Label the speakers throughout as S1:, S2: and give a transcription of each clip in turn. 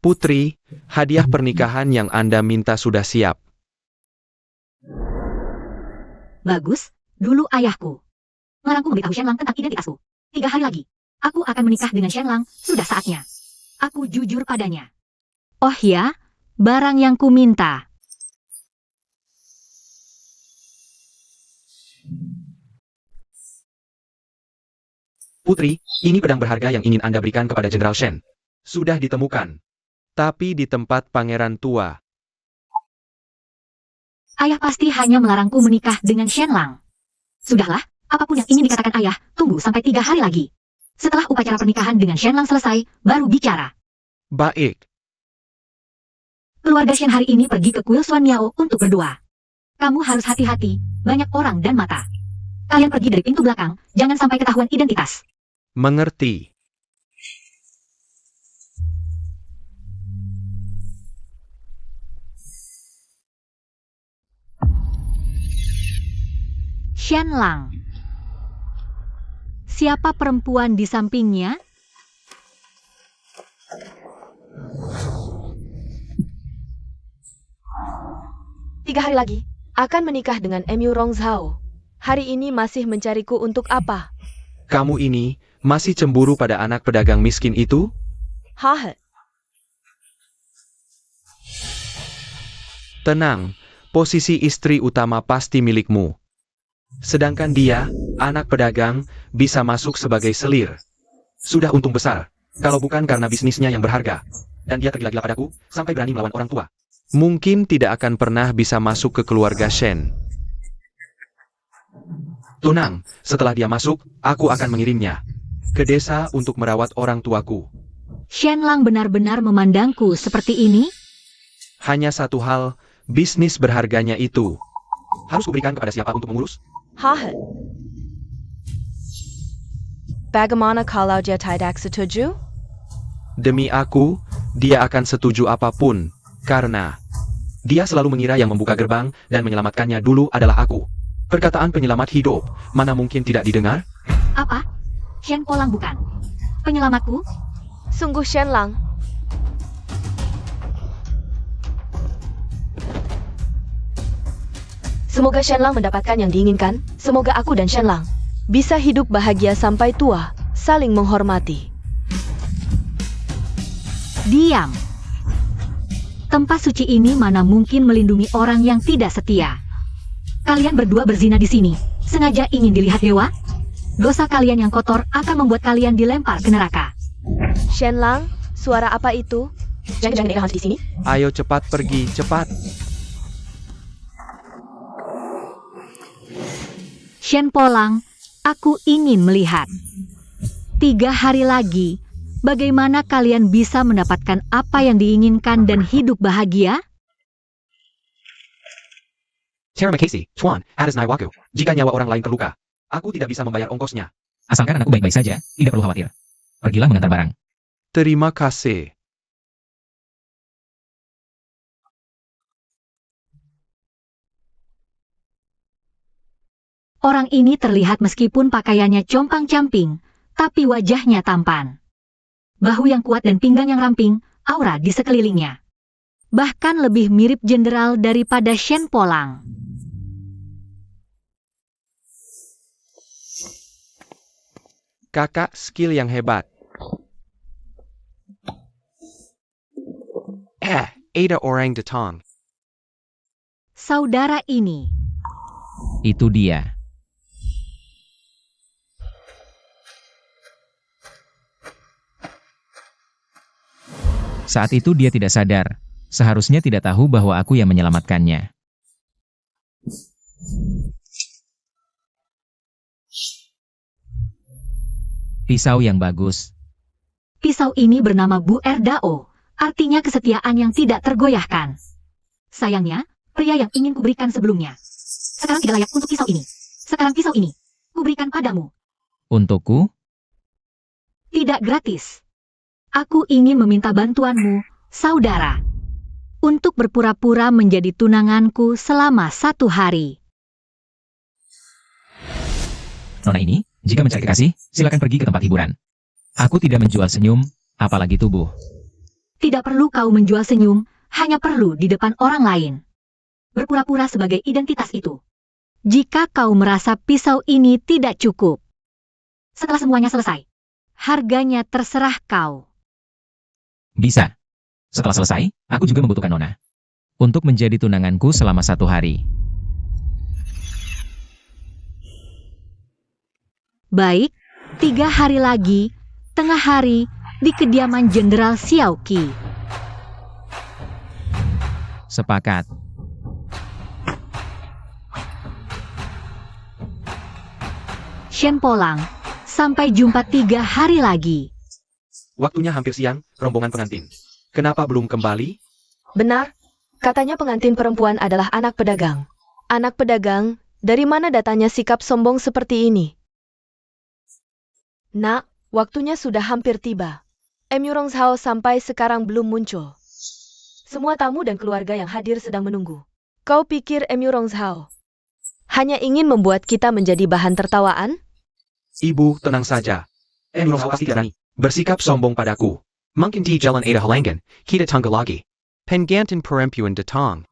S1: Putri, hadiah pernikahan yang Anda minta sudah siap.
S2: Bagus, dulu ayahku melarangku memberitahu Shenlang tentang identitasku. 3 hari lagi, aku akan menikah dengan Shenlang, sudah saatnya. Aku jujur padanya. Oh ya, barang yang ku minta.
S1: Putri, ini pedang berharga yang ingin Anda berikan kepada Jenderal Shen. Sudah ditemukan. Tapi di tempat pangeran tua.
S2: Ayah pasti hanya melarangku menikah dengan Shenlang. Sudahlah, apapun yang ingin dikatakan ayah, tunggu sampai 3 hari lagi. Setelah upacara pernikahan dengan Shenlang selesai, baru bicara.
S1: Baik.
S2: Keluarga Shen hari ini pergi ke kuil Xuan Miao untuk berdoa. Kamu harus hati-hati, banyak orang dan mata. Kalian pergi dari pintu belakang, jangan sampai ketahuan identitas.
S1: Mengerti.
S2: Shenlang. Siapa perempuan di sampingnya?
S3: Tiga hari lagi, akan menikah dengan Emu Rongzhao. Hari ini masih mencariku untuk apa?
S1: Kamu ini masih cemburu pada anak pedagang miskin itu?
S3: Hah?
S1: Tenang, posisi istri utama pasti milikmu. Sedangkan dia, anak pedagang, bisa masuk sebagai selir. Sudah untung besar, kalau bukan karena bisnisnya yang berharga. Dan dia tergila-gila padaku, sampai berani melawan orang tua. Mungkin tidak akan pernah bisa masuk ke keluarga Shen. Tenang, setelah dia masuk, aku akan mengirimnya ke desa untuk merawat orang tuaku.
S2: Shenlang benar-benar memandangku seperti ini?
S1: Hanya satu hal, bisnis berharganya itu. Harus kuberikan kepada siapa untuk mengurus?
S3: Hah? Bagaimana kalau dia tidak setuju?
S1: Demi aku, dia akan setuju apapun, karena dia selalu mengira yang membuka gerbang dan menyelamatkannya dulu adalah aku. Perkataan penyelamat hidup, mana mungkin tidak didengar?
S2: Apa? Shen Polang bukan penyelamatku?
S3: Sungguh Shenlang. Semoga Shenlang mendapatkan yang diinginkan. Semoga aku dan Shenlang bisa hidup bahagia sampai tua, saling menghormati.
S2: Diam. Tempat suci ini mana mungkin melindungi orang yang tidak setia. Kalian berdua berzina di sini, sengaja ingin dilihat dewa? Dosa kalian yang kotor akan membuat kalian dilempar ke neraka.
S3: Shenlang, suara apa itu? Jangan dengar Hans di sini.
S1: Ayo cepat pergi, cepat.
S2: Shen Polang, aku ingin melihat. 3 hari lagi, bagaimana kalian bisa mendapatkan apa yang diinginkan dan hidup bahagia?
S1: Chairman Casey, Chuan, Adas Naiwaku, jika nyawa orang lain terluka, aku tidak bisa membayar ongkosnya.
S4: Asalkan anakku baik-baik saja, tidak perlu khawatir. Pergilah mengantar barang.
S1: Terima kasih.
S2: Orang ini terlihat meskipun pakaiannya compang-camping, tapi wajahnya tampan. Bahu yang kuat dan pinggang yang ramping, aura di sekelilingnya. Bahkan lebih mirip jenderal daripada Shen Polang.
S1: Kakak skill yang hebat. Ada orang datang.
S2: Saudara ini,
S4: Itu dia. Saat itu dia tidak sadar. Seharusnya tidak tahu bahwa aku yang menyelamatkannya. Pisau yang bagus.
S2: pisau ini bernama Bu Erdao, artinya kesetiaan yang tidak tergoyahkan. Sayangnya, pria yang ingin kuberikan sebelumnya sekarang tidak layak untuk pisau ini. Sekarang pisau ini kuberikan padamu.
S4: Untukku?
S2: Tidak gratis. Aku ingin meminta bantuanmu, saudara, untuk berpura-pura menjadi tunanganku selama 1 hari.
S4: Nona ini, jika mencari kekasih, silakan pergi ke tempat hiburan. Aku tidak menjual senyum, apalagi tubuh.
S2: Tidak Tidak perlu kau menjual senyum, hanya perlu di depan orang lain. Berpura-pura sebagai identitas itu. Jika kau merasa pisau ini tidak cukup. Setelah semuanya selesai, harganya terserah kau.
S4: Bisa. Setelah selesai, aku juga membutuhkan Nona. Untuk menjadi tunanganku selama 1 hari.
S2: Baik, 3 hari lagi, tengah hari, di kediaman Jenderal Xiao Qi.
S4: Sepakat.
S2: Shen Polang, sampai jumpa 3 hari lagi.
S1: Waktunya hampir siang, rombongan pengantin. Kenapa belum kembali?
S3: Benar, katanya pengantin perempuan adalah anak pedagang. Anak pedagang, dari mana datanya sikap sombong seperti ini? Nak, waktunya sudah hampir tiba. Emurong Zhao sampai sekarang belum muncul. Semua tamu dan keluarga yang hadir sedang menunggu. Kau pikir Emurong Zhao hanya ingin membuat kita menjadi bahan tertawaan?
S1: Ibu, tenang saja. Emurong pasti tidak berani bersikap sombong padaku. Mungkin di jalan ada halangan, kita tunggu lagi. Penggantin perempuan datang.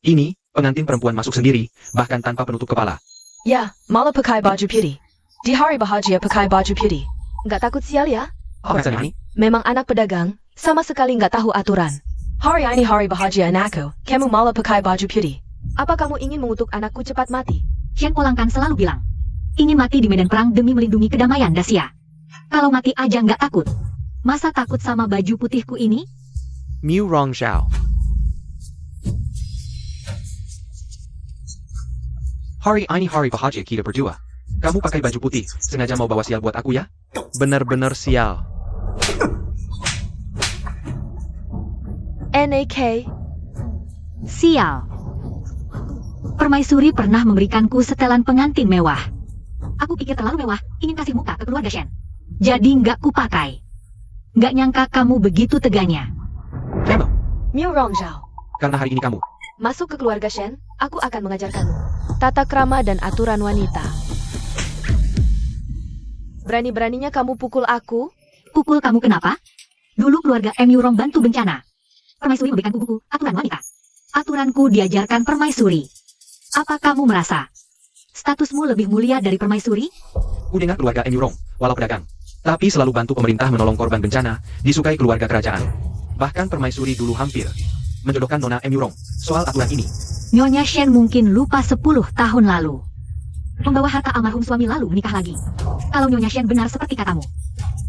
S1: Ini, pengantin perempuan masuk sendiri, bahkan tanpa penutup kepala.
S3: Ya, malah pakai baju putih. Di hari bahagia pakai baju putih. Nggak takut sial ya?
S1: Apa rasanya ini?
S3: Memang anak pedagang, sama sekali nggak tahu aturan. Hari ini hari bahagia anakku, kamu malah pakai baju putih. Apa kamu ingin mengutuk anakku cepat mati?
S2: Shen Polang kan selalu bilang, ingin mati di medan perang demi melindungi kedamaian Dacia. Kalau mati aja nggak takut. Masa takut sama baju putihku ini?
S1: Miu Rong Zhao. Hari ini hari bahagia kita berdua. Kamu pakai baju putih, sengaja mau bawa sial buat aku ya? Benar-benar sial.
S3: NAK.
S2: Sial. Permaisuri pernah memberikanku setelan pengantin mewah. Aku pikir terlalu mewah, ingin kasih muka ke keluarga Shen. Jadi nggak kupakai. Nggak nyangka kamu begitu teganya.
S1: Kamu,
S3: Miu Rong Zhao.
S1: karena hari ini kamu.
S3: Masuk ke keluarga Shen, aku akan mengajarkanmu tata krama dan aturan wanita. Berani-beraninya kamu pukul aku?
S2: Pukul kamu kenapa? Dulu keluarga Emurong bantu bencana. Permaisuri memberikanku buku aturan wanita. Aturanku diajarkan permaisuri. Apa kamu merasa statusmu lebih mulia dari permaisuri?
S1: Ku dengar keluarga Emurong, walau pedagang, tapi selalu bantu pemerintah menolong korban bencana, disukai keluarga kerajaan. Bahkan permaisuri dulu hampir menjodohkan Nona Emurong soal aturan ini.
S2: Nyonya Shen mungkin lupa 10 tahun lalu. Membawa harta almarhum suami lalu menikah lagi. Kalau Nyonya Shen benar seperti katamu,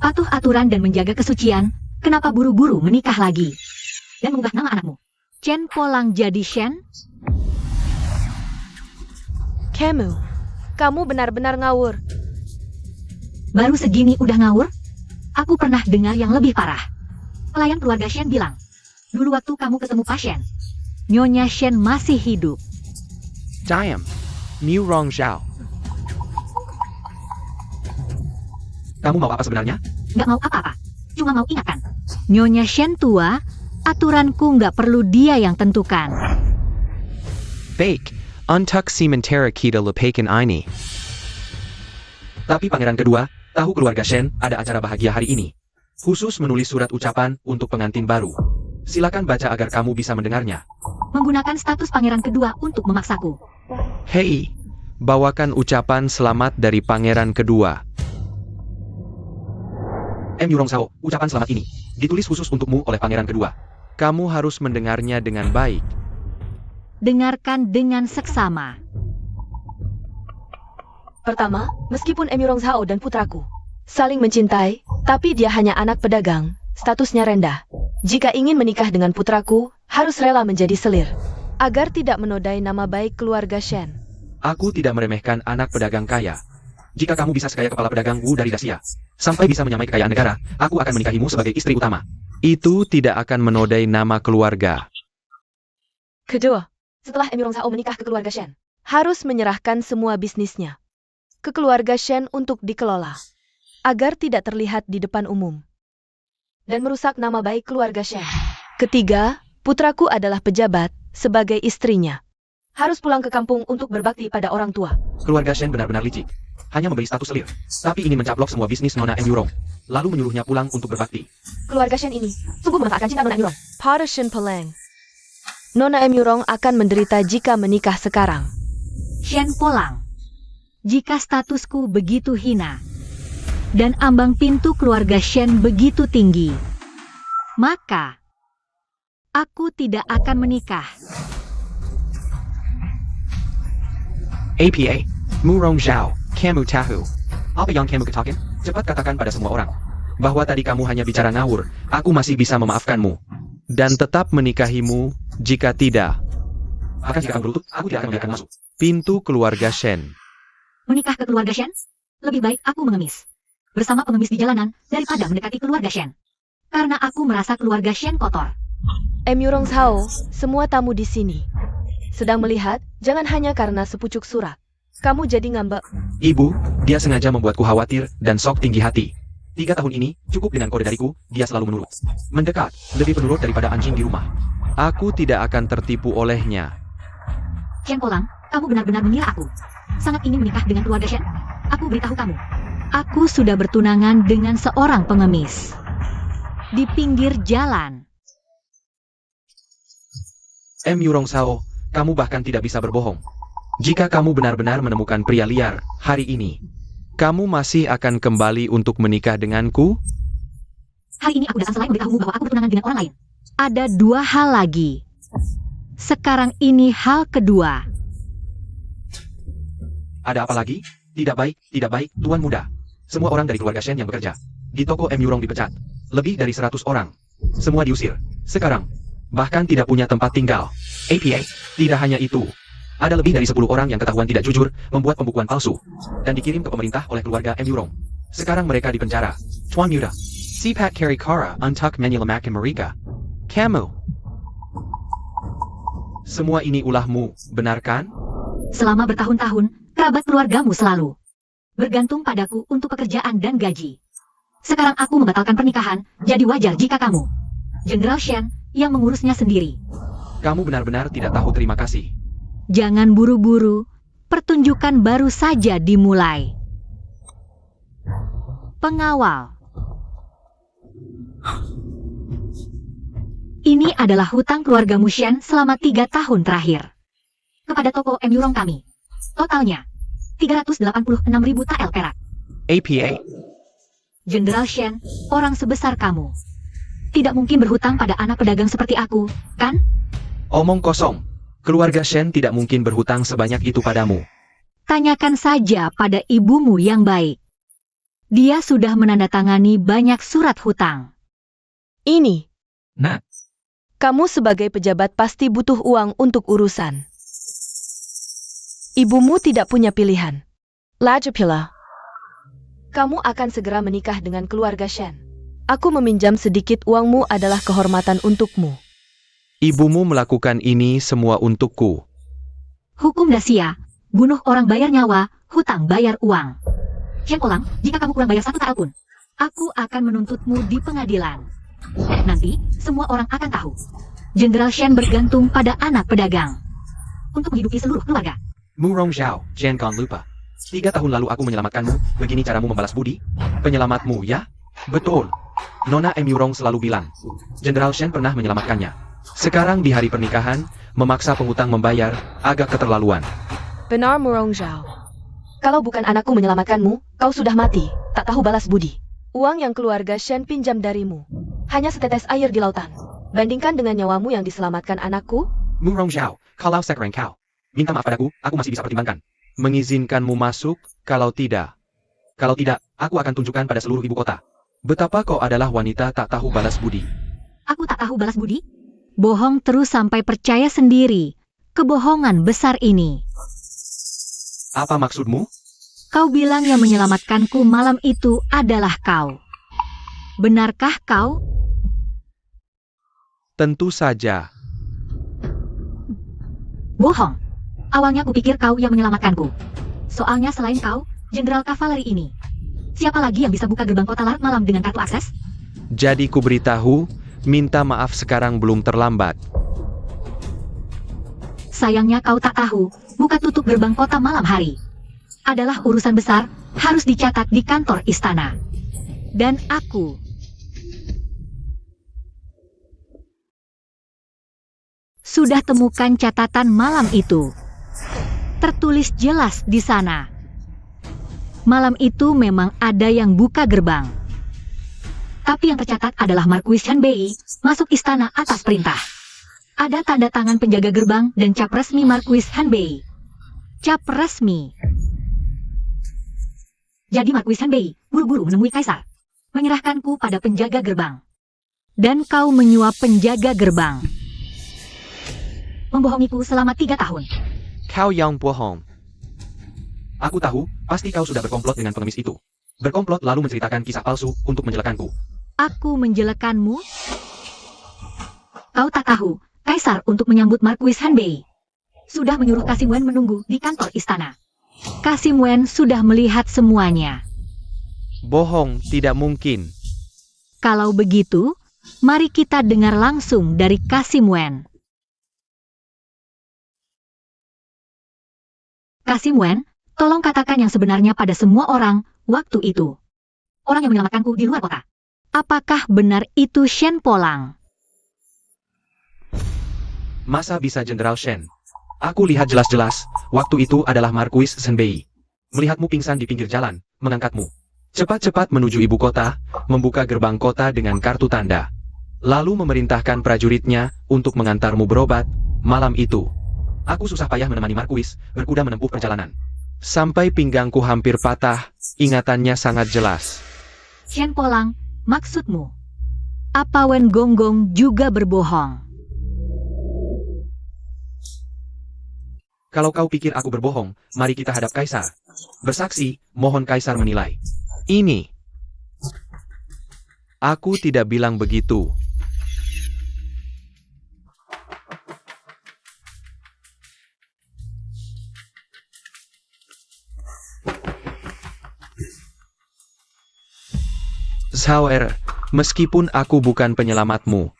S2: patuh aturan dan menjaga kesucian, kenapa buru-buru menikah lagi? Dan mengubah nama anakmu. Chen Polang jadi Shen?
S3: Kamu benar-benar ngawur.
S2: Baru segini udah ngawur? Aku pernah dengar yang lebih parah. Pelayan keluarga Shen bilang, dulu waktu kamu ketemu pasien, Nyonya Shen masih hidup.
S1: Diam, Miu Rong Zhao. Kamu mau apa sebenarnya?
S2: Nggak mau apa-apa, cuma mau ingatkan. Nyonya Shen tua, aturanku nggak perlu dia yang tentukan.
S5: Baik, untuk sementara kita lupakan ini.
S1: Tapi pangeran kedua, tahu keluarga Shen ada acara bahagia hari ini. Khusus menulis surat ucapan untuk pengantin baru. Silakan baca agar kamu bisa mendengarnya.
S2: Menggunakan status pangeran kedua untuk memaksaku.
S5: Hei, bawakan ucapan selamat dari pangeran kedua.
S1: Emurong Zhao, ucapan selamat ini ditulis khusus untukmu oleh pangeran kedua.
S5: Kamu harus mendengarnya dengan baik.
S2: Dengarkan dengan seksama.
S3: Pertama, meskipun Emurong Zhao dan putraku saling mencintai, tapi dia hanya anak pedagang, statusnya rendah. Jika ingin menikah dengan putraku, harus rela menjadi selir, agar tidak menodai nama baik keluarga Shen.
S1: Aku tidak meremehkan anak pedagang kaya. Jika kamu bisa sekaya kepala pedagang Wu dari Dacia, sampai bisa menyamai kekayaan negara, aku akan menikahimu sebagai istri utama.
S5: Itu tidak akan menodai nama keluarga.
S3: Kedua, setelah Emurong Zhao menikah ke keluarga Shen, harus menyerahkan semua bisnisnya ke keluarga Shen untuk dikelola, agar tidak terlihat di depan umum dan merusak nama baik keluarga Shen. Ketiga, Putraku adalah pejabat sebagai istrinya. Harus pulang ke kampung untuk berbakti pada orang tua.
S1: Keluarga Shen benar-benar licik. Hanya memberi status selir. Tapi ini mencaplok semua bisnis Nona M. Yurong. Lalu menyuruhnya pulang untuk berbakti.
S3: Keluarga Shen ini sungguh memanfaatkan cinta Nona M. Yurong. Para Shen Peleng. Nona M. Yurong akan menderita jika menikah sekarang.
S2: Shen Polang. Jika statusku begitu hina, dan ambang pintu keluarga Shen begitu tinggi, maka aku tidak akan menikah.
S1: APA, Murong Zhao, kamu tahu. Apa yang kamu katakan? Cepat katakan pada semua orang. Bahwa tadi kamu hanya bicara ngawur, aku masih bisa memaafkanmu. Dan tetap menikahimu, jika tidak. Bahkan jika kamu berlutut, aku tidak akan membiarkan masuk. Pintu keluarga Shen.
S2: Menikah ke keluarga Shen? Lebih baik aku mengemis bersama pengemis di jalanan daripada mendekati keluarga Shen. Karena aku merasa keluarga Shen kotor.
S3: M. Yurong Zhao, semua tamu di sini sedang melihat, jangan hanya karena sepucuk surat. Kamu jadi ngambek.
S1: Ibu, dia sengaja membuatku khawatir dan sok tinggi hati. 3 tahun ini, cukup dengan kode dariku, dia selalu menurut. Mendekat, lebih penurut daripada anjing di rumah. Aku tidak akan tertipu olehnya.
S2: Shen Polang, kamu benar-benar mengira aku sangat ingin menikah dengan keluarga Shen? Aku beritahu kamu, aku sudah bertunangan dengan seorang pengemis di pinggir jalan.
S1: M. Yurong Zhao, kamu bahkan tidak bisa berbohong. Jika kamu benar-benar menemukan pria liar hari ini, kamu masih akan kembali untuk menikah denganku?
S2: Hari ini aku datang selain memberitahumu bahwa aku bertunangan dengan orang lain. Ada 2 hal lagi. Sekarang ini hal kedua.
S1: Ada apa lagi? Tidak baik, Tuan Muda. Semua orang dari keluarga Shen yang bekerja di toko M. Yurong dipecat. Lebih dari 100 orang. Semua diusir. Sekarang, bahkan tidak punya tempat tinggal. APA, tidak hanya itu. Ada lebih dari 10 orang yang ketahuan tidak jujur, membuat pembukuan palsu, dan dikirim ke pemerintah oleh keluarga M. Yurong. Sekarang mereka di penjara. Tuan Muda, Sipat Karikara untuk menyelamatkan mereka. Kamu. Semua ini ulahmu, benar kan?
S2: Selama bertahun-tahun, kerabat keluargamu selalu bergantung padaku untuk pekerjaan dan gaji. Sekarang aku membatalkan pernikahan, jadi wajar jika kamu, Jenderal Shen, yang mengurusnya sendiri.
S1: Kamu benar-benar tidak tahu terima kasih.
S2: Jangan buru-buru, pertunjukan baru saja dimulai. Pengawal. Ini adalah hutang keluarga Mushen selama 3 tahun terakhir. Kepada toko M. Yurong kami. Totalnya, 386.000 tael perak.
S1: APA,
S2: Jenderal Shen, orang sebesar kamu tidak mungkin berhutang pada anak pedagang seperti aku, kan?
S1: omong kosong. Keluarga Shen tidak mungkin berhutang sebanyak itu padamu.
S2: Tanyakan saja pada ibumu yang baik. Dia sudah menandatangani banyak surat hutang.
S3: Ini,
S4: Nak,
S3: kamu sebagai pejabat pasti butuh uang untuk urusan. Ibumu tidak punya pilihan. Lajapila. Kamu akan segera menikah dengan keluarga Shen. Aku meminjam sedikit uangmu adalah kehormatan untukmu.
S1: Ibumu melakukan ini semua untukku.
S2: Hukum Dacia, bunuh orang bayar nyawa, hutang bayar uang. Shen Polang, jika kamu kurang bayar 1 tael pun, aku akan menuntutmu di pengadilan. Nanti, semua orang akan tahu. Jenderal Shen bergantung pada anak pedagang untuk menghidupi seluruh keluarga.
S1: Murong Zhao, jangan lupa. 3 tahun lalu aku menyelamatkanmu, begini caramu membalas budi? Penyelamatmu, ya? Betul. Nona M. Yurong selalu bilang, Jenderal Shen pernah menyelamatkannya. Sekarang di hari pernikahan, memaksa penghutang membayar, agak keterlaluan.
S3: Benar Murong Zhao. Kalau bukan anakku menyelamatkanmu, kau sudah mati, tak tahu balas budi. Uang yang keluarga Shen pinjam darimu, hanya setetes air di lautan. Bandingkan dengan nyawamu yang diselamatkan anakku.
S1: Murong Zhao, kalau sekarang kau minta maaf padaku, aku masih bisa pertimbangkan. Mengizinkanmu masuk, kalau tidak, aku akan tunjukkan pada seluruh ibu kota. Betapa kau adalah wanita tak tahu balas budi.
S2: Aku tak tahu balas budi? Bohong terus sampai percaya sendiri. Kebohongan besar ini.
S1: Apa maksudmu?
S2: Kau bilang yang menyelamatkanku malam itu adalah kau. Benarkah kau?
S1: Tentu saja.
S2: Bohong. Awalnya kupikir kau yang menyelamatkanku. Soalnya selain kau, Jenderal Kavaleri ini, siapa lagi yang bisa buka gerbang kota larut malam dengan kartu akses?
S1: Jadi ku beritahu,
S5: Minta maaf sekarang belum terlambat.
S2: Sayangnya kau tak tahu, buka tutup gerbang kota malam hari adalah urusan besar, harus dicatat di kantor istana. Dan aku sudah temukan catatan malam itu. Tertulis jelas di sana. Malam itu memang ada yang buka gerbang. Tapi yang tercatat adalah Marquis Hanbei masuk istana atas perintah. Ada tanda tangan penjaga gerbang dan cap resmi Marquis Hanbei. Cap resmi. Jadi Marquis Hanbei buru-buru menemui kaisar, menyerahkanku pada penjaga gerbang. Dan kau menyuap penjaga gerbang, membohongiku selama 3 tahun.
S5: Kau yang bohong.
S1: Aku tahu, pasti kau sudah berkomplot dengan pengemis itu. Berkomplot lalu menceritakan kisah palsu untuk menjelekanku.
S2: Aku menjelekanmu? Kau tak tahu, kaisar untuk menyambut Marquis Hanbei sudah menyuruh Kasim Wen menunggu di kantor istana. Kasim Wen sudah melihat semuanya.
S5: Bohong, tidak mungkin.
S2: Kalau begitu, mari kita dengar langsung dari Kasim Wen. Kasim Wen, tolong katakan yang sebenarnya pada semua orang waktu itu. Orang yang menyelamatkanku di luar kota. Apakah benar itu Shen Polang?
S1: Masa bisa Jenderal Shen? Aku lihat jelas-jelas, waktu itu adalah Marquis Hanbei. Melihatmu pingsan di pinggir jalan, mengangkatmu. Cepat-cepat menuju ibu kota, membuka gerbang kota dengan kartu tanda. Lalu memerintahkan prajuritnya untuk mengantarmu berobat. Malam itu, aku susah payah menemani Marquis berkuda menempuh perjalanan.
S5: Sampai pinggangku hampir patah, ingatannya sangat jelas.
S2: Shen Polang, maksudmu? Apa Wen Gonggong juga berbohong?
S1: Kalau kau pikir aku berbohong, mari kita hadap kaisar. Bersaksi, mohon kaisar menilai.
S5: Ini. Aku tidak bilang begitu. Zhao Er, meskipun aku bukan penyelamatmu,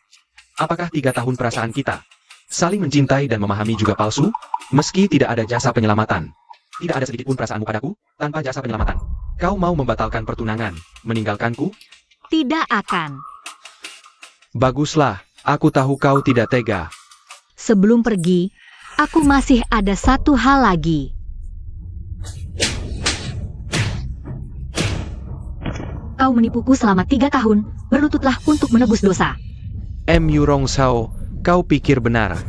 S1: Apakah 3 tahun perasaan kita saling mencintai dan memahami juga palsu? Meski tidak ada jasa penyelamatan, tidak ada sedikit pun perasaanmu padaku tanpa jasa penyelamatan. Kau mau membatalkan pertunangan, meninggalkanku?
S2: Tidak akan.
S5: baguslah, aku tahu kau tidak tega.
S2: Sebelum pergi, aku masih ada satu hal lagi. Kau menipuku selama 3 tahun, berlututlah untuk menebus dosa.
S5: Yurong Zhao, kau pikir benar.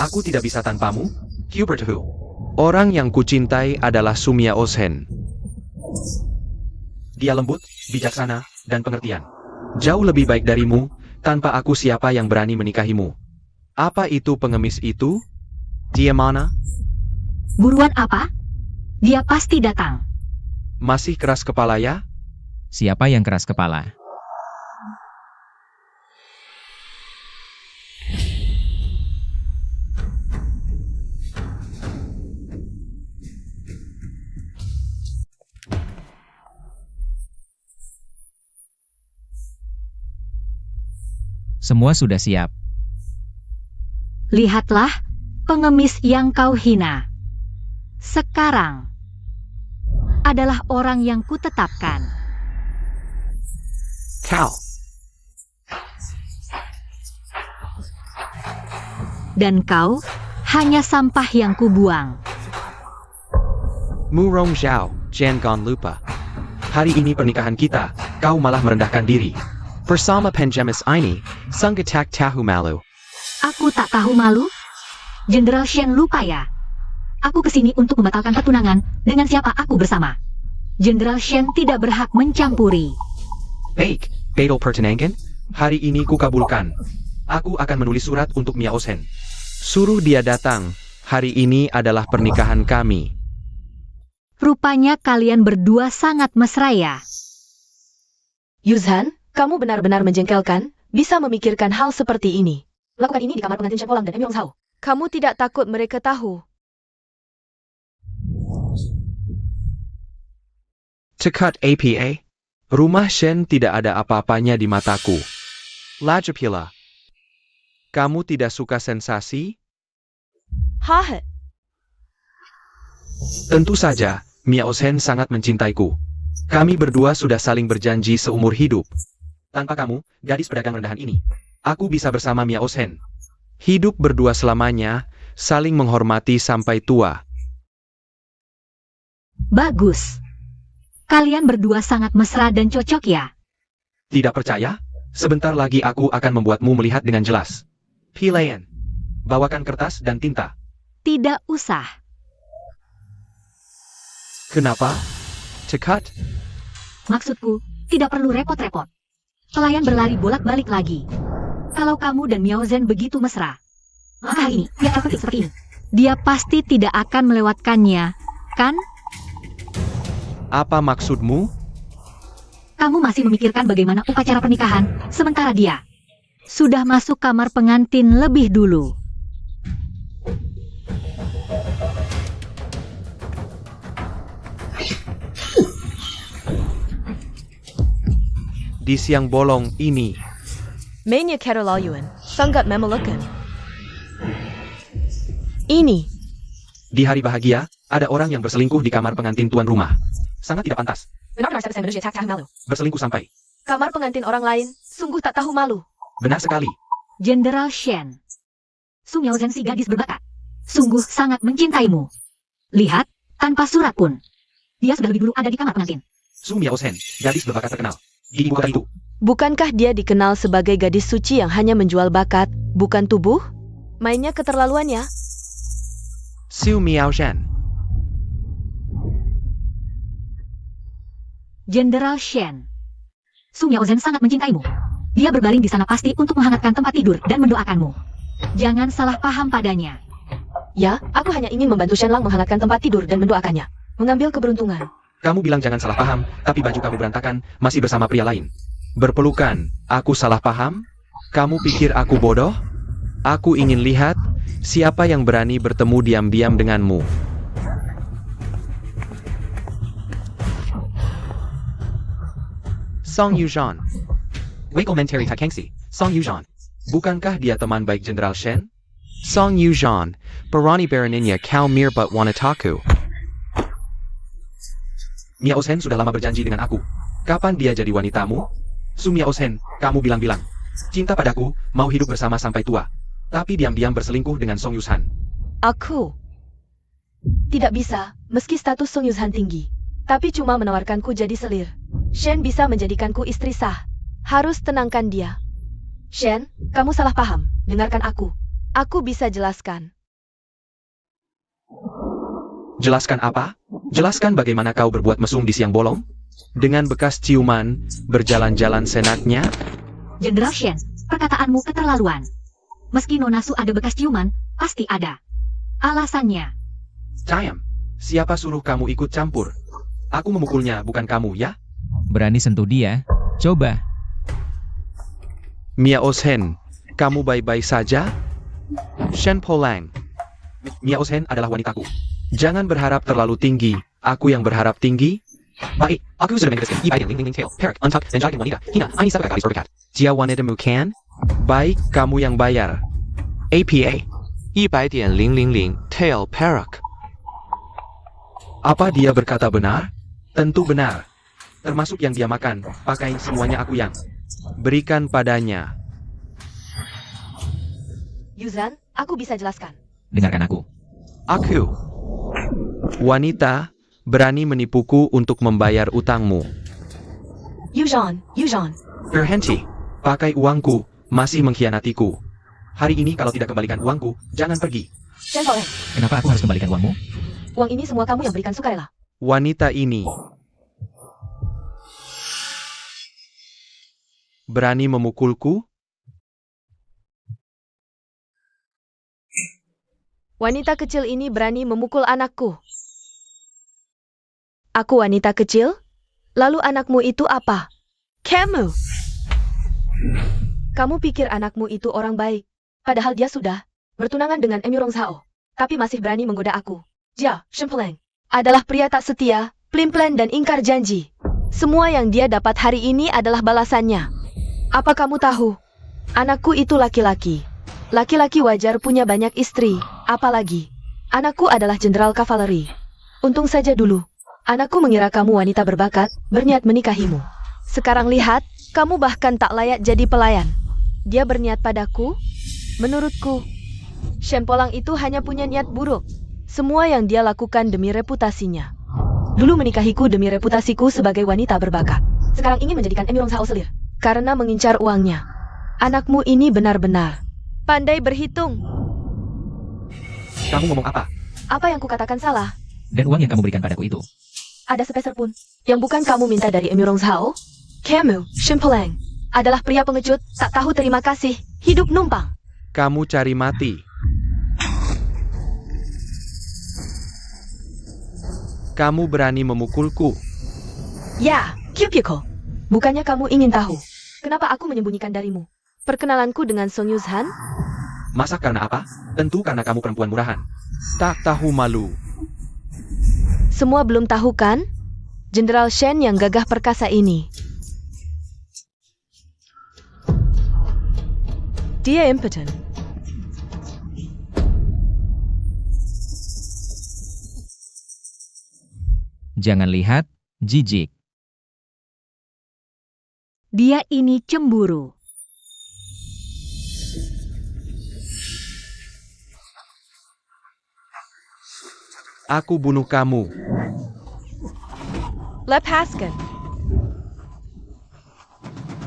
S1: Aku tidak bisa tanpamu, Hubert Hu.
S5: Orang yang kucintai adalah Sumia Osen.
S1: Dia lembut, bijaksana, dan pengertian. Jauh lebih baik darimu, tanpa aku siapa yang berani menikahimu.
S5: Apa itu pengemis itu? Dia mana?
S2: Buruan apa? Dia pasti datang.
S5: Masih keras kepala ya?
S4: Siapa yang keras kepala? Semua sudah siap.
S2: Lihatlah, pengemis yang kau hina. Sekarang adalah orang yang kutetapkan.
S5: Kau.
S2: Dan kau hanya sampah yang kubuang.
S5: Murong Zhao, jangan lupa.
S1: Hari ini pernikahan kita, kau malah merendahkan diri.
S5: Bersama penjamis ini, sunggetak tahu malu.
S2: Aku tak tahu malu? Jenderal Shen lupa ya? Aku kesini untuk membatalkan pertunangan dengan siapa aku bersama. Jenderal Shen tidak berhak mencampuri.
S1: Baik, Beidou Pertenangan, hari ini kukabulkan. Aku akan menulis surat untuk Mia Osen.
S5: Suruh dia datang. Hari ini adalah pernikahan kami.
S2: Rupanya kalian berdua sangat mesra ya.
S3: Yuzhan, kamu benar-benar menjengkelkan, bisa memikirkan hal seperti ini. Lakukan ini di kamar pengantin Shen Polang dan Yong Zhao. Kamu tidak takut mereka tahu?
S5: To cut APA? Rumah Shen tidak ada apa-apanya di mataku. Lajapila. Kamu tidak suka sensasi?
S3: Hahe.
S5: Tentu saja, Miao Shen sangat mencintaiku. Kami berdua sudah saling berjanji seumur hidup. Tanpa kamu, gadis pedagang rendahan ini, aku bisa bersama Miao Shen. Hidup berdua selamanya, saling menghormati sampai tua.
S2: Bagus. Kalian berdua sangat mesra dan cocok ya.
S1: Tidak percaya? Sebentar lagi aku akan membuatmu melihat dengan jelas. Pilayan. Bawakan kertas dan tinta.
S2: Tidak usah.
S5: Kenapa? Cekat?
S2: Maksudku, tidak perlu repot-repot. Pelayan berlari bolak-balik lagi. Kalau kamu dan Miao Zhen begitu mesra, maka ini, dia akan seperti ini. Dia pasti tidak akan melewatkannya, kan?
S5: Apa maksudmu?
S2: Kamu masih memikirkan bagaimana upacara pernikahan, sementara dia sudah masuk kamar pengantin lebih dulu.
S5: Di siang bolong ini,
S3: Mainnya Keralayuan, sangat memelukkan. Ini,
S1: Di hari bahagia, ada orang yang berselingkuh di kamar pengantin tuan rumah. Sangat tidak pantas.
S3: benar-benar saya manusia tak tahu malu.
S1: Berselingkuh sampai.
S3: Kamar pengantin orang lain, sungguh tak tahu malu.
S1: Benar sekali.
S2: Jenderal Shen. Su Miao Zhen si gadis berbakat. Sungguh sangat mencintaimu. Lihat, tanpa surat pun. Dia sudah lebih dulu ada di kamar pengantin.
S1: Su Miao Shen, gadis berbakat terkenal. Di ibu kota itu.
S3: Bukankah dia dikenal sebagai gadis suci yang hanya menjual bakat, bukan tubuh? Mainnya keterlaluannya.
S5: Su Miao Shen.
S2: Jenderal Shen. Su Miao Zhen sangat mencintaimu. Dia berbaring di sana pasti untuk menghangatkan tempat tidur dan mendoakanmu. Jangan salah paham padanya.
S3: Ya, aku hanya ingin membantu Shenlang menghangatkan tempat tidur dan mendoakannya. Mengambil keberuntungan.
S1: Kamu bilang jangan salah paham, tapi baju kamu berantakan, masih bersama pria lain.
S5: Berpelukan, aku salah paham? Kamu pikir aku bodoh? Aku ingin lihat, siapa yang berani bertemu diam-diam denganmu. Song Yuzhan.
S1: Wei komentari Takengsi, Song Yuzhan.
S5: Bukankah dia teman baik Jenderal Shen? Song Yuzhan, Parani Baraninya kau mir but wanitaku.
S1: Miao Shen sudah lama berjanji dengan aku. Kapan dia jadi wanitamu? Su Miao Shen, kamu bilang-bilang. Cinta padaku, mau hidup bersama sampai tua. Tapi diam-diam berselingkuh dengan Song Yuzhan.
S3: Aku tidak bisa, meski status Song Yuzhan tinggi. Tapi cuma menawarkanku jadi selir. Shen bisa menjadikanku istri sah. Harus tenangkan dia. Shen, kamu salah paham. Dengarkan aku. Aku bisa jelaskan.
S1: Jelaskan apa? Jelaskan bagaimana kau berbuat mesum di siang bolong?
S5: Dengan bekas ciuman, berjalan-jalan senaknya,
S2: Jenderal Shen, perkataanmu keterlaluan. Meski Nona Su ada bekas ciuman, pasti ada alasannya.
S1: Cayam, siapa suruh kamu ikut campur? Aku memukulnya, bukan kamu, ya?
S4: Berani sentuh dia? Coba.
S5: Miao Shen, kamu baik-baik saja? Shen Polang,
S1: Miao Shen adalah wanitaku.
S5: jangan berharap terlalu tinggi, aku yang berharap tinggi.
S1: Baik, aku sudah menggariskan ibai ling ling ling tail, perak, untuck, dan jalan wanita. Hina, ani sabka kali berkat.
S5: Jia wanitamu kan? Baik, kamu yang bayar. APA 100.000 tail perak.
S1: Apa dia berkata benar? Tentu benar. Termasuk yang dia makan, pakai semuanya aku yang.
S5: Berikan padanya.
S3: Yuzhan, aku bisa jelaskan.
S4: Dengarkan aku.
S5: Aku. Wanita, berani menipuku untuk membayar utangmu.
S3: Yuzhan.
S1: Berhenti. Pakai uangku, masih mengkhianatiku. Hari ini kalau tidak kembalikan uangku, jangan pergi.
S3: Shen Polang,
S4: Kenapa aku harus kembalikan uangmu?
S3: uang ini semua kamu yang berikan sukarela.
S5: Wanita ini berani memukulku?
S3: Wanita kecil ini berani memukul anakku. Aku wanita kecil? Lalu anakmu itu apa? Kamu. Kamu pikir anakmu itu orang baik. Padahal dia sudah bertunangan dengan Emurong Zhao. Tapi masih berani menggoda aku. Jia Shenpeleng adalah pria tak setia, pelin-pelan dan ingkar janji. Semua yang dia dapat hari ini adalah balasannya. Apa kamu tahu? Anakku itu laki-laki. Laki-laki wajar punya banyak istri, apalagi. Anakku adalah jenderal kavaleri. Untung saja dulu. Anakku mengira kamu wanita berbakat, berniat menikahimu. Sekarang lihat, kamu bahkan tak layak jadi pelayan. Dia berniat padaku? Menurutku, Shen Polang itu hanya punya niat buruk. Semua yang dia lakukan demi reputasinya. Dulu menikahiku demi reputasiku sebagai wanita berbakat. Sekarang ingin menjadikan Emirong Sao selir. Karena mengincar uangnya. Anakmu ini benar-benar pandai berhitung.
S5: Kamu ngomong apa?
S3: Apa yang kukatakan salah?
S4: Dan uang yang kamu berikan padaku itu.
S3: Ada sepeser pun yang bukan kamu minta dari Emirong Sao. Kamu, Shen Polang, adalah pria pengecut, tak tahu terima kasih, hidup numpang.
S5: Kamu cari mati. Kamu berani memukulku.
S3: Ya, Kyupiko. Bukannya kamu ingin tahu kenapa aku menyembunyikan darimu? Perkenalanku dengan Song Yuzhan?
S5: Masa karena apa? Tentu karena kamu perempuan murahan. Tak tahu malu.
S3: Semua belum tahu kan? Jenderal Shen yang gagah perkasa ini. Dia impotent.
S4: Jangan lihat, jijik.
S2: Dia ini cemburu.
S5: Aku bunuh kamu.
S3: Lepaskan.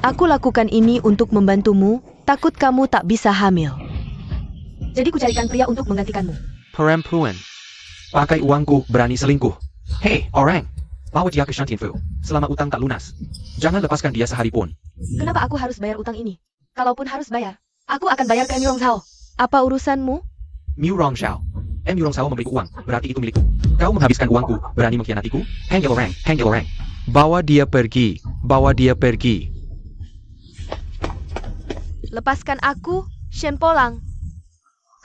S3: Aku lakukan ini untuk membantumu, takut kamu tak bisa hamil. Jadi kucarikan pria untuk menggantikanmu.
S5: Perempuan. Pakai uangku, berani selingkuh. Hei, orang. Bawa dia ke Shantianfu. Selama utang tak lunas. Jangan lepaskan dia sehari pun.
S3: Kenapa aku harus bayar utang ini? Kalaupun harus bayar, aku akan bayar ke Emirong Sao. Apa urusanmu?
S5: Miu Rong Shao. Emirong Sao memberiku uang, berarti itu milikku. Kau menghabiskan uangku, berani mengkhianatiku? Hengel orang. Bawa dia pergi. Bawa dia pergi.
S3: Lepaskan aku, Shen Polang.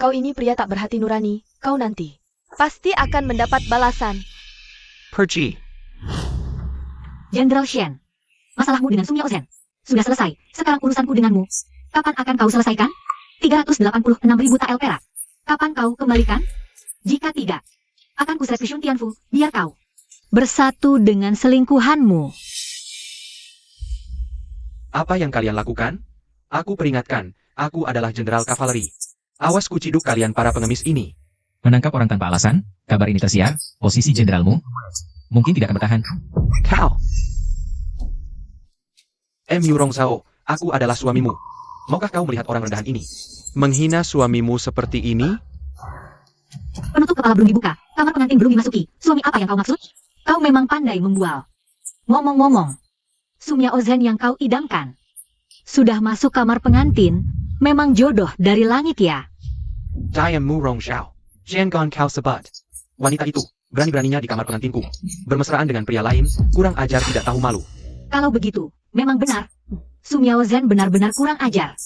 S3: Kau ini pria tak berhati nurani, kau nanti pasti akan mendapat balasan.
S5: Pergi.
S2: Jenderal Shen, masalahmu dengan Sung Yao Zhen sudah selesai. Sekarang urusanku denganmu. Kapan akan kau selesaikan? 386.000 tael perak. Kapan kau kembalikan? Jika tidak, akan kuseret ke Shuntianfu, biar kau bersatu dengan selingkuhanmu.
S5: Apa yang kalian lakukan? Aku peringatkan, aku adalah jenderal kavaleri. Awas kuciduk kalian para pengemis ini.
S4: Menangkap orang tanpa alasan, kabar ini tersiar, posisi jenderalmu mungkin tidak akan bertahan.
S5: Kau. Miu Rong Sao, aku adalah suamimu. Maukah kau melihat orang rendahan ini? Menghina suamimu seperti ini?
S2: Penutup kepala belum dibuka, kamar pengantin belum dimasuki. Suami apa yang kau maksud? Kau memang pandai membual. Ngomong-ngomong, Sung Yao Zhen yang kau idamkan sudah masuk kamar pengantin, memang jodoh dari langit ya.
S5: Diam Mu Rong Shao. Jangan kau sebat. Wanita itu, berani-beraninya di kamar pengantinku. Bermesraan dengan pria lain, kurang ajar tidak tahu malu.
S2: Kalau begitu, memang benar. Sung Yao Zhen benar-benar kurang ajar.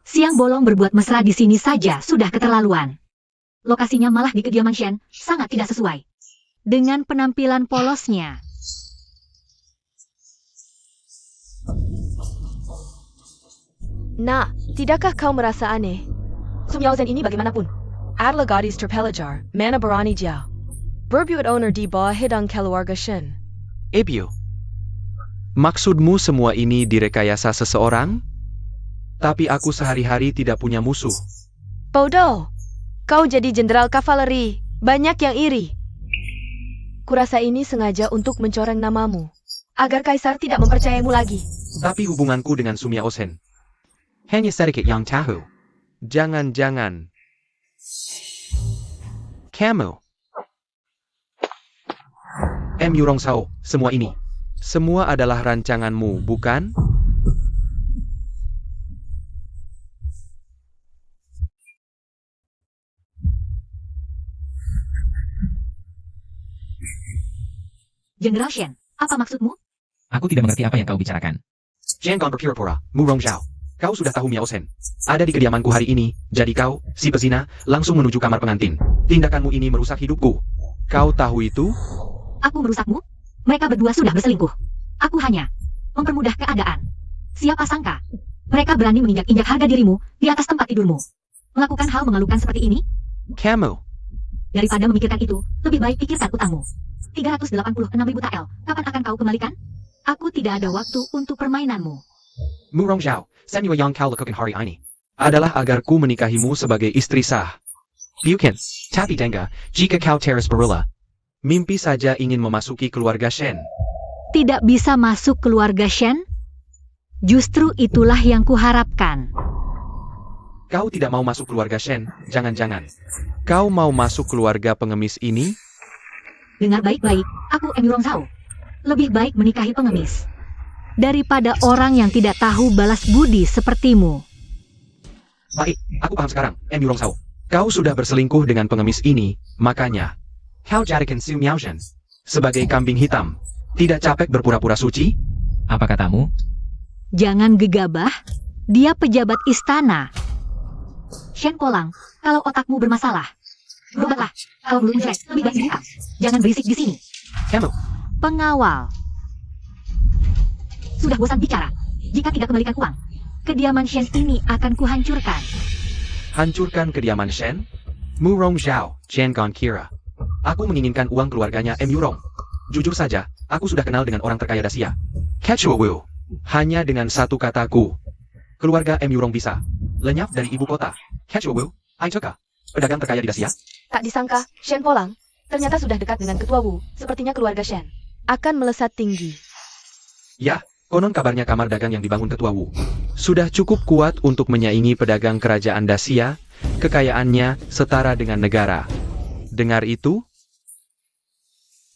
S2: Siang bolong berbuat mesra di sini saja sudah keterlaluan. Lokasinya malah di kediaman Shen, sangat tidak sesuai dengan penampilan polosnya.
S3: Nah, tidakkah kau merasa aneh? Sung Yao Zhen ini bagaimanapun adalah gadis terpelajar, mana berani dia berbuat owner di bawah hidang keluarga Shen.
S5: Ebio. Maksudmu semua ini direkayasa seseorang? Tapi aku sehari-hari tidak punya musuh.
S3: Bodoh. Kau jadi jenderal kavaleri, banyak yang iri. Kurasa ini sengaja untuk mencoreng namamu, agar kaisar tidak mempercayamu lagi.
S5: Tapi hubunganku dengan Sung Yao Zhen hanya sedikit yang tahu. Jangan-jangan kamu. Miu Rong Sao, semua ini. Semua adalah rancanganmu, bukan?
S2: Jenderal Shen, apa maksudmu?
S4: Aku tidak mengerti apa yang kau bicarakan.
S5: Jangan berpura-pura, Mu Rong Shao. Kau sudah tahu Miao Zhen ada di kediamanku hari ini, jadi kau, si pezina, langsung menuju kamar pengantin. Tindakanmu ini merusak hidupku. Kau tahu itu?
S2: Aku merusakmu? Mereka berdua sudah berselingkuh. Aku hanya mempermudah keadaan. Siapa sangka, mereka berani menginjak-injak harga dirimu di atas tempat tidurmu. Melakukan hal memalukan seperti ini?
S5: Kamu.
S2: Daripada memikirkan itu, lebih baik pikirkan utangmu. 386.000 tael, kapan akan kau kembalikan? Aku tidak ada waktu untuk permainanmu.
S5: Murong Zhao, Samuel Yang kau lakukan hari ini adalah agar ku menikahimu sebagai istri sah. Bukan, tapi Denga, jika kau teras berula, mimpi saja ingin memasuki keluarga Shen.
S2: Tidak bisa masuk keluarga Shen? Justru itulah yang kuharapkan.
S5: Kau tidak mau masuk keluarga Shen, jangan-jangan. Kau mau masuk keluarga pengemis ini?
S2: Dengar baik-baik, aku Emirong Zhao. Lebih baik menikahi pengemis daripada orang yang tidak tahu balas budi sepertimu.
S5: Baik, aku paham sekarang, Emirong Zhao. Kau sudah berselingkuh dengan pengemis ini, makanya kau jadikan Su Miaoshen sebagai kambing hitam. Tidak capek berpura-pura suci?
S4: Apa katamu?
S2: Jangan gegabah, dia pejabat istana. Shen Polang, kalau otakmu bermasalah, berobatlah. Kalau belum jelek, lebih baik diam. Jangan berisik di sini.
S5: Kamu,
S2: Pengawal. Sudah bosan bicara. Jika tidak kembalikan uang, kediaman Shen ini akan kuhancurkan.
S5: hancurkan kediaman Shen? Murong Zhao, Chen Gon Kira. Aku menginginkan uang keluarganya Murong. Jujur saja, aku sudah kenal dengan orang terkaya Dacia. Quechua Wu. Hanya dengan satu kataku, keluarga Murong bisa lenyap dari ibu kota. Quechua Wu, Aicheka, pedagang terkaya di Dacia.
S3: Tak disangka, Shen Polang ternyata sudah dekat dengan ketua Wu. Sepertinya keluarga Shen akan melesat tinggi.
S5: Ya, konon kabarnya kamar dagang yang dibangun ketua Wu sudah cukup kuat untuk menyaingi pedagang kerajaan Dacia. Kekayaannya setara dengan negara. Dengar itu?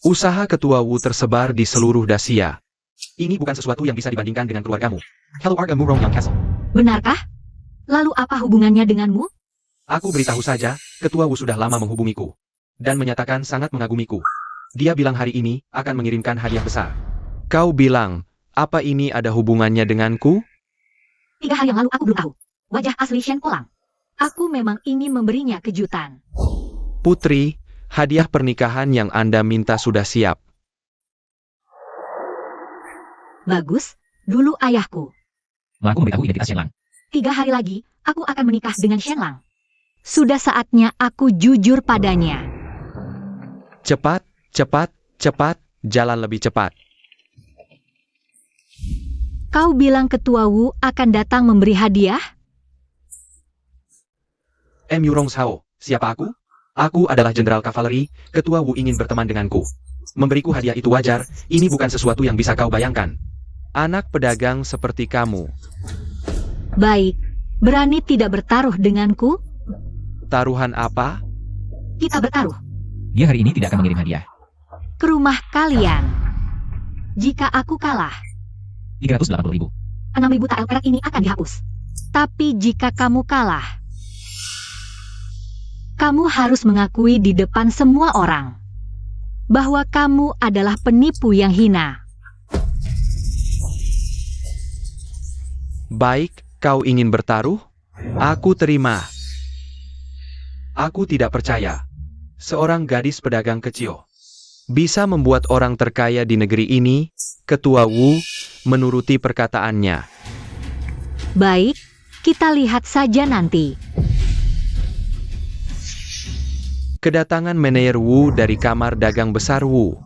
S5: Usaha ketua Wu tersebar di seluruh Dacia. Ini bukan sesuatu yang bisa dibandingkan dengan keluargamu. Keluarga Murong Yang Castle.
S2: Benarkah? Lalu apa hubungannya denganmu?
S5: Aku beritahu saja, ketua Wu sudah lama menghubungiku dan menyatakan sangat mengagumiku. Dia bilang hari ini akan mengirimkan hadiah besar. Kau bilang, apa ini ada hubungannya denganku?
S2: 3 hari yang lalu aku belum tahu wajah asli Shen Polang. Aku memang ingin memberinya kejutan.
S5: Putri, hadiah pernikahan yang Anda minta sudah siap.
S2: Bagus, dulu ayahku.
S4: Aku memberitahu identitas Shen Lang.
S2: 3 hari lagi, aku akan menikah dengan Shen Lang. Sudah saatnya aku jujur padanya.
S5: Cepat, cepat, cepat, jalan lebih cepat.
S2: Kau bilang ketua Wu akan datang memberi hadiah?
S5: Murong Zhao, siapa aku? Aku adalah jenderal kavaleri, ketua Wu ingin berteman denganku. Memberiku hadiah itu wajar, ini bukan sesuatu yang bisa kau bayangkan. Anak pedagang seperti kamu.
S2: Baik, berani tidak bertaruh denganku?
S5: Taruhan apa?
S2: Kita bertaruh
S4: Dia hari ini tidak akan mengirim hadiah.
S2: ke rumah kalian. Jika aku kalah,
S4: 380.000.
S2: 6.000 tael perak ini akan dihapus. Tapi jika kamu kalah, kamu harus mengakui di depan semua orang bahwa kamu adalah penipu yang hina.
S5: Baik, kau ingin bertaruh? Aku terima. Aku tidak percaya. Seorang gadis pedagang kecil bisa membuat orang terkaya di negeri ini, ketua Wu, menuruti perkataannya.
S2: Baik, kita lihat saja nanti.
S5: Kedatangan Manajer Wu dari kamar dagang besar Wu.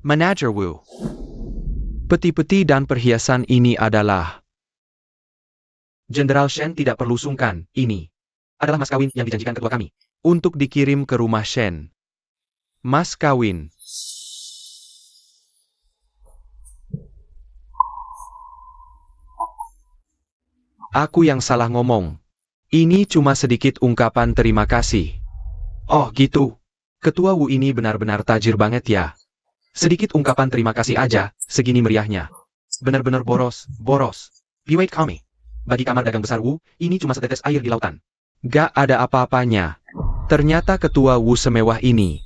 S5: Manajer Wu. Peti-peti dan perhiasan ini adalah... Jenderal Shen tidak perlu sungkan, ini adalah mas kawin yang dijanjikan ketua kami untuk dikirim ke rumah Shen. Mas kawin. Aku yang salah ngomong. Ini cuma sedikit ungkapan terima kasih. Oh gitu. Ketua Wu ini benar-benar tajir banget ya. Sedikit ungkapan terima kasih aja, segini meriahnya. Benar-benar boros, boros. Wait kami. Bagi kamar dagang besar Wu, ini cuma setetes air di lautan. Gak ada apa-apanya. Ternyata ketua Wu semewah ini.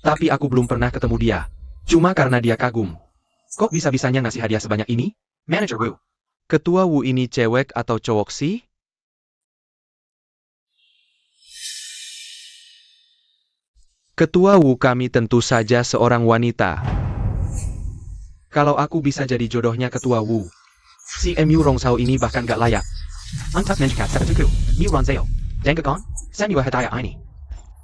S5: Tapi aku belum pernah ketemu dia. Cuma karena dia kagum. Kok bisa-bisanya ngasih hadiah sebanyak ini? Manager Wu. Ketua Wu ini cewek atau cowok sih? Ketua Wu kami tentu saja seorang wanita. Kalau aku bisa jadi jodohnya Ketua Wu, si Mu Rongzhao ini bahkan gak layak. Antak menjikat sepetuku, Mu Rongzhao. Dengakan, Samuel Hadaya ini.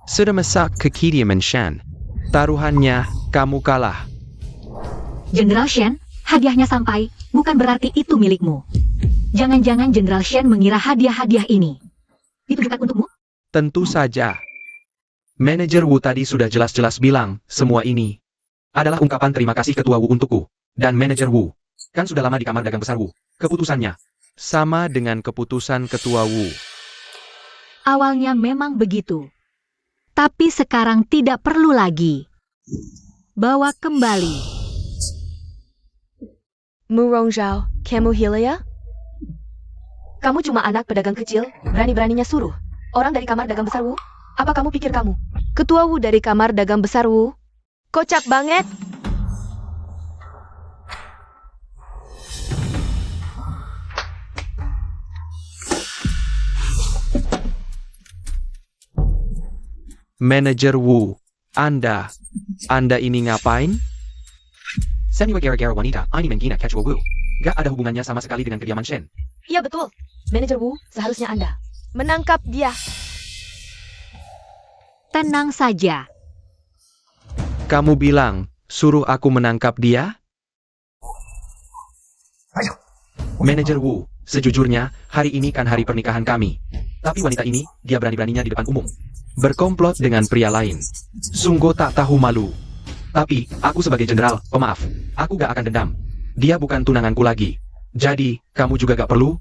S5: Sudah masak ke Kidiaman Shan. Taruhannya, kamu kalah.
S2: Jenderal Shen, hadiahnya sampai, bukan berarti itu milikmu. Jangan-jangan Jenderal Shen mengira hadiah-hadiah ini ditujukan untukmu?
S5: Tentu saja. Manajer Wu tadi sudah jelas-jelas bilang, semua ini adalah ungkapan terima kasih Ketua Wu untukku. Dan Manajer Wu, kan sudah lama di kamar dagang besar Wu. Keputusannya sama dengan keputusan Ketua Wu.
S2: Awalnya memang begitu. Tapi sekarang tidak perlu lagi. Bawa kembali.
S3: Mu Rongzhao, kamu gila ya? Kamu cuma anak pedagang kecil, berani-beraninya suruh orang dari kamar dagang besar Wu? Apa kamu pikir kamu Ketua Wu dari kamar dagang besar Wu? Kocak banget!
S5: Manajer Wu, Anda ini ngapain? Samuel gara-gara wanita, ini menghina Ketua Wu. Gak ada hubungannya sama sekali dengan kediaman Shen.
S3: Iya betul. Manajer Wu, seharusnya Anda menangkap dia.
S2: Tenang saja.
S5: Kamu bilang, suruh aku menangkap dia? Manajer Wu, sejujurnya, hari ini kan hari pernikahan kami. Tapi wanita ini, dia berani-beraninya di depan umum berkomplot dengan pria lain. Sungguh tak tahu malu. Tapi, aku sebagai jenderal, pemaaf, aku gak akan dendam. Dia bukan tunanganku lagi. Jadi, kamu juga gak perlu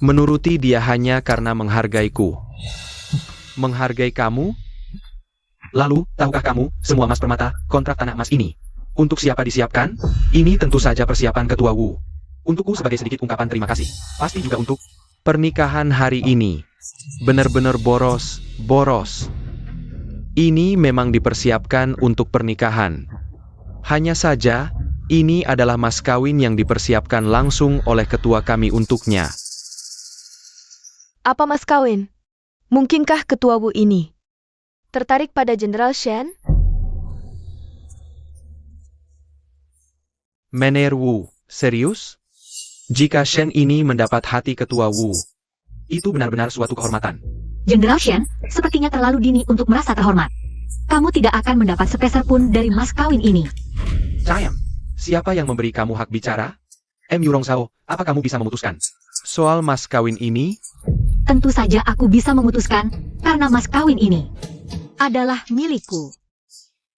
S5: menuruti dia hanya karena menghargaiku. Menghargai kamu? Lalu, tahukah kamu, semua emas permata, kontrak tanah emas ini, untuk siapa disiapkan? Ini tentu saja persiapan Ketua Wu. Untukku sebagai sedikit ungkapan terima kasih. Pasti juga untuk pernikahan hari ini. Benar-benar boros. Ini memang dipersiapkan untuk pernikahan. Hanya saja, ini adalah mas kawin yang dipersiapkan langsung oleh ketua kami untuknya.
S3: Apa mas kawin? Mungkinkah Ketua Wu ini tertarik pada Jenderal Shen?
S5: Manajer Wu, serius? Jika Shen ini mendapat hati Ketua Wu, itu benar-benar suatu kehormatan.
S2: Jenderal Shen, sepertinya terlalu dini untuk merasa terhormat. Kamu tidak akan mendapat sepeser pun dari mas kawin ini.
S5: Sayang, siapa yang memberi kamu hak bicara? Mu Rongzhao, apa kamu bisa memutuskan soal mas kawin ini?
S2: Tentu saja aku bisa memutuskan, karena mas kawin ini adalah milikku.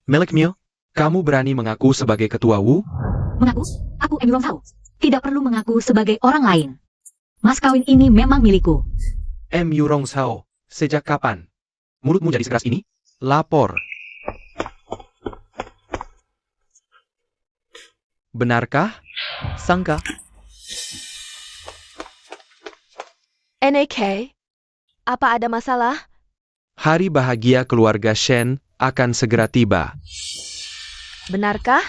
S5: Milik Mil, kamu berani mengaku sebagai Ketua Wu?
S2: Mengaku? Aku Mu Rongzhao. Tidak perlu mengaku sebagai orang lain. Mas kawin ini memang milikku.
S5: Mu Rongzhao, sejak kapan mulutmu jadi sekeras ini? Lapor. Benarkah? Sangka.
S3: NAK, apa ada masalah?
S5: Hari bahagia keluarga Shen akan segera tiba.
S3: Benarkah?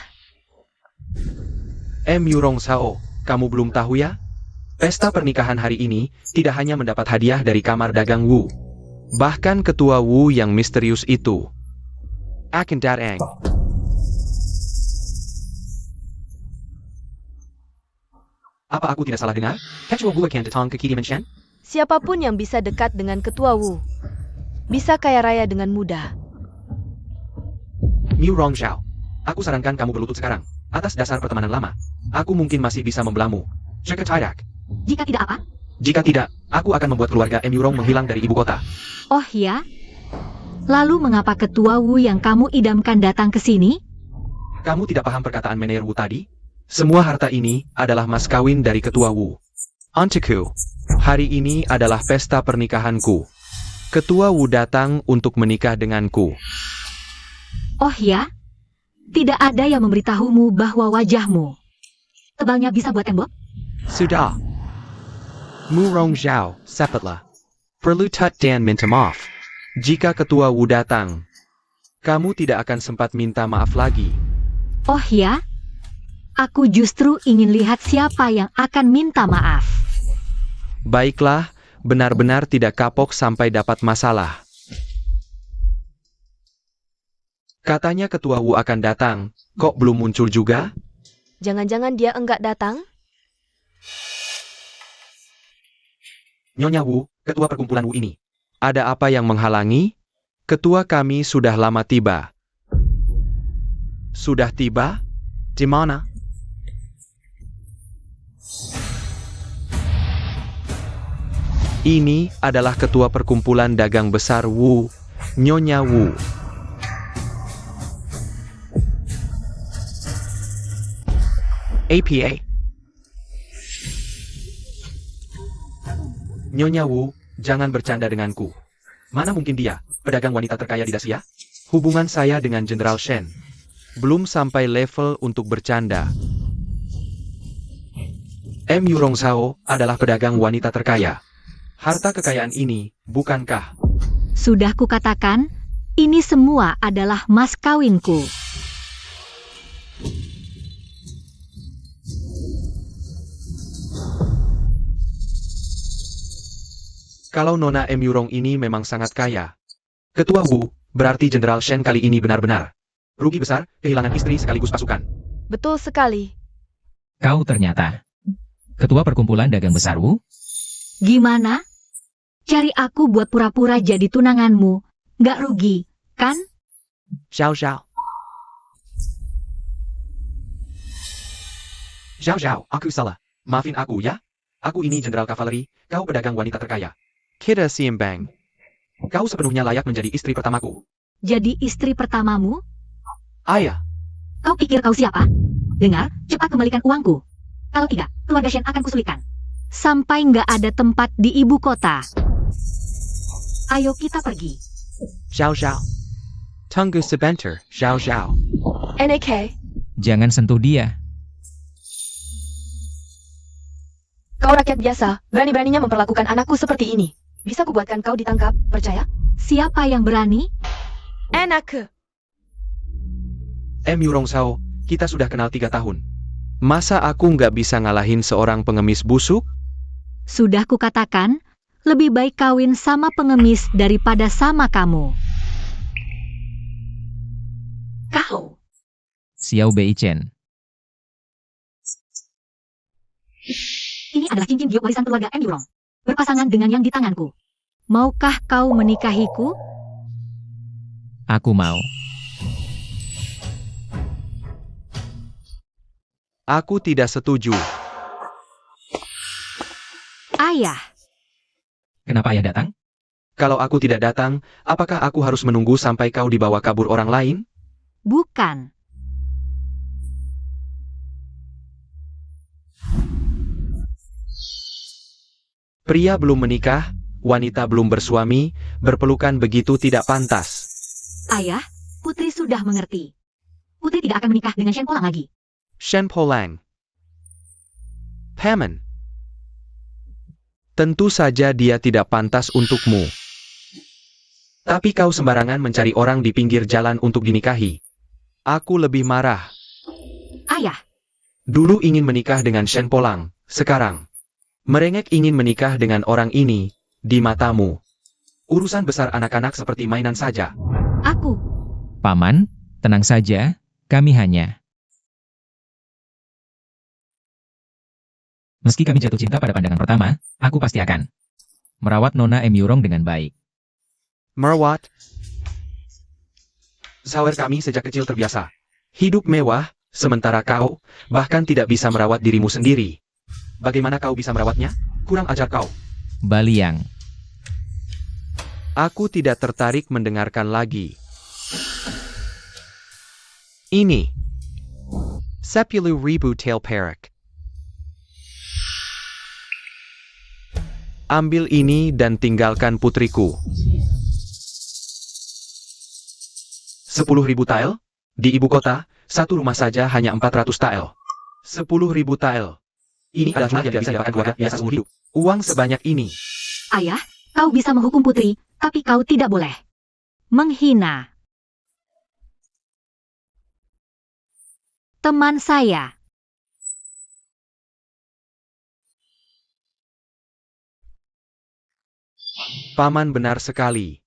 S5: Mu Rongzhao, kamu belum tahu ya? Pesta pernikahan hari ini tidak hanya mendapat hadiah dari kamar dagang Wu. Bahkan Ketua Wu yang misterius itu akan datang. Apa aku tidak salah dengar? Ketua Wu akan datang ke Kidiaman Shen?
S3: Siapapun yang bisa dekat dengan Ketua Wu bisa kaya raya dengan mudah.
S5: Mu Rongzhao, aku sarankan kamu berlutut sekarang. Atas dasar pertemanan lama, aku mungkin masih bisa membelamu. Jika tidak,
S2: Jika tidak apa?
S5: Jika tidak, aku akan membuat keluarga Mu Rong menghilang dari ibu kota.
S2: Oh ya? Lalu mengapa Ketua Wu yang kamu idamkan datang ke sini?
S5: Kamu tidak paham perkataan Manajer Wu tadi? Semua harta ini adalah mas kawin dari Ketua Wu. Untukku, hari ini adalah pesta pernikahanku. Ketua Wu datang untuk menikah denganku.
S2: Oh ya? Tidak ada yang memberitahumu bahwa wajahmu tebalnya bisa buat tembok?
S5: Sudah. Mu Rongzhao, cepatlah. Perlutut dan minta maaf. Jika Ketua Wu datang, kamu tidak akan sempat minta maaf lagi.
S2: Oh ya? Aku justru ingin lihat siapa yang akan minta maaf.
S5: Baiklah, benar-benar tidak kapok sampai dapat masalah. Katanya Ketua Wu akan datang, kok belum muncul juga?
S3: Jangan-jangan dia enggak datang?
S5: Nyonya Wu, Ketua Perkumpulan Wu ini. Ada apa yang menghalangi? Ketua kami sudah lama tiba. Sudah tiba? Di mana? Ini adalah Ketua Perkumpulan Dagang Besar Wu, Nyonya Wu. APA. Nyonya Wu, jangan bercanda denganku. Mana mungkin dia, pedagang wanita terkaya di Dacia? Hubungan saya dengan Jenderal Shen belum sampai level untuk bercanda. Mu Rongzhao adalah pedagang wanita terkaya. Harta kekayaan ini, bukankah?
S2: Sudah kukatakan, ini semua adalah mas kawinku.
S5: Kalau Nona Mu Rong ini memang sangat kaya. Ketua Wu, berarti Jenderal Shen kali ini benar-benar rugi besar, kehilangan istri sekaligus pasukan.
S3: Betul sekali.
S4: Kau ternyata Ketua Perkumpulan Dagang Besar Wu?
S2: Gimana? Cari aku buat pura-pura jadi tunanganmu. Gak rugi, kan?
S5: Xiao Xiao. Xiao Xiao, aku salah. Maafin aku ya. Aku ini Jenderal Kavaleri, kau pedagang wanita terkaya. Kita seimbang. Kau sepenuhnya layak menjadi istri pertamaku.
S2: Jadi istri pertamamu?
S5: Ayah,
S2: Kau pikir kau siapa? Dengar, cepat kembalikan uangku. Kalau tidak, keluarga Shen akan kusulitkan. Sampai nggak ada tempat di ibu kota. Ayo kita pergi.
S5: Xiao Xiao. Tunggu sebentar, Xiao Xiao.
S3: NAK,
S4: Jangan sentuh dia.
S3: kau rakyat biasa, berani-beraninya memperlakukan anakku seperti ini. Bisa kubuatkan kau ditangkap, percaya?
S2: Siapa yang berani?
S3: NAK.
S5: Mu Rongzhao, kita sudah kenal 3 tahun. Masa aku nggak bisa ngalahin seorang pengemis busuk?
S2: Sudah kukatakan, lebih baik kawin sama pengemis daripada sama kamu. Kau.
S4: Xiao Beichen.
S2: Ini adalah cincin giok warisan keluarga Mu Rong. Berpasangan dengan yang di tanganku. Maukah kau menikahiku?
S4: Aku mau.
S5: Aku tidak setuju.
S2: Ayah.
S4: Kenapa ayah datang?
S5: Kalau aku tidak datang, apakah aku harus menunggu sampai kau dibawa kabur orang lain?
S2: Bukan.
S5: Pria belum menikah, wanita belum bersuami, berpelukan begitu tidak pantas.
S2: Ayah, Putri sudah mengerti. Putri tidak akan menikah dengan Shen Polang lagi.
S5: Shen Polang. Paman. Tentu saja dia tidak pantas untukmu. Tapi kau sembarangan mencari orang di pinggir jalan untuk dinikahi. Aku lebih marah.
S2: Ayah,
S5: Dulu ingin menikah dengan Shen Polang, sekarang merengek ingin menikah dengan orang ini, di matamu. Urusan besar anak-anak seperti mainan saja.
S2: aku.
S4: Paman, tenang saja, kami hanya... Meski kami jatuh cinta pada pandangan pertama, aku pasti akan merawat Nona Mu Rong dengan baik.
S5: Merawat. Sawer kami sejak kecil terbiasa hidup mewah, sementara kau bahkan tidak bisa merawat dirimu sendiri. Bagaimana kau bisa merawatnya? Kurang ajar kau.
S4: Baliang.
S5: Aku tidak tertarik mendengarkan lagi. Ini. 10,000 tail perak. Ambil ini dan tinggalkan putriku. 10.000 tael? Di ibu kota, satu rumah saja hanya 400 tael. 10.000 tael. Ini adalah jumlah yang tidak bisa didapatkan keluarga biasa seumur hidup. Uang sebanyak ini.
S2: Ayah, kau bisa menghukum Putri, tapi kau tidak boleh menghina teman saya.
S5: Paman benar sekali.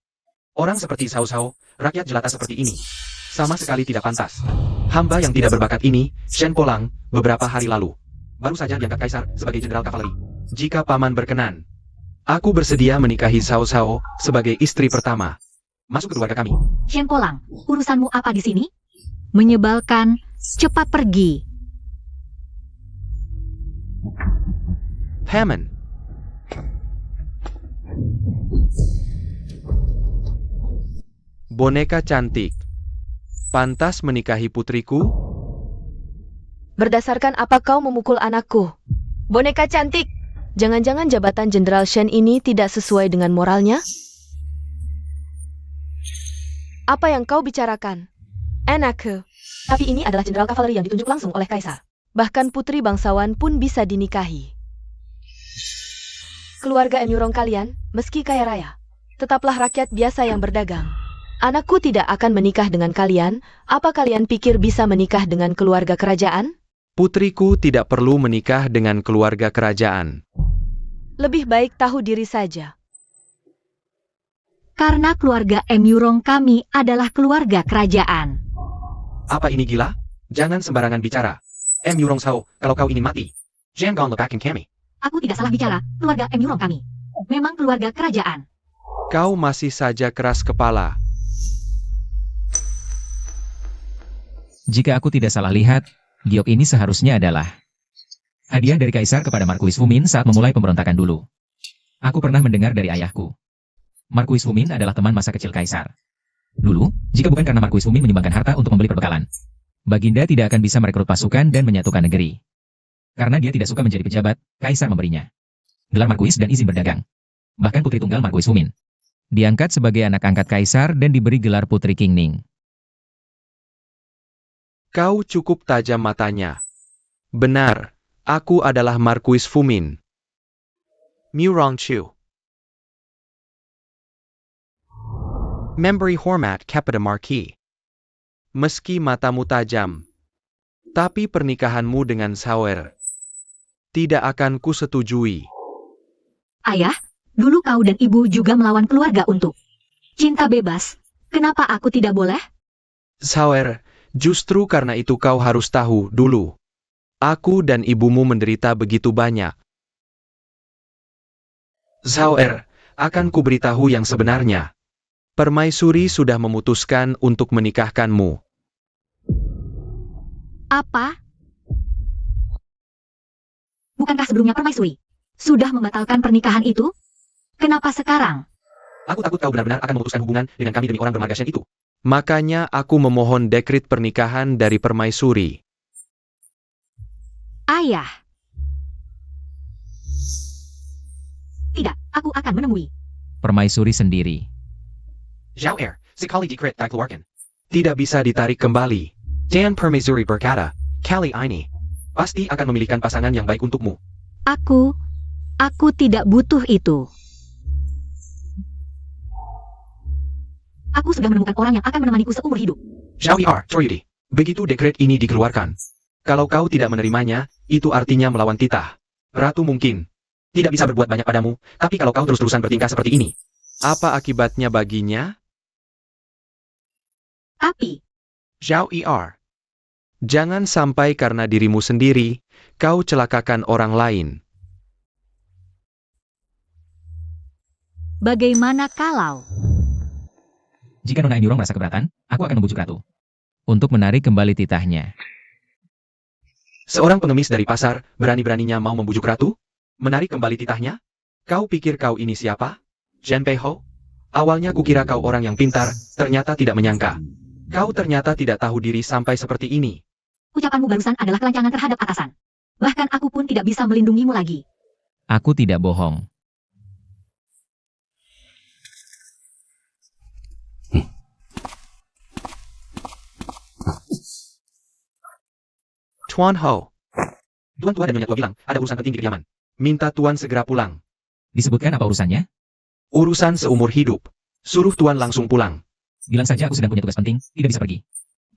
S5: Orang seperti Cao Cao, rakyat jelata seperti ini, sama sekali tidak pantas. Hamba yang tidak berbakat ini, Shen Polang, beberapa hari lalu, baru saja diangkat kaisar sebagai jenderal kavaleri. Jika paman berkenan, aku bersedia menikahi Cao Cao sebagai istri pertama. Masuk ke keluarga kami.
S2: Shen Polang, urusanmu apa di sini? Menyebalkan, cepat pergi.
S5: Paman. Boneka cantik. Pantas menikahi putriku?
S3: Berdasarkan apa kau memukul anakku? Boneka cantik! Jangan-jangan jabatan Jenderal Shen ini tidak sesuai dengan moralnya? Apa yang kau bicarakan? Anakku. Tapi ini adalah jenderal kavaleri yang ditunjuk langsung oleh kaisar. Bahkan putri bangsawan pun bisa dinikahi. Keluarga Emurong kalian, meski kaya raya, tetaplah rakyat biasa yang berdagang. Anakku tidak akan menikah dengan kalian. Apa kalian pikir bisa menikah dengan keluarga kerajaan?
S5: Putriku tidak perlu menikah dengan keluarga kerajaan.
S3: Lebih baik tahu diri saja.
S2: Karena keluarga Emurong kami adalah keluarga kerajaan.
S5: Apa ini gila? Jangan sembarangan bicara. Yurong Sao, kalau kau ingin mati, jangan kau lepakin kami.
S2: Aku tidak salah bicara, keluarga Emurong kami. Memang keluarga kerajaan.
S5: Kau masih saja keras kepala.
S4: Jika aku tidak salah lihat, giok ini seharusnya adalah hadiah dari kaisar kepada Markuis Fumin saat memulai pemberontakan dulu. Aku pernah mendengar dari ayahku. Markuis Fumin adalah teman masa kecil kaisar. Dulu, jika bukan karena Markuis Fumin menyumbangkan harta untuk membeli perbekalan, Baginda tidak akan bisa merekrut pasukan dan menyatukan negeri. Karena dia tidak suka menjadi pejabat, kaisar memberinya gelar Markuis dan izin berdagang. Bahkan putri tunggal Markuis Fumin diangkat sebagai anak angkat kaisar dan diberi gelar Putri Qingning.
S5: Kau cukup tajam matanya. Benar, aku adalah Markuis Fumin. Murong Chu. Memberi hormat kepada Marquis. Meski matamu tajam, tapi pernikahanmu dengan Sawer tidak akan kusetujui.
S2: Ayah, dulu kau dan ibu juga melawan keluarga untuk cinta bebas. Kenapa aku tidak boleh?
S5: Sawer, justru karena itu kau harus tahu dulu. Aku dan ibumu menderita begitu banyak. Sawer, akan kuberitahu yang sebenarnya. Permaisuri sudah memutuskan untuk menikahkanmu.
S2: Apa? Bukankah sebelumnya permaisuri sudah membatalkan pernikahan itu? Kenapa sekarang?
S5: Aku takut kau benar-benar akan memutuskan hubungan dengan kami demi orang bermarga Shen itu. Makanya aku memohon dekret pernikahan dari permaisuri.
S2: Ayah. Tidak, aku akan menemui.
S4: Permaisuri sendiri.
S5: Zhao Er, sekali dekret dikeluarkan, tidak bisa ditarik kembali. Dan permaisuri berkata, kali ini, pasti akan memilihkan pasangan yang baik untukmu.
S2: Aku tidak butuh itu. Aku sudah menemukan orang yang akan menemaniku seumur hidup.
S5: Zhao Er, Troyudi, begitu dekret ini dikeluarkan. Kalau kau tidak menerimanya, itu artinya melawan titah. Ratu mungkin tidak bisa berbuat banyak padamu, tapi kalau kau terus-terusan bertingkah seperti ini, apa akibatnya baginya?
S2: Tapi,
S5: Zhao Er, jangan sampai karena dirimu sendiri, kau celakakan orang lain.
S2: bagaimana kalau
S4: Jika Nona Emurong merasa keberatan, aku akan membujuk ratu untuk menarik kembali titahnya.
S5: Seorang pengemis dari pasar, berani-beraninya mau membujuk ratu? Menarik kembali titahnya? Kau pikir kau ini siapa? Zhen Peiho? Awalnya kukira kau orang yang pintar, ternyata tidak menyangka. Kau ternyata tidak tahu diri sampai seperti ini.
S2: ucapanmu barusan adalah kelancangan terhadap atasan. Bahkan aku pun tidak bisa melindungimu lagi.
S4: Aku tidak bohong.
S5: Tuan Ho. Tuan tua dan Nyonya tua bilang, ada urusan penting di kediaman. Minta Tuan segera pulang.
S4: Disebutkan apa urusannya?
S5: Urusan seumur hidup. Suruh Tuan langsung pulang.
S4: Bilang saja aku sedang punya tugas penting, tidak bisa pergi.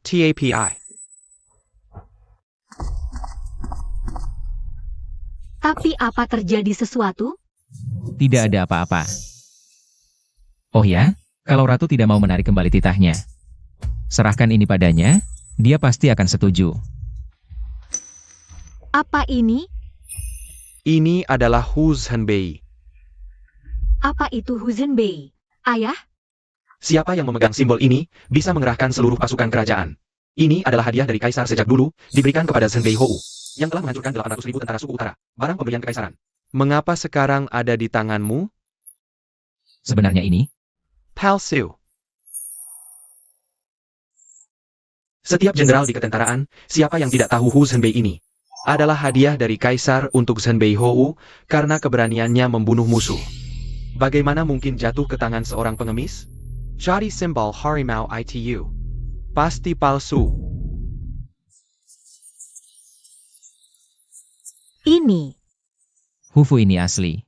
S5: TAPI.
S2: Tapi apa terjadi sesuatu?
S4: Tidak ada apa-apa. Oh ya, kalau Ratu tidak mau menarik kembali titahnya, serahkan ini padanya, dia pasti akan setuju.
S2: Apa ini?
S5: Ini adalah Hu Zhenbei.
S2: Apa itu Huzenbei? Ayah?
S5: Siapa yang memegang simbol ini, bisa mengerahkan seluruh pasukan kerajaan. Ini adalah hadiah dari Kaisar sejak dulu, diberikan kepada Zhenbei Hou, yang telah menghancurkan 800.000 tentara suku utara, barang pemberian kekaisaran. Mengapa sekarang ada di tanganmu?
S4: Sebenarnya ini,
S5: Palsu. Setiap jenderal di ketentaraan, siapa yang tidak tahu Hu Zhenbei ini, adalah hadiah dari Kaisar untuk Zhenbei Hou karena keberaniannya membunuh musuh. Bagaimana mungkin jatuh ke tangan seorang pengemis? Cari simbol harimau itu. Pasti palsu.
S2: Ini.
S4: Hufu ini asli.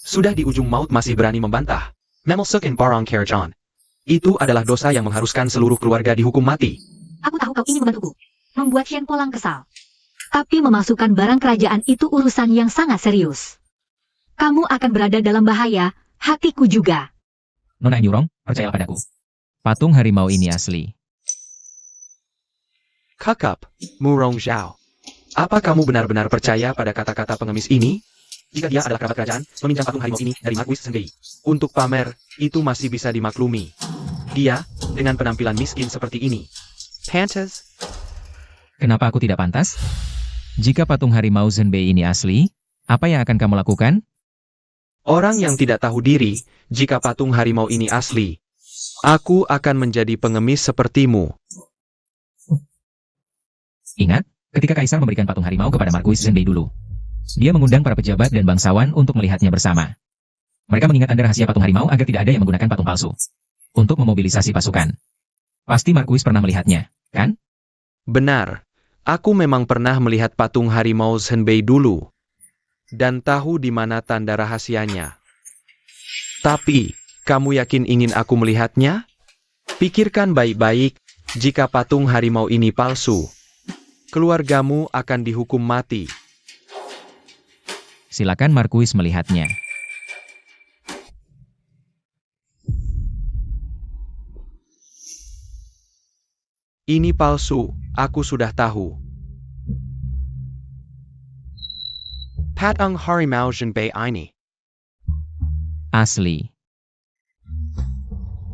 S5: Sudah di ujung maut masih berani membantah. Memelsuk in Barong Kerjon. Itu adalah dosa yang mengharuskan seluruh keluarga dihukum mati.
S2: Aku tahu kau ingin membantuku. Membuat Shen Polang kesal. Tapi memasukkan barang kerajaan itu urusan yang sangat serius. Kamu akan berada dalam bahaya, hatiku juga.
S4: Nona Yurong, percayalah padaku. Patung harimau ini asli.
S5: Kakap, Murong Zhao. Apa kamu benar-benar percaya pada kata-kata pengemis ini? Jika dia adalah kerabat kerajaan, meminjam patung harimau ini dari Marquis Zhenbei. Untuk pamer, itu masih bisa dimaklumi. Dia, dengan penampilan miskin seperti ini. Pantas?
S4: Kenapa aku tidak pantas? Jika patung harimau Zhenbei ini asli, apa yang akan kamu lakukan?
S5: Orang yang tidak tahu diri, jika patung harimau ini asli, aku akan menjadi pengemis sepertimu.
S4: Ingat, ketika Kaisar memberikan patung harimau kepada Marquis Zhenbei dulu, dia mengundang para pejabat dan bangsawan untuk melihatnya bersama. Mereka mengingat Anda rahasia patung harimau agar tidak ada yang menggunakan patung palsu untuk memobilisasi pasukan. Pasti Marquis pernah melihatnya, kan?
S5: Benar, aku memang pernah melihat patung harimau Zhenbei dulu, dan tahu di mana tanda rahasianya. Tapi, kamu yakin ingin aku melihatnya? Pikirkan baik-baik, jika patung harimau ini palsu, keluargamu akan dihukum mati.
S4: Silakan Marquis melihatnya.
S5: Ini palsu, aku sudah tahu. Patung harimau Zhenbei ini.
S4: Asli.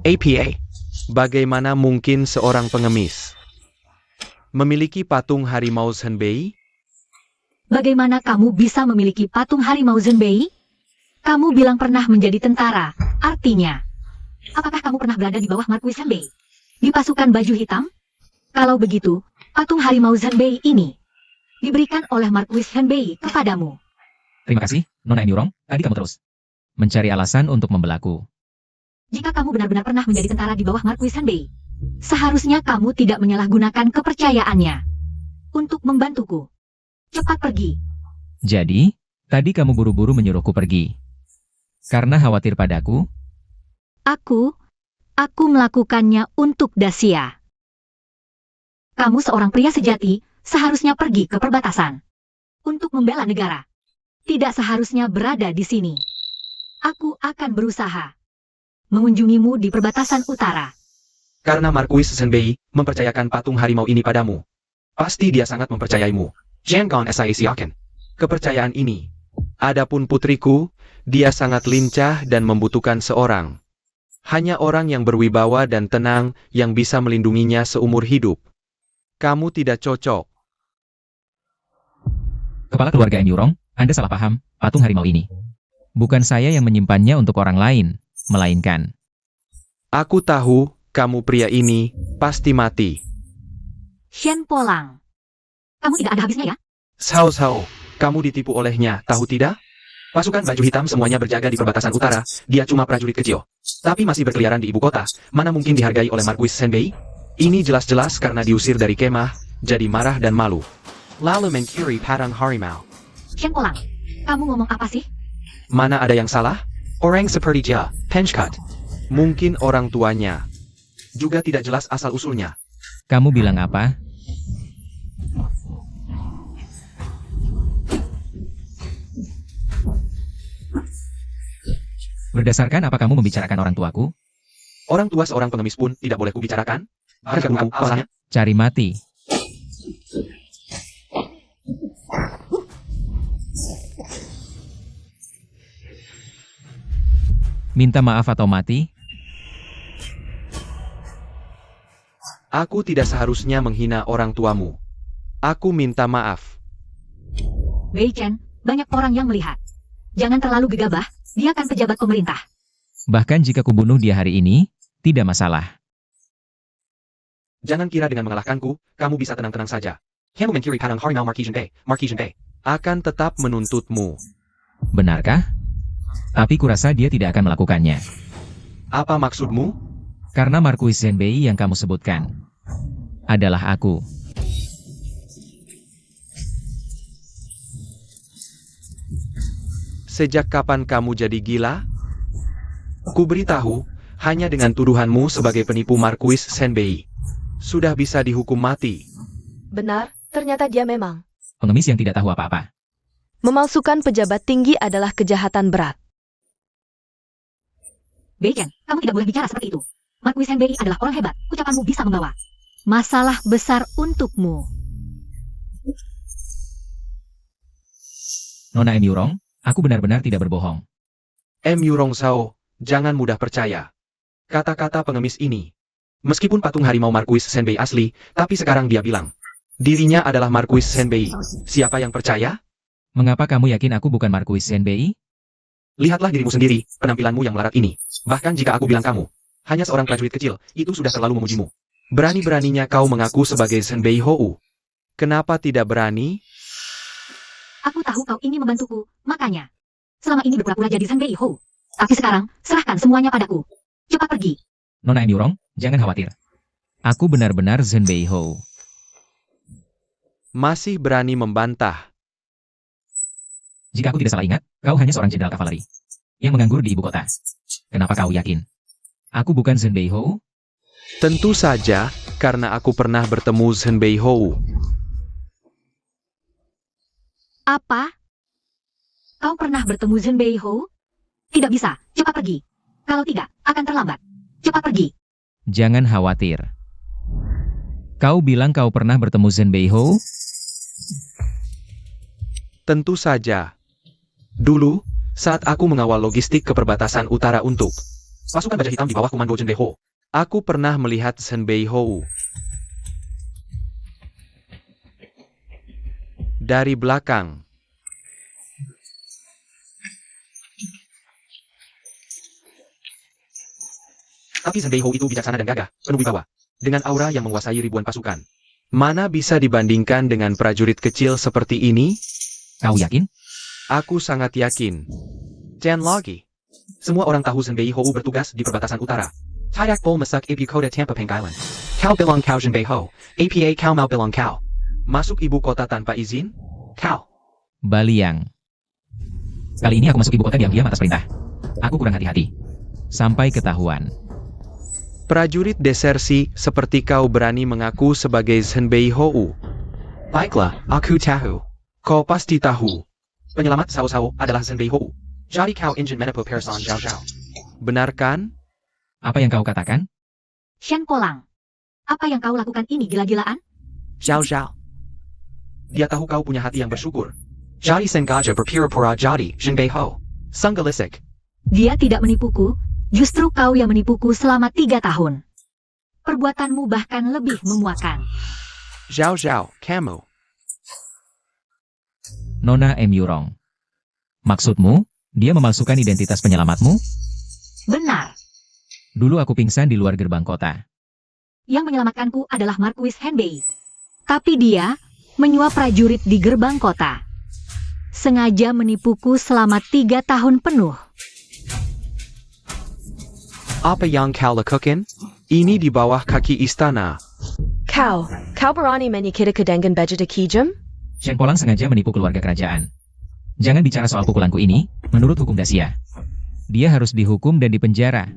S5: APA. Bagaimana mungkin seorang pengemis memiliki patung harimau Zhenbei?
S2: Bagaimana kamu bisa memiliki patung harimau Zhenbei? Kamu bilang pernah menjadi tentara, artinya. Apakah kamu pernah berada di bawah Marquis Zhenbei? Di pasukan baju hitam? Kalau begitu, patung harimau Zhenbei ini diberikan oleh Marquis Zhenbei kepadamu.
S4: Terima kasih, Nona Yurong. Tadi kamu terus mencari alasan untuk membelaku.
S2: Jika kamu benar-benar pernah menjadi tentara di bawah Marquis Zhenbei, seharusnya kamu tidak menyalahgunakan kepercayaannya untuk membantuku. Cepat pergi.
S4: Jadi, tadi kamu buru-buru menyuruhku pergi. Karena khawatir padaku?
S2: Aku melakukannya untuk Dacia. Kamu seorang pria sejati, seharusnya pergi ke perbatasan untuk membela negara. Tidak seharusnya berada di sini. Aku akan berusaha mengunjungimu di perbatasan utara.
S5: Karena Marquis Zhenbei mempercayakan patung harimau ini padamu. Pasti dia sangat mempercayaimu. Jangan siakan kepercayaan ini. Adapun putriku, dia sangat lincah dan membutuhkan seorang. Hanya orang yang berwibawa dan tenang yang bisa melindunginya seumur hidup. Kamu tidak cocok.
S4: Kepala keluarga Yurong, Anda salah paham, patung harimau ini. Bukan saya yang menyimpannya untuk orang lain, melainkan.
S5: Aku tahu, kamu pria ini pasti mati.
S2: Shen Polang. Kamu tidak ada habisnya ya?
S5: Sao, kamu ditipu olehnya, tahu tidak? Pasukan baju hitam semuanya berjaga di perbatasan utara, dia cuma prajurit kecil. Tapi masih berkeliaran di ibu kota, mana mungkin dihargai oleh Marquis Zhenbei? Ini jelas-jelas karena diusir dari kemah, jadi marah dan malu. Lalu mencuri patung harimau.
S2: Shen Polang, kamu ngomong apa sih?
S5: Mana ada yang salah? Orang seperti dia, Penchkat. Mungkin orang tuanya. Juga tidak jelas asal-usulnya.
S4: Kamu bilang apa? Berdasarkan apa kamu membicarakan orang tuaku?
S5: Orang tua seorang pengemis pun tidak boleh kubicarakan? Harga buku, alasannya?
S4: Cari mati. Minta maaf atau mati?
S5: Aku tidak seharusnya menghina orang tuamu. Aku minta maaf.
S2: Wei Chen, banyak orang yang melihat. Jangan terlalu gegabah, dia kan pejabat pemerintah.
S4: Bahkan jika kubunuh dia hari ini, tidak masalah.
S5: Jangan kira dengan mengalahkanku, kamu bisa tenang-tenang saja. Kamu mencuri padang harimau Marquis Bay. Akan tetap menuntutmu.
S4: Benarkah? Tapi kurasa dia tidak akan melakukannya.
S5: Apa maksudmu?
S4: Karena Marquis Zhenbei yang kamu sebutkan adalah aku.
S5: Sejak kapan kamu jadi gila? Ku beritahu, hanya dengan tuduhanmu sebagai penipu Marquis Zhenbei, sudah bisa dihukum mati.
S3: Benar, ternyata dia memang.
S4: Pengemis yang tidak tahu apa-apa.
S3: Memalsukan pejabat tinggi adalah kejahatan berat.
S2: Wei Chen, kamu tidak boleh bicara seperti itu. Marquis Zhenbei adalah orang hebat, ucapanmu bisa membawa masalah besar untukmu.
S4: Nona M. Yurong, aku benar-benar tidak berbohong.
S5: M. Yurong Zhao, jangan mudah percaya kata-kata pengemis ini. Meskipun patung harimau Marquis Zhenbei asli, tapi sekarang dia bilang dirinya adalah Marquis Zhenbei. Siapa yang percaya?
S4: Mengapa kamu yakin aku bukan Marquis Zhenbei?
S5: Lihatlah dirimu sendiri, penampilanmu yang melarat ini. Bahkan jika aku bilang kamu hanya seorang prajurit kecil, itu sudah terlalu memujimu. Berani-beraninya kau mengaku sebagai Zhenbei Hou. Kenapa tidak berani?
S2: Aku tahu kau ingin membantuku, makanya selama ini berpura-pura jadi Zhenbei Hou. Tapi sekarang, serahkan semuanya padaku. Cepat pergi.
S4: Nona M. Yurong, jangan khawatir. Aku benar-benar Zhenbei Hou.
S5: Masih berani membantah.
S4: Jika aku tidak salah ingat, kau hanya seorang jenderal kavaleri yang menganggur di ibu kota. Kenapa kau yakin aku bukan Zhenbei Hou?
S5: Tentu saja, karena aku pernah bertemu Zhenbei Hou.
S2: Apa? Kau pernah bertemu Zhenbei Hou? Tidak bisa, cepat pergi. Kalau tidak, akan terlambat. Cepat pergi.
S4: Jangan khawatir. Kau bilang kau pernah bertemu Zhenbei Hou?
S5: Tentu saja. Dulu, saat aku mengawal logistik ke perbatasan utara untuk pasukan baja hitam di bawah komando Zhenbei Hou, aku pernah melihat Zhenbei Hou dari belakang. Tapi Zhenbei Hou itu bijaksana dan gagah, penuh wibawa, dengan aura yang menguasai ribuan pasukan. Mana bisa dibandingkan dengan prajurit kecil seperti ini?
S4: Kau yakin?
S5: Aku sangat yakin. Dan lagi, semua orang tahu Zhenbei Hou bertugas di perbatasan utara. Tidak Bol Masak Ibu Kota Tampa Pangailan. Kau bilang kau Zhenbei Hou. APA kau mau bilang kau masuk ibu kota tanpa izin? Kau.
S4: Baliang. Kali ini aku masuk ibu kota diam-diam atas perintah. Aku kurang hati-hati. Sampai ketahuan.
S5: Prajurit desersi seperti kau berani mengaku sebagai Zhenbei Hou. Baiklah, aku tahu. Kau pasti tahu. Penyelamat Sao Sao adalah Zhenbei Hou. Jadi kau ingin menepu person Zhao Zhao. Benar kan?
S4: Apa yang kau katakan?
S2: Shen Polang. Apa yang kau lakukan ini gila-gilaan?
S5: Zhao Zhao. Dia tahu kau punya hati yang bersyukur. Jadi sengaja berpura-pura jadi Zhenbei Hou. Sanggelisik.
S2: Dia tidak menipuku, justru kau yang menipuku selama 3 tahun. Perbuatanmu bahkan lebih memuakkan.
S5: Zhao Zhao, kamu.
S4: Nona M. Yurong. Maksudmu, dia memalsukan identitas penyelamatmu?
S2: Benar.
S4: Dulu aku pingsan di luar gerbang kota.
S2: Yang menyelamatkanku adalah Marquis Zhenbei. Tapi dia menyuap prajurit di gerbang kota. Sengaja menipuku selama 3 tahun penuh.
S5: Apa yang kau lakukan? Ini di bawah kaki istana.
S3: Kau berani menyikiriku dengan budget Kijum?
S4: Shen Polang sengaja menipu keluarga kerajaan. Jangan bicara soal pukulanku ini, menurut hukum Dacia. Dia harus dihukum dan dipenjara.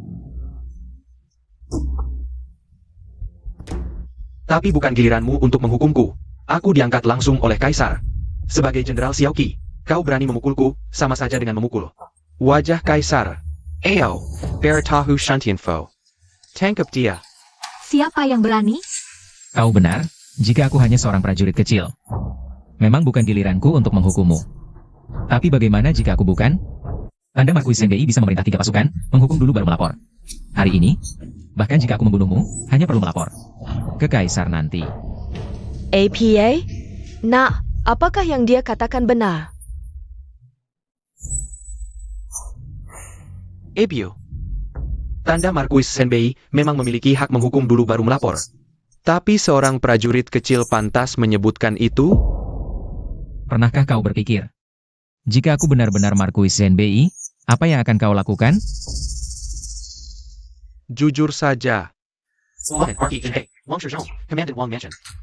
S5: Tapi bukan giliranmu untuk menghukumku. Aku diangkat langsung oleh Kaisar. Sebagai Jenderal Xiaoqi, kau berani memukulku, sama saja dengan memukul wajah Kaisar. Ayo, Baratahu Shantianfo. Tangkap dia.
S2: Siapa yang berani?
S4: Kau benar, jika aku hanya seorang prajurit kecil. Memang bukan giliranku untuk menghukummu. Tapi bagaimana jika aku bukan? Anda Marquis Senbei bisa memerintah 3 pasukan, menghukum dulu baru melapor. Hari ini, bahkan jika aku membunuhmu, hanya perlu melapor ke Kaisar nanti.
S3: APA? Nah, apakah yang dia katakan benar?
S5: Ebio. Tanda Marquis Senbei memang memiliki hak menghukum dulu baru melapor. Tapi seorang prajurit kecil pantas menyebutkan itu?
S4: Pernahkah kau berpikir, jika aku benar-benar Marquis Senbei, apa yang akan kau lakukan?
S5: Jujur saja.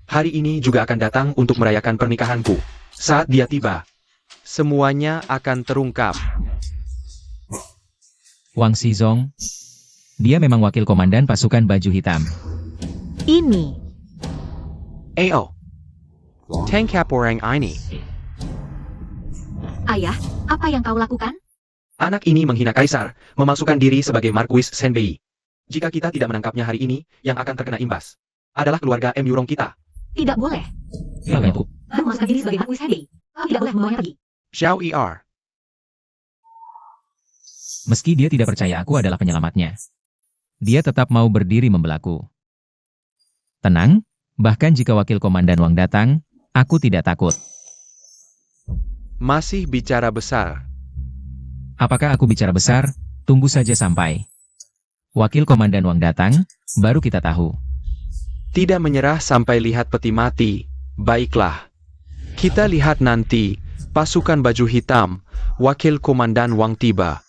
S5: Hari ini juga akan datang untuk merayakan pernikahanku. Saat dia tiba, semuanya akan terungkap.
S4: Wang Xizong, dia memang wakil komandan pasukan baju hitam.
S2: Ini.
S5: Ayo. Tangkap orang ini.
S2: Ayah, apa yang kau lakukan?
S5: Anak ini menghina kaisar, memasukkan diri sebagai Marquis Senbei. Jika kita tidak menangkapnya hari ini, yang akan terkena imbas adalah keluarga M. Yurong kita.
S2: Tidak boleh.
S4: Lalu,
S2: Kamu memasukkan diri sebagai Marquis Senbei. Kau tidak boleh membawanya pergi.
S5: Xiao Er.
S4: meski dia tidak percaya aku adalah penyelamatnya, dia tetap mau berdiri membelaku. Tenang, bahkan jika wakil komandan Wang datang, aku tidak takut.
S5: Masih bicara besar.
S4: Apakah aku bicara besar? Tunggu saja sampai wakil komandan Wang datang, baru kita tahu.
S5: Tidak menyerah sampai lihat peti mati. Baiklah. Kita lihat nanti, pasukan baju hitam, wakil komandan Wang tiba.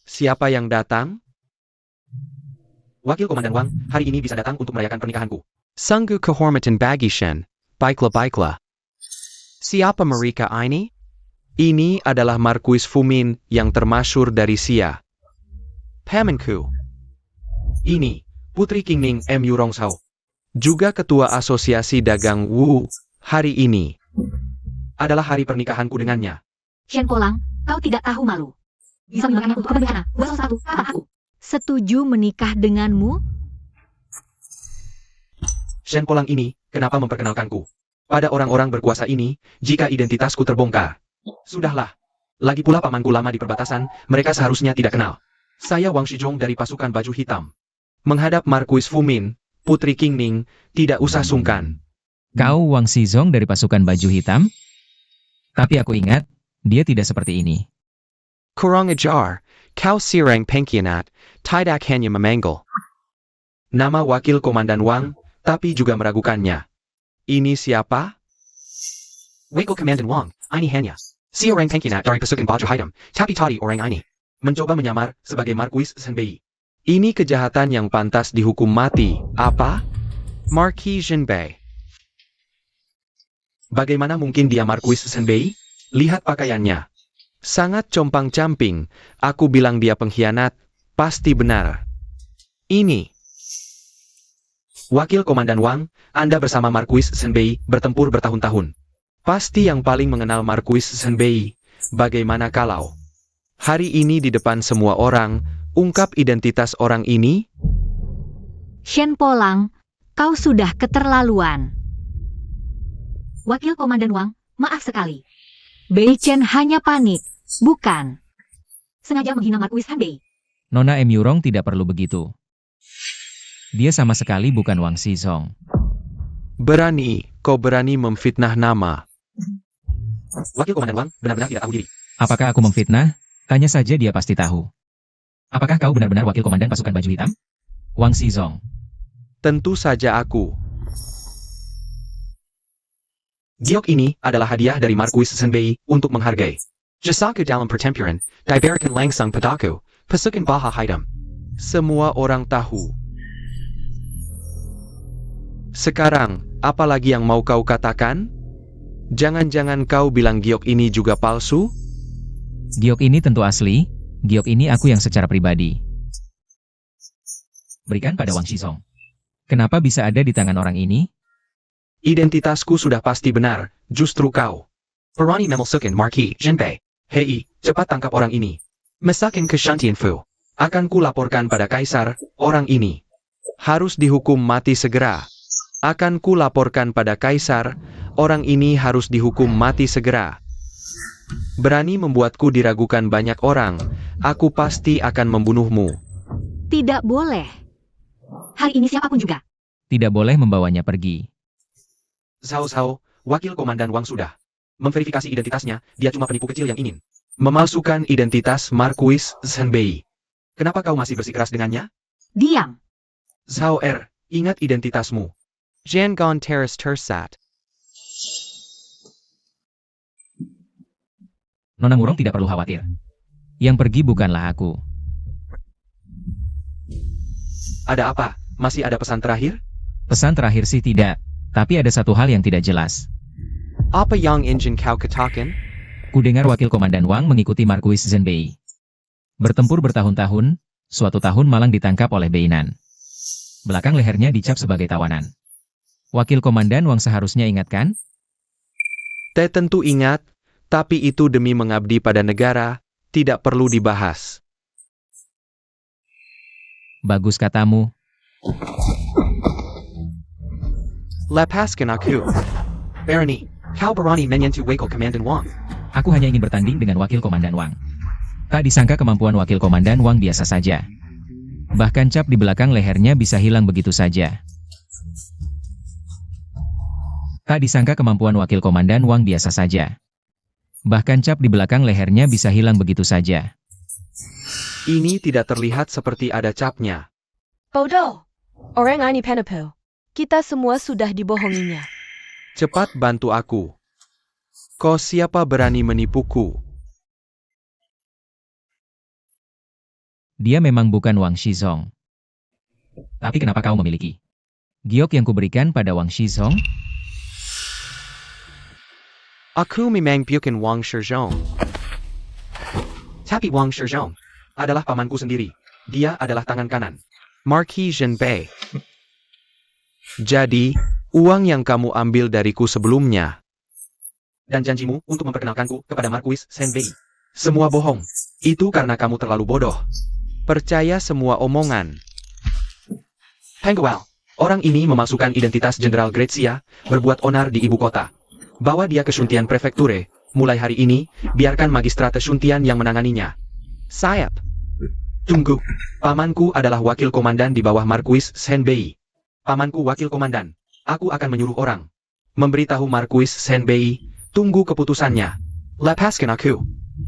S5: Siapa yang datang? Wakil komandan Wang, hari ini bisa datang untuk merayakan pernikahanku. Sanggu kehormatan Bagishan. Baiklah. Siapa mereka ini? Ini adalah Marquis Fumin yang termasyur dari Xia. Pamanku. Ini, Putri Qingning M. Yurongsao. Juga ketua asosiasi dagang Wu. Hari ini adalah hari pernikahanku dengannya.
S2: Shen Polang, kau tidak tahu malu. Bisa menggunakannya untuk kepentingan. Gua salah satu, kata aku. Setuju menikah denganmu?
S5: Shen Polang ini, kenapa memperkenalkanku? Pada orang-orang berkuasa ini, jika identitasku terbongkar. Sudahlah. Lagi pula pamanku lama di perbatasan, mereka seharusnya tidak kenal. Saya Wang Shizong dari pasukan baju hitam. Menghadap Marquis Fumin, Putri Qingning, tidak usah sungkan.
S4: Kau Wang Xizong dari pasukan baju hitam? Tapi aku ingat, dia tidak seperti ini.
S5: Kurang ajar, kau sirang pengkhianat, tidak hanya memanggil nama wakil komandan Wang, tapi juga meragukannya. Ini siapa? Wakil komandan Wang, ini hanya sirang pengkhianat dari pasukan baju hitam, tapi tadi orang ini mencoba menyamar sebagai Marquis Senbei. Ini kejahatan yang pantas dihukum mati. Apa? Marquis Senbei. Bagaimana mungkin dia Marquis Senbei? Lihat pakaiannya. Sangat compang-camping. Aku bilang dia pengkhianat. Pasti benar. Ini. Wakil Komandan Wang, Anda bersama Marquis Senbei bertempur bertahun-tahun. Pasti yang paling mengenal Marquis Senbei. Bagaimana kalau hari ini di depan semua orang, ungkap identitas orang ini?
S2: Shen Polang, kau sudah keterlaluan. Wakil Komandan Wang, maaf sekali. Bei Chen hanya panik, bukan sengaja menghina Marquis Senbei.
S4: Nona M. Yurong tidak perlu begitu. Dia sama sekali bukan Wang Xizong.
S5: Berani, kau berani memfitnah nama. Wakil Komandan Wang benar-benar tidak tahu diri.
S4: Apakah aku memfitnah? Tanya saja dia pasti tahu. Apakah kau benar-benar wakil komandan pasukan baju hitam? Wang Xizong.
S5: Tentu saja aku. Giok ini adalah hadiah dari Marquis Senbei untuk menghargai Jasaku dalam pertempuran, diberikan langsung padaku, pasukan Baja Hitam. Semua orang tahu. Sekarang, apa lagi yang mau kau katakan? Jangan-jangan kau bilang Giok ini juga palsu?
S4: Giok ini tentu asli. Giok ini aku yang secara pribadi berikan pada Wang Xizong. Kenapa bisa ada di tangan orang ini?
S5: Identitasku sudah pasti benar, justru kau. Perani memelsukan Marquis Senbei. Hei, cepat tangkap orang ini. Mesakin ke Shantianfu. Akan ku laporkan pada kaisar, orang ini harus dihukum mati segera. Akan ku laporkan pada kaisar, orang ini harus dihukum mati segera. Berani membuatku diragukan banyak orang, aku pasti akan membunuhmu.
S2: Tidak boleh. Hari ini siapapun juga.
S4: Tidak boleh membawanya pergi.
S5: Zhao Zhao, wakil komandan Wang sudah memverifikasi identitasnya, dia cuma penipu kecil yang ingin memalsukan identitas Marquis Zhenbei. Kenapa kau masih bersikeras dengannya?
S2: Diam.
S5: Zhao Er, ingat identitasmu. Jiangon Terrace Tersat.
S4: Nona Murong tidak perlu khawatir. Yang pergi bukanlah aku.
S5: Ada apa? Masih ada pesan terakhir?
S4: Pesan terakhir sih tidak, tapi ada satu hal yang tidak jelas.
S5: Apa yang ingin kau katakan?
S4: Kudengar wakil komandan Wang mengikuti Marquis Zhenbei. Bertempur bertahun-tahun, suatu tahun malang ditangkap oleh Beinan. Belakang lehernya dicap sebagai tawanan. Wakil komandan Wang seharusnya ingatkan?
S5: Te tentu ingat, tapi itu demi mengabdi pada negara, tidak perlu dibahas.
S4: Bagus katamu.
S5: Lepaskan aku. Berani, kau berani menyentuh wakil komandan Wang.
S4: Aku hanya ingin bertanding dengan wakil komandan Wang. Tak disangka kemampuan wakil komandan Wang biasa saja. Bahkan cap di belakang lehernya bisa hilang begitu saja. Tak disangka kemampuan wakil komandan Wang biasa saja. Bahkan cap di belakang lehernya bisa hilang begitu saja.
S5: Ini tidak terlihat seperti ada capnya.
S3: Bodoh. Orang ini penipu. Kita semua sudah dibohonginya.
S5: Cepat bantu aku. Kau siapa berani menipuku?
S4: Dia memang bukan Wang Shizong. Tapi kenapa kau memiliki giok yang kuberikan pada Wang Shizong?
S5: Aku memang bukan Wang Shizong. Tapi Wang Shizong adalah pamanku sendiri. Dia adalah tangan kanan Marquis Zhenbei. Jadi, uang yang kamu ambil dariku sebelumnya dan janjimu untuk memperkenalkanku kepada Marquis Zhenbei, semua bohong. Itu karena kamu terlalu bodoh. Percaya semua omongan. Pengawal, orang ini memasukkan identitas Jenderal Grazia, berbuat onar di ibu kota. Bawa dia ke Shuntian Prefekture. Mulai hari ini, biarkan Magistrate Shuntian yang menanganinya. Sayap. Tunggu, pamanku adalah wakil komandan di bawah Marquis Zhenbei. Pamanku wakil komandan. Aku akan menyuruh orang memberitahu Marquis Zhenbei. Tunggu keputusannya. Lepaskan aku.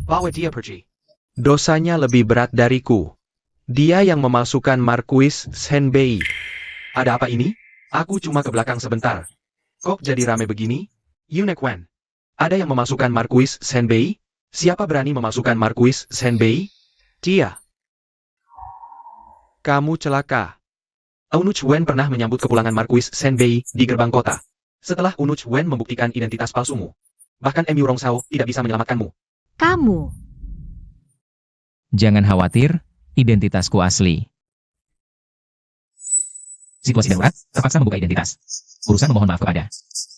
S5: Bawa dia pergi. Dosanya lebih berat dariku. Dia yang memalsukan Marquis Zhenbei. Ada apa ini? Aku cuma ke belakang sebentar. Kok jadi rame begini? Uniquen. Ada yang memalsukan Marquis Zhenbei? Siapa berani memalsukan Marquis Zhenbei? Dia. Kamu celaka. Eunuch Wen pernah menyambut kepulangan Marquis Zhenbei di gerbang kota. Setelah Eunuch Wen membuktikan identitas palsumu, bahkan Emu Rongshao tidak bisa menyelamatkanmu.
S2: Kamu.
S4: Jangan khawatir, identitasku asli. Situasi darurat, terpaksa membuka identitas. Urusan memohon maaf kepada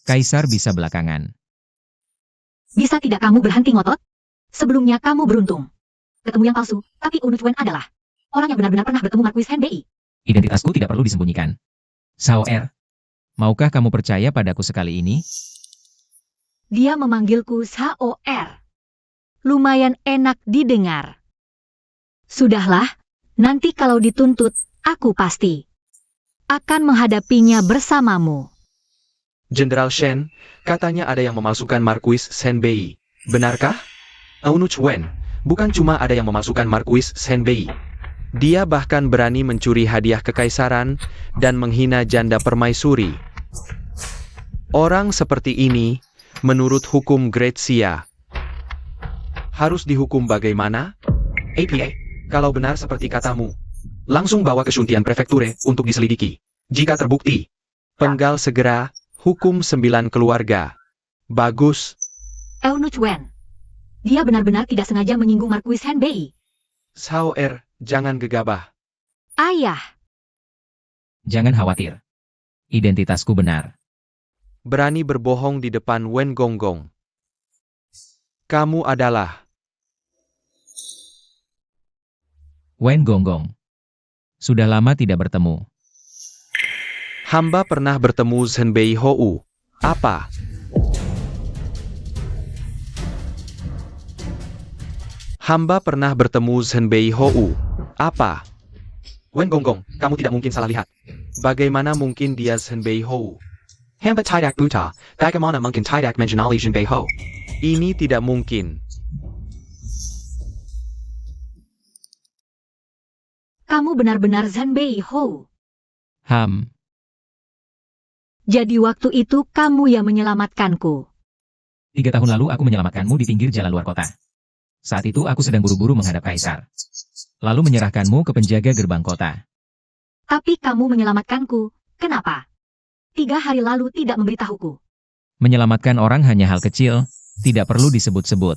S4: Kaisar bisa belakangan.
S2: Bisa tidak kamu berhenti ngotot? Sebelumnya kamu beruntung. Ketemu yang palsu, tapi Eunuch Wen adalah orang yang benar-benar pernah bertemu Marquis Zhenbei.
S4: Identitasku tidak perlu disembunyikan. Zhao Er, maukah kamu percaya padaku sekali ini?
S2: Dia memanggilku Zhao Er. Lumayan enak didengar. Sudahlah, nanti kalau dituntut, aku pasti akan menghadapinya bersamamu.
S5: Jenderal Shen, katanya ada yang memalsukan Marquis Zhenbei. Benarkah? Eunuch Wen, bukan cuma ada yang memalsukan Marquis Zhenbei. Dia bahkan berani mencuri hadiah kekaisaran dan menghina janda permaisuri. Orang seperti ini, menurut hukum Grazia, harus dihukum bagaimana? APA, kalau benar seperti katamu, langsung bawa ke Shuntian Prefekture untuk diselidiki. Jika terbukti, penggal segera, hukum 9 keluarga. Bagus.
S2: Eunuch Wen. Dia benar-benar tidak sengaja menyinggung Marquis Zhenbei.
S5: Zhao Er, jangan gegabah.
S2: Ayah.
S4: Jangan khawatir. Identitasku benar.
S5: Berani berbohong di depan Wen Gonggong. Kamu adalah
S4: Wen Gonggong. Sudah lama tidak bertemu.
S5: Hamba pernah bertemu Zhenbei Hou. Apa? Hamba pernah bertemu Zhenbei Hou. Apa? Wen Gonggong, kamu tidak mungkin salah lihat. Bagaimana mungkin dia Zhenbei Hou? Hamba tidak buta. Bagaimana mungkin tidak mengenali Zhenbei Hou? Ini tidak mungkin.
S2: Kamu benar-benar Zhenbei Hou. Jadi waktu itu kamu yang menyelamatkanku.
S4: 3 tahun lalu aku menyelamatkanmu di pinggir jalan luar kota. Saat itu aku sedang buru-buru menghadap kaisar. Lalu menyerahkanmu ke penjaga gerbang kota.
S2: Tapi kamu menyelamatkanku. Kenapa? 3 hari lalu tidak memberitahuku.
S4: Menyelamatkan orang hanya hal kecil, tidak perlu disebut-sebut.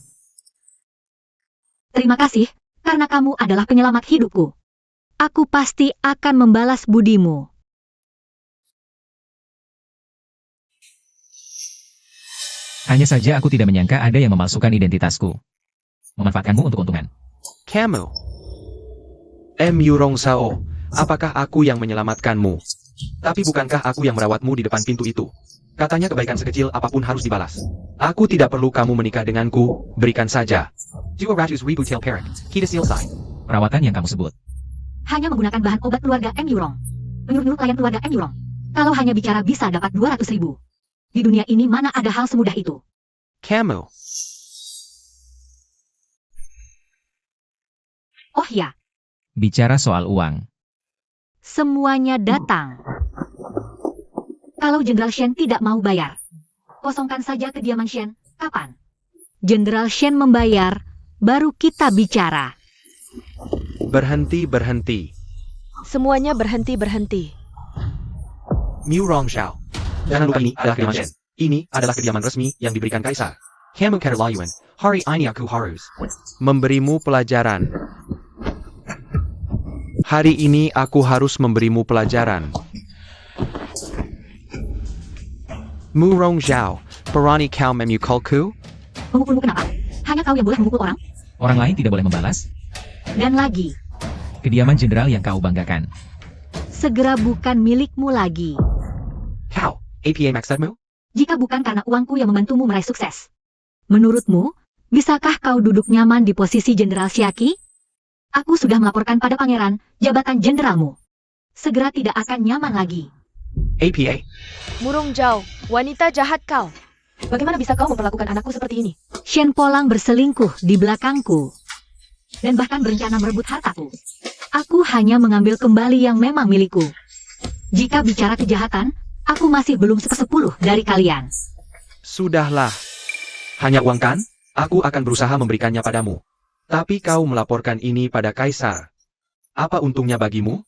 S2: Terima kasih, karena kamu adalah penyelamat hidupku. Aku pasti akan membalas budimu.
S4: Hanya saja aku tidak menyangka ada yang memalsukan identitasku. Memanfaatkanmu untuk keuntungan.
S5: Kamu. Yurong Sao, apakah aku yang menyelamatkanmu? Tapi bukankah aku yang merawatmu di depan pintu itu? Katanya kebaikan sekecil apapun harus dibalas. Aku tidak perlu kamu menikah denganku, berikan saja.
S4: Perawatan yang kamu sebut.
S2: Hanya menggunakan bahan obat keluarga Yurong. Menyuruh-nyuruh klien keluarga Yurong. Kalau hanya bicara bisa dapat 200.000. Di dunia ini mana ada hal semudah itu?
S5: Kamu.
S2: Oh ya,
S4: Bicara soal uang.
S2: semuanya datang. Kalau Jenderal Shen tidak mau bayar, kosongkan saja kediaman Shen. Kapan? Jenderal Shen membayar, baru kita bicara.
S5: Berhenti.
S3: Semuanya berhenti.
S5: Miu Rongshao. Jangan lupa ini adalah kediaman Shen. Ini adalah kediaman resmi yang diberikan kaisar. Kamu Katerlayuan, hari ini aku harus memberimu pelajaran. Hari ini aku harus memberimu pelajaran. Mu Rongzhao, berani kau memukulku?
S2: Memukulmu kenapa? Hanya kau yang boleh memukul orang.
S4: Orang lain tidak boleh membalas.
S2: Dan lagi,
S4: Kediaman jenderal yang kau banggakan.
S2: segera bukan milikmu lagi.
S5: Kau, APA maksudmu?
S2: Jika bukan karena uangku yang membantumu meraih sukses. Menurutmu, bisakah kau duduk nyaman di posisi Jenderal Shiaki? Aku sudah melaporkan pada pangeran, jabatan jenderalmu. Segera tidak akan nyaman lagi.
S5: APA?
S3: Murong Zhao, wanita jahat kau. Bagaimana bisa kau memperlakukan anakku seperti ini?
S2: Shen Polang berselingkuh di belakangku. Dan bahkan berencana merebut hartaku. Aku hanya mengambil kembali yang memang milikku. Jika bicara kejahatan, aku masih belum 1/10 dari kalian.
S5: Sudahlah. Hanya uang kan? Aku akan berusaha memberikannya padamu. Tapi kau melaporkan ini pada kaisar. Apa untungnya bagimu?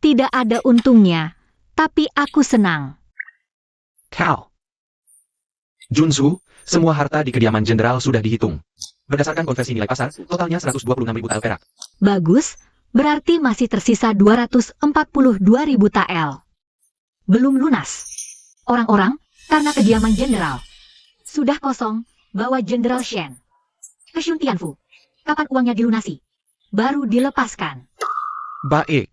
S2: Tidak ada untungnya, tapi aku senang.
S5: Kau. Junsu, semua harta di kediaman jenderal sudah dihitung. Berdasarkan konversi nilai pasar, totalnya 126.000 tael perak.
S2: Bagus, berarti masih tersisa 242.000 tael. Belum lunas. Orang-orang, karena kediaman jenderal. Sudah kosong, bawa Jenderal Shen. Ke Shun Tianfu. Kapan uangnya dilunasi? Baru dilepaskan.
S5: Baik.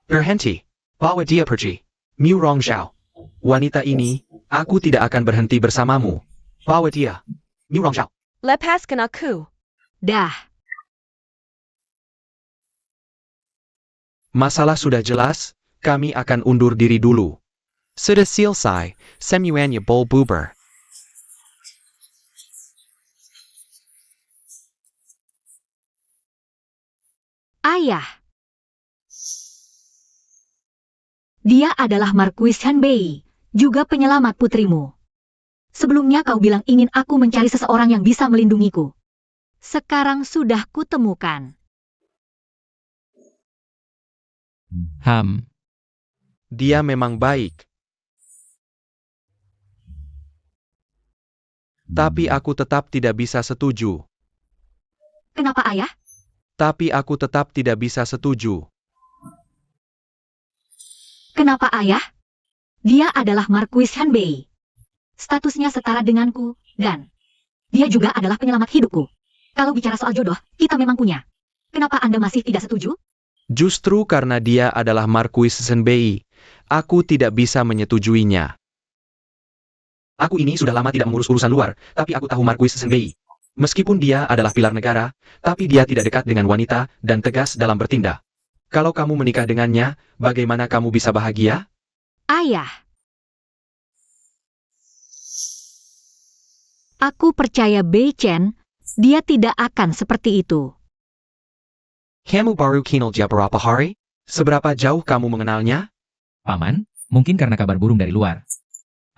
S5: Berhenti. Bawa dia pergi. Miu Rongzhao. Wanita ini, aku tidak akan berhenti bersamamu. Bawa dia. Miu Rongzhao.
S3: Lepaskan aku.
S2: Dah.
S5: Masalah sudah jelas, kami akan undur diri dulu. Sudah selesai, semuanya boleh bubar.
S2: Ayah. Dia adalah Marquis Hanbei, juga penyelamat putrimu. Sebelumnya kau bilang ingin aku mencari seseorang yang bisa melindungiku. Sekarang sudah kutemukan.
S5: Dia memang baik. Tapi aku tetap tidak bisa setuju.
S2: Kenapa ayah?
S5: Tapi aku tetap tidak bisa setuju.
S2: Kenapa ayah? Dia adalah Marquis Hanbei. Statusnya setara denganku, dan dia juga adalah penyelamat hidupku. Kalau bicara soal jodoh, kita memang punya. Kenapa Anda masih tidak setuju?
S5: Justru karena dia adalah Marquis Senbei, aku tidak bisa menyetujuinya. Aku ini sudah lama tidak mengurus urusan luar, tapi aku tahu Marquis Senbei. Meskipun dia adalah pilar negara, tapi dia tidak dekat dengan wanita dan tegas dalam bertindak. Kalau kamu menikah dengannya, bagaimana kamu bisa bahagia?
S2: Ayah. Aku percaya Bei Chen, dia tidak akan seperti itu.
S5: Kamu baru kenal dia berapa hari? Seberapa jauh kamu mengenalnya?
S4: Paman, mungkin karena kabar burung dari luar.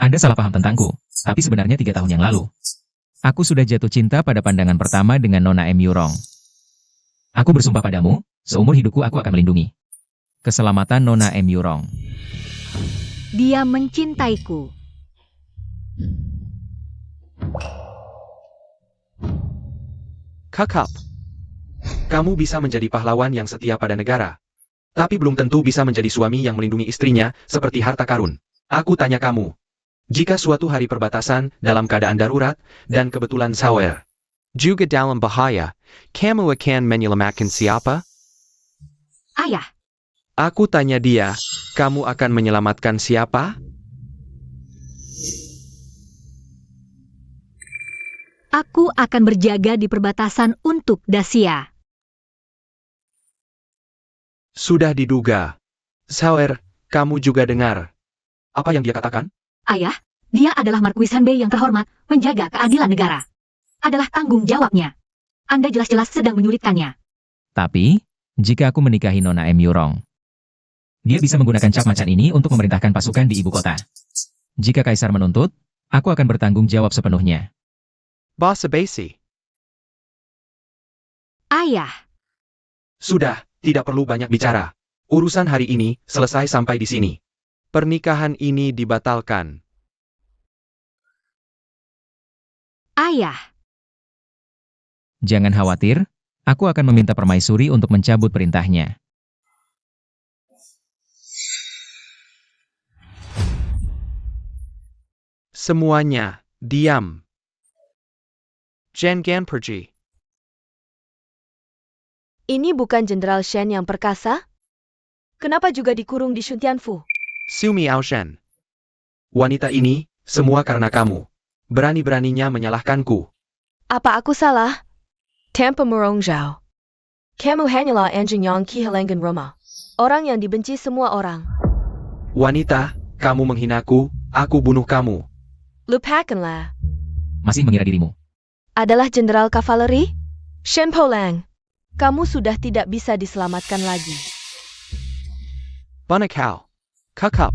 S4: Anda salah paham tentangku, tapi sebenarnya 3 tahun yang lalu. Aku sudah jatuh cinta pada pandangan pertama dengan Nona M. Yurong. Aku bersumpah padamu, seumur hidupku aku akan melindungi keselamatan Nona M. Yurong.
S2: Dia mencintaiku.
S5: Kakak, kamu bisa menjadi pahlawan yang setia pada negara. Tapi belum tentu bisa menjadi suami yang melindungi istrinya, seperti harta karun. Aku tanya kamu. Jika suatu hari perbatasan, dalam keadaan darurat, dan kebetulan sawer, juga dalam bahaya, kamu akan menyelamatkan siapa?
S2: Ayah,
S5: Aku tanya dia, kamu akan menyelamatkan siapa?
S2: aku akan berjaga di perbatasan untuk Dacia.
S5: Sudah diduga. Sawer, kamu juga dengar. Apa yang dia katakan?
S2: Ayah, dia adalah Marquis Hanbei yang terhormat, menjaga keadilan negara. Adalah tanggung jawabnya. Anda jelas-jelas sedang menyulitkannya.
S4: Tapi, jika aku menikahi Nona M. Yurong, dia bisa menggunakan cap macan ini untuk memerintahkan pasukan di ibu kota. Jika Kaisar menuntut, aku akan bertanggung jawab sepenuhnya.
S5: Basa basi.
S2: Ayah,
S5: Sudah, tidak perlu banyak bicara. Urusan hari ini selesai sampai di sini. Pernikahan ini dibatalkan.
S2: ayah,
S4: Jangan khawatir, aku akan meminta permaisuri untuk mencabut perintahnya.
S5: Semuanya, diam. Jangan pergi.
S3: Ini bukan Jenderal Shen yang perkasa? Kenapa juga dikurung di Shuntianfu?
S5: Sumi Aoshan. Wanita ini, semua karena kamu. Berani-beraninya menyalahkanku.
S3: Apa aku salah? Tanpa Murong Zhao. Kamu hanyalah anjing yang kehilangan Roma. Orang yang dibenci semua orang.
S5: Wanita, kamu menghinaku, aku bunuh kamu.
S3: Lupakanlah.
S4: Masih mengira dirimu.
S3: Adalah Jenderal Kavaleri? Shen Polang. Kamu sudah tidak bisa diselamatkan lagi.
S5: Banakau. Kakap.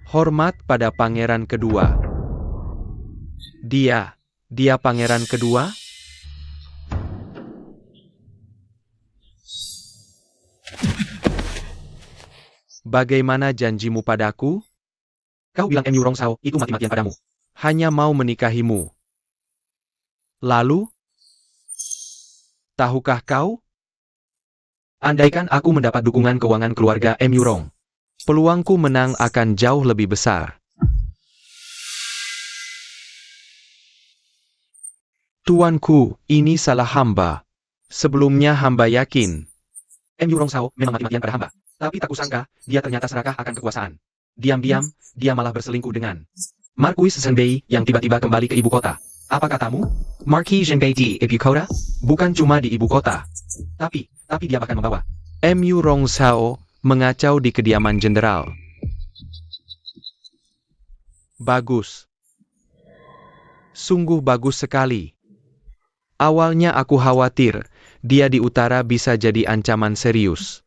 S5: Hormat pada pangeran kedua. Dia pangeran kedua? Bagaimana janjimu padaku? Kau bilang M. Yurong Sao itu mati-matian padamu. Hanya mau menikahimu. Lalu? Tahukah kau? Andaikan aku mendapat dukungan keuangan keluarga M. Yurong, peluangku menang akan jauh lebih besar. Tuanku, ini salah hamba. Sebelumnya hamba yakin M. Yurong Sao memang mati-matian pada hamba. Tapi tak kusangka, dia ternyata serakah akan kekuasaan. Diam-diam, dia malah berselingkuh dengan Marquis Senbei yang tiba-tiba kembali ke ibu kota. Apa katamu? Marquis Senbei di ibu kota? Bukan cuma di ibu kota. Tapi dia bahkan membawa M. Yurong Sao mengacau di kediaman jenderal. Bagus. Sungguh bagus sekali. Awalnya aku khawatir, dia di utara bisa jadi ancaman serius.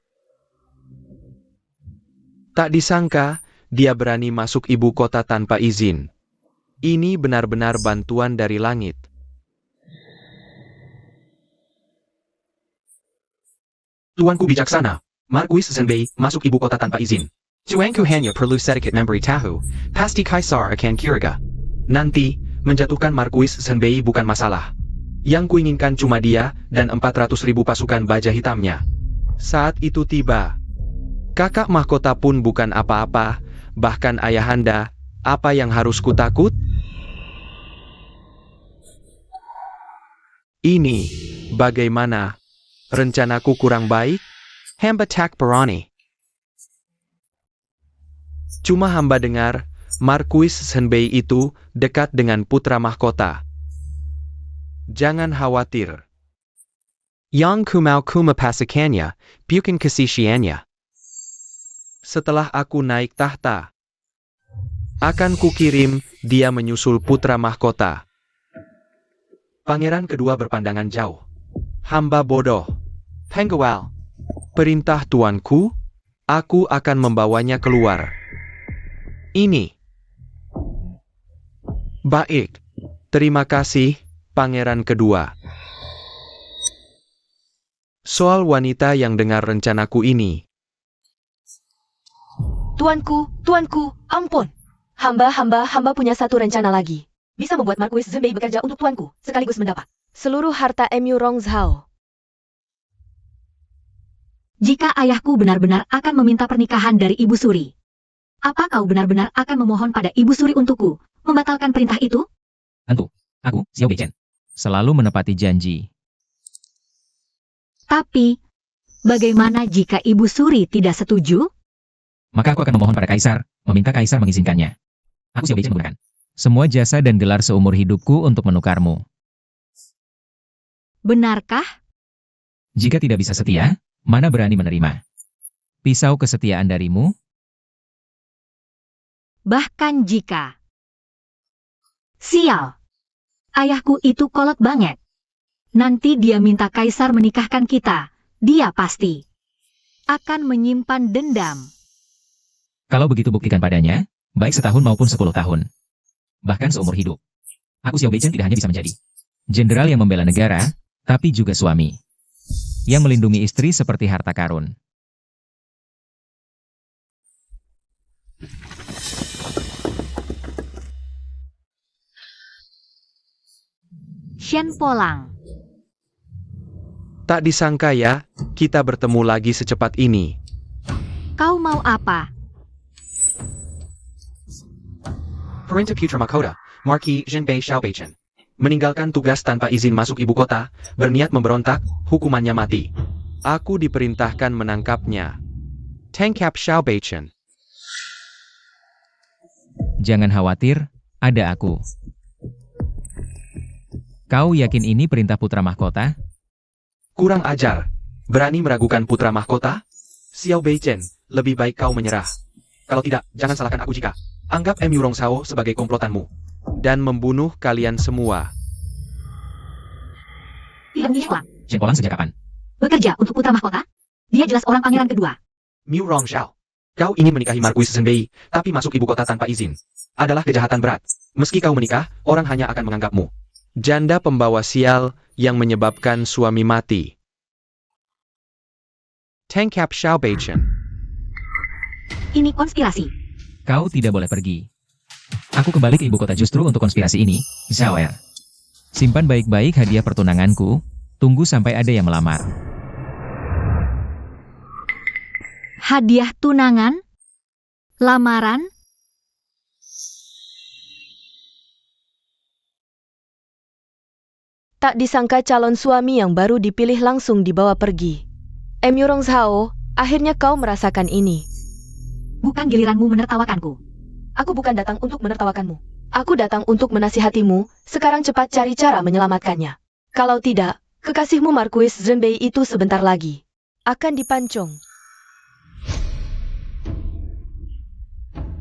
S5: Tak disangka, dia berani masuk ibu kota tanpa izin. Ini benar-benar bantuan dari langit. Tuanku bijaksana, Marquis Senbei masuk ibu kota tanpa izin. Tuanku hanya perlu sedikit memberi tahu, pasti Kaisar akan curiga. Nanti, menjatuhkan Marquis Senbei bukan masalah. Yang kuinginkan cuma dia dan 400.000 pasukan baja hitamnya. Saat itu tiba. Kakak mahkota pun bukan apa-apa, bahkan ayahanda, apa yang harus kutakut? Ini, bagaimana? Rencanaku kurang baik? Hamba tak berani. Cuma hamba dengar, Marquis Zhenbei itu dekat dengan putra mahkota. Jangan khawatir. Yang kumau kumapasukannya, bukan kesisiannya. Setelah aku naik tahta, akan kukirim dia menyusul putra mahkota. Pangeran kedua berpandangan jauh. Hamba bodoh. Penggawal. Perintah tuanku, aku akan membawanya keluar. Ini. Baik. Terima kasih, pangeran kedua. Soal wanita yang dengar rencanaku ini.
S3: Tuanku, ampun. Hamba punya satu rencana lagi. Bisa membuat Marquis Zhenbei bekerja untuk tuanku, sekaligus mendapat seluruh harta Emu Rongzhao.
S2: Jika ayahku benar-benar akan meminta pernikahan dari Ibu Suri, apa kau benar-benar akan memohon pada Ibu Suri untukku membatalkan perintah itu?
S4: Tentu, aku, Xiao Beichen, selalu menepati janji.
S2: Tapi, bagaimana jika Ibu Suri tidak setuju?
S4: Maka aku akan memohon pada Kaisar, meminta Kaisar mengizinkannya. Aku Xiao Beichen menggunakan semua jasa dan gelar seumur hidupku untuk menukarmu.
S2: Benarkah?
S4: Jika tidak bisa setia, mana berani menerima pisau kesetiaan darimu?
S2: Bahkan jika... Sial! Ayahku itu kolot banget. Nanti dia minta Kaisar menikahkan kita. Dia pasti akan menyimpan dendam.
S4: Kalau begitu buktikan padanya, baik setahun maupun 10 tahun. Bahkan seumur hidup. Aku Xiao Beichen tidak hanya bisa menjadi jenderal yang membela negara, tapi juga suami yang melindungi istri seperti harta karun.
S2: Shen Polang.
S5: Tak disangka ya, kita bertemu lagi secepat ini.
S2: Kau mau apa?
S5: Perintah Putra Mahkota, Marquis Zhenbei Xiao Beichen. Meninggalkan tugas tanpa izin masuk ibu kota, berniat memberontak, hukumannya mati. Aku diperintahkan menangkapnya. Tangkap Xiao Beichen.
S4: Jangan khawatir, ada aku. Kau yakin ini perintah putra mahkota?
S5: Kurang ajar. Berani meragukan putra mahkota? Xiao Beichen, lebih baik kau menyerah. Kalau tidak, jangan salahkan aku jika anggap Emu Rongzhao sebagai komplotanmu dan membunuh kalian semua.
S2: Tidak Nishwan.
S4: Shen Polang sejak kapan?
S2: Bekerja untuk putra mahkota? Dia jelas orang pangeran kedua.
S5: Mu Rongzhao, kau ingin menikahi Marquis Zhenbei, tapi masuk ibu kota tanpa izin. Adalah kejahatan berat. Meski kau menikah, orang hanya akan menganggapmu janda pembawa sial yang menyebabkan suami mati. Tangkap Xiao Beichen.
S2: Ini konspirasi.
S4: Kau tidak boleh pergi. Aku kembali ke ibu kota justru untuk konspirasi ini, Xiaoer. Simpan baik-baik hadiah pertunanganku, tunggu sampai ada yang melamar.
S2: Hadiah tunangan? Lamaran?
S3: Tak disangka calon suami yang baru dipilih langsung dibawa pergi. Emu Rongzhao, akhirnya kau merasakan ini.
S2: Bukan giliranmu menertawakanku.
S3: Aku bukan datang untuk menertawakanmu. Aku datang untuk menasihatimu, sekarang cepat cari cara menyelamatkannya. Kalau tidak, kekasihmu Marquis Zhenbei itu sebentar lagi akan dipancung.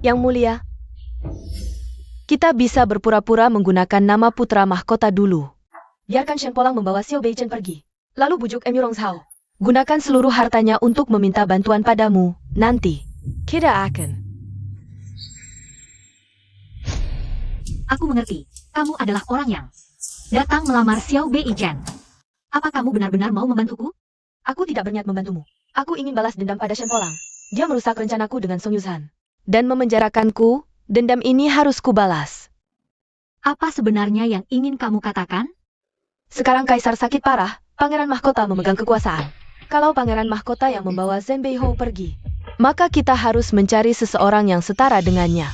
S3: Yang mulia, kita bisa berpura-pura menggunakan nama putra mahkota dulu. Biarkan Shen Polang membawa Xiao Beichen pergi. Lalu bujuk Emu Rongzhao. Gunakan seluruh hartanya untuk meminta bantuan padamu, nanti. Kita akan.
S2: Aku mengerti. Kamu adalah orang yang datang melamar Xiao Beichen. Apa kamu benar-benar mau membantuku?
S3: Aku tidak berniat membantumu. Aku ingin balas dendam pada Shen Polang. Dia merusak rencanaku dengan Song Yuzhan dan memenjarakanku. Dendam ini harus kubalas.
S2: Apa sebenarnya yang ingin kamu katakan?
S3: Sekarang Kaisar sakit parah, Pangeran Mahkota memegang kekuasaan. Kalau Pangeran Mahkota yang membawa Zhenbei Hou pergi, maka kita harus mencari seseorang yang setara dengannya.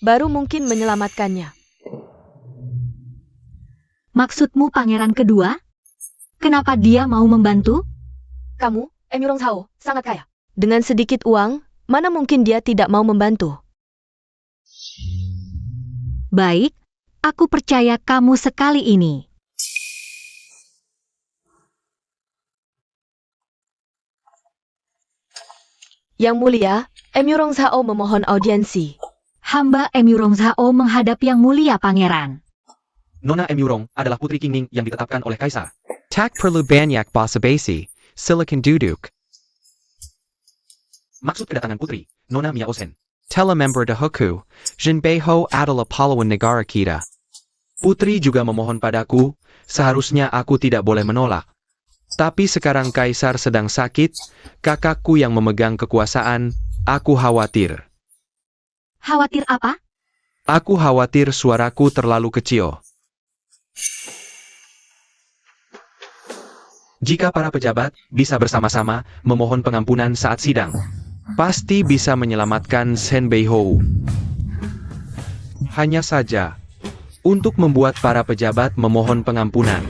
S3: Baru mungkin menyelamatkannya.
S2: Maksudmu pangeran kedua? Kenapa dia mau membantu?
S3: Kamu, Emirong Zhao, sangat kaya. Dengan sedikit uang, mana mungkin dia tidak mau membantu?
S2: Baik, aku percaya kamu sekali ini.
S3: Yang mulia, Emirong Zhao memohon audiensi.
S2: Hamba Emirong Zhao menghadap Yang Mulia Pangeran.
S5: Nona Emurong adalah putri Qingning yang ditetapkan oleh Kaisar. Tak perlu banyak basa-basi, silakan duduk. Maksud kedatangan putri, Nona Miao Zhen. Telemember Dahoku, Jinbeiho adalah pahlawan negara kita. Putri juga memohon padaku, seharusnya aku tidak boleh menolak. Tapi sekarang Kaisar sedang sakit, kakakku yang memegang kekuasaan, aku khawatir.
S2: Khawatir apa?
S5: Aku khawatir suaraku terlalu kecil. Jika para pejabat bisa bersama-sama memohon pengampunan saat sidang, pasti bisa menyelamatkan Shen Beihou. Hanya saja, untuk membuat para pejabat memohon pengampunan,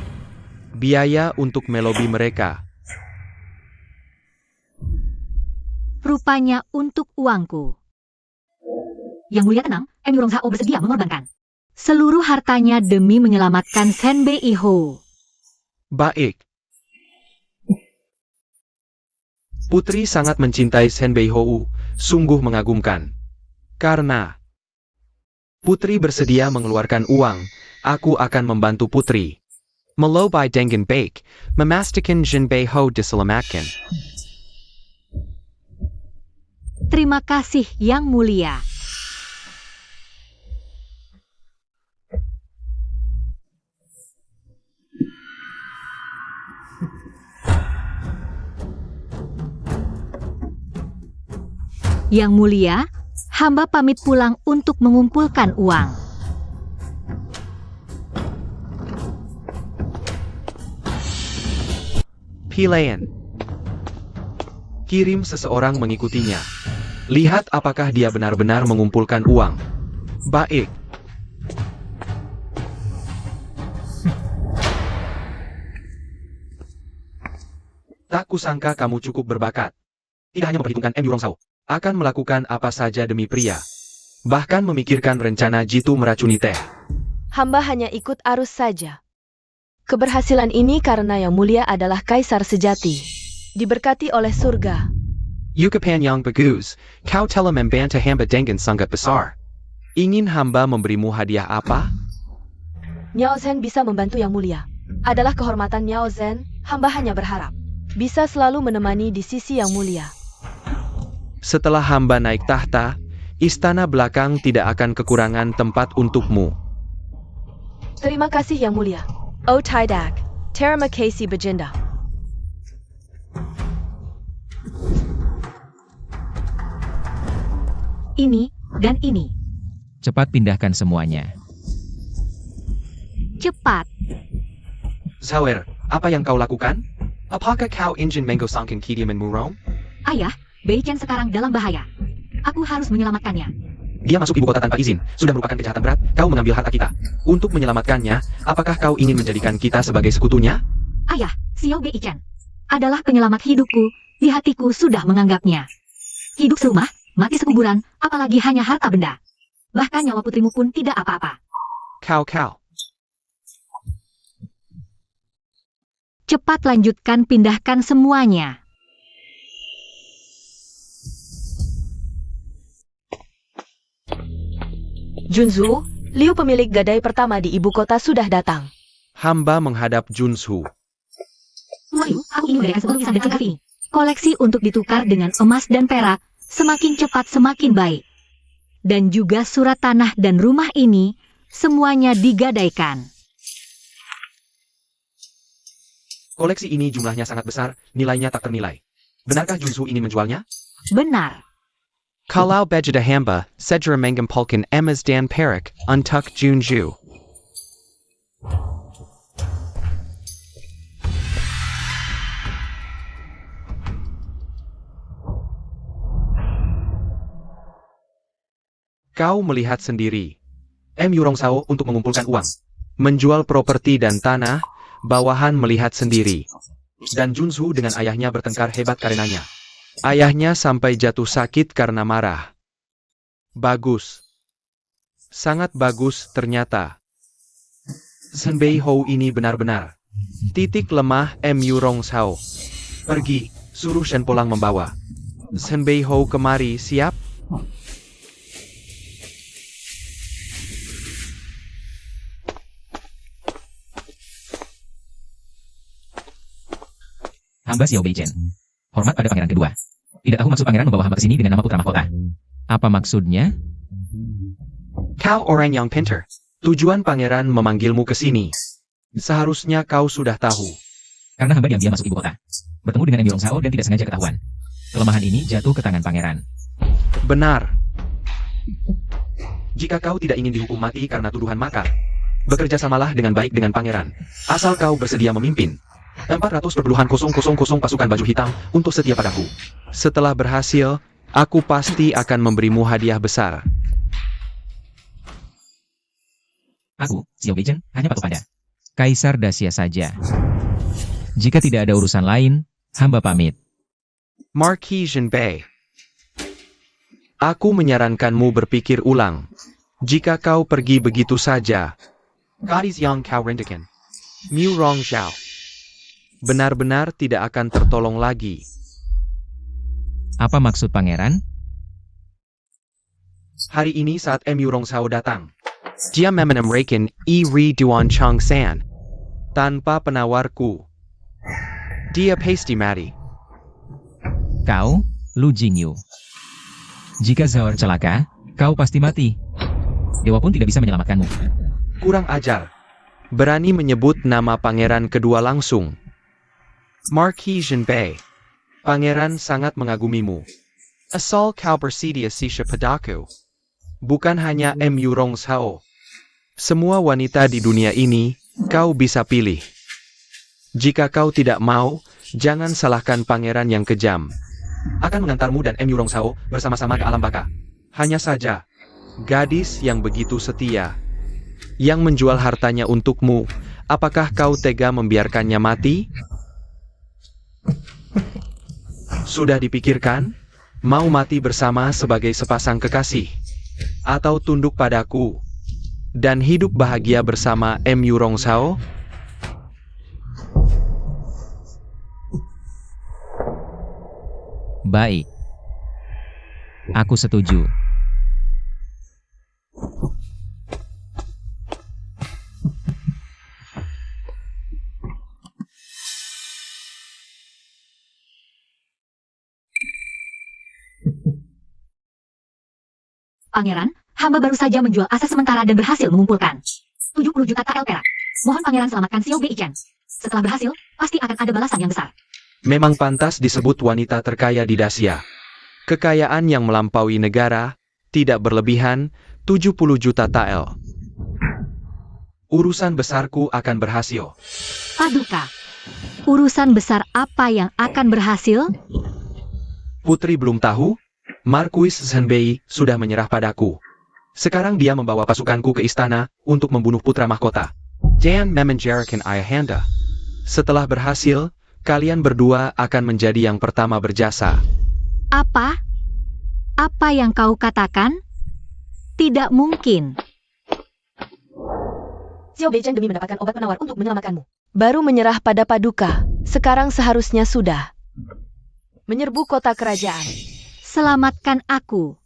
S5: biaya untuk melobi mereka.
S2: Rupanya untuk uangku. Yang Mulia tenang, Emirong Zhao bersedia mengorbankan seluruh hartanya demi menyelamatkan Shen Beihou.
S5: Baik. Putri sangat mencintai Shen Beihou, sungguh mengagumkan. Karena Putri bersedia mengeluarkan uang, aku akan membantu Putri. Melobi dengan baik, memastikan Shen Beihou diselamatkan.
S2: Terima kasih Yang Mulia. Yang Mulia, hamba pamit pulang untuk mengumpulkan uang.
S5: Pilihan. Kirim seseorang mengikutinya. Lihat apakah dia benar-benar mengumpulkan uang. Baik. Tak kusangka kamu cukup berbakat. Tidak hanya memperhitungkan Emirong Zhao, akan melakukan apa saja demi pria. Bahkan memikirkan rencana jitu meracuni teh.
S3: Hamba hanya ikut arus saja. Keberhasilan ini karena Yang Mulia adalah Kaisar sejati. Diberkati oleh surga.
S5: Yukapan yang bagus, kau telah membantah hamba dengan sangat besar. Ingin hamba memberimu hadiah apa?
S3: Miao Zhen bisa membantu Yang Mulia. Adalah kehormatan Miao Zhen, hamba hanya berharap bisa selalu menemani di sisi Yang Mulia.
S5: Setelah hamba naik tahta, istana belakang tidak akan kekurangan tempat untukmu.
S3: Terima kasih Yang Mulia. Oh Tidak, terima kasih Baginda.
S2: Ini dan ini.
S4: Cepat pindahkan semuanya.
S2: Cepat.
S5: Zhaoer, apa yang kau lakukan? Apakah kau ingin menggosongkan Kidiaman Murong?
S2: Ayah, Bei Chen sekarang dalam bahaya. Aku harus menyelamatkannya.
S5: Dia masuk ibu kota tanpa izin, sudah merupakan kejahatan berat, kau mengambil harta kita. Untuk menyelamatkannya, apakah kau ingin menjadikan kita sebagai sekutunya?
S2: Ayah, Xiao Bei Chen adalah penyelamat hidupku, di hatiku sudah menganggapnya. Hidup serumah, mati sekuburan, apalagi hanya harta benda. Bahkan nyawa putrimu pun tidak apa-apa.
S5: Kau.
S2: Cepat lanjutkan pindahkan semuanya.
S3: Junzu, Liu pemilik gadai pertama di ibu kota sudah datang.
S5: Hamba menghadap Junsu.
S2: Wayu, aku ingin mengadakan sebuah lukisan dengan ini. Koleksi untuk ditukar dengan emas dan perak, semakin cepat semakin baik. Dan juga surat tanah dan rumah ini, semuanya digadaikan.
S5: Koleksi ini jumlahnya sangat besar, nilainya tak ternilai. Benarkah Junsu ini menjualnya?
S2: Benar.
S5: Kalau bejada hamba, segera mengumpulkan emas dan perak untuk Junju. Kau melihat sendiri. Emirong Zhao untuk mengumpulkan uang, menjual properti dan tanah, bawahan melihat sendiri. Dan Junsu dengan ayahnya bertengkar hebat karenanya. Ayahnya sampai jatuh sakit karena marah. Bagus. Sangat bagus ternyata. Shen Bei Hou ini benar-benar. Titik lemah Mu Rong Sao. Pergi, suruh Shen Polang membawa. Shen Bei Hou kemari, siap?
S4: Hamba Xiao Beichen. Hormat pada pangeran kedua. Tidak tahu maksud pangeran membawa hamba ke sini dengan nama putra mahkota. Apa maksudnya?
S5: Kau orang yang pintar. Tujuan pangeran memanggilmu ke sini. Seharusnya kau sudah tahu.
S4: Karena hamba diam-diam masuk ibu kota. Bertemu dengan Mu Rong Sao dan tidak sengaja ketahuan. Kelemahan ini jatuh ke tangan pangeran.
S5: Benar. Jika kau tidak ingin dihukum mati karena tuduhan makar, bekerja samalah dengan baik dengan pangeran. Asal kau bersedia memimpin 400,000 pasukan baju hitam untuk setia padaku. Setelah berhasil, aku pasti akan memberimu hadiah besar.
S4: Aku, Xiao Beichen, hanya patuh pada Kaisar Dacia saja. Jika tidak ada urusan lain, hamba pamit.
S5: Marquis Zhenbei, aku menyarankanmu berpikir ulang. Jika kau pergi begitu saja, gadis yang kau rindukan, Mu Rong Zhao, benar-benar tidak akan tertolong lagi.
S4: Apa maksud pangeran?
S5: Hari ini saat Mu Rong Zhao datang, dia memenamrakan Ri Duan Chang San. Tanpa penawarku, dia pasti mati.
S4: Kau, Lu Jingyu. Jika Zhao celaka, kau pasti mati. Dewa pun tidak bisa menyelamatkanmu.
S5: Kurang ajar. Berani menyebut nama pangeran kedua langsung. Marquis Zhenbei, pangeran sangat mengagumimu. Asal kau bersedia sisha padaku. Bukan hanya Mu Rong Zhao. Semua wanita di dunia ini, kau bisa pilih. Jika kau tidak mau, jangan salahkan pangeran yang kejam. Akan mengantarmu dan Mu Rong Zhao bersama-sama ke alam baka. Hanya saja, gadis yang begitu setia, yang menjual hartanya untukmu, apakah kau tega membiarkannya mati? Sudah dipikirkan? Mau mati bersama sebagai sepasang kekasih? Atau tunduk padaku dan hidup bahagia bersama Mu Rong Zhao?
S4: Baik. Aku setuju.
S2: Pangeran, hamba baru saja menjual aset sementara dan berhasil mengumpulkan 70 juta TL perak. Mohon pangeran selamatkan Xiao Beichen. Setelah berhasil, pasti akan ada balasan yang besar.
S5: Memang pantas disebut wanita terkaya di Dacia. Kekayaan yang melampaui negara, tidak berlebihan, 70 juta TL. Urusan besarku akan berhasil.
S2: Paduka, urusan besar apa yang akan berhasil?
S5: Putri belum tahu? Marquis Zhenbei sudah menyerah padaku. Sekarang dia membawa pasukanku ke istana untuk membunuh putra mahkota. Jangan memenjarakan ayahanda. Setelah berhasil, kalian berdua akan menjadi yang pertama berjasa.
S2: Apa? Apa yang kau katakan? Tidak mungkin.
S3: Xiao Beichen demi mendapatkan obat penawar untuk menyelamatkanmu. Baru menyerah pada Paduka, sekarang seharusnya sudah menyerbu kota kerajaan.
S2: Selamatkan aku.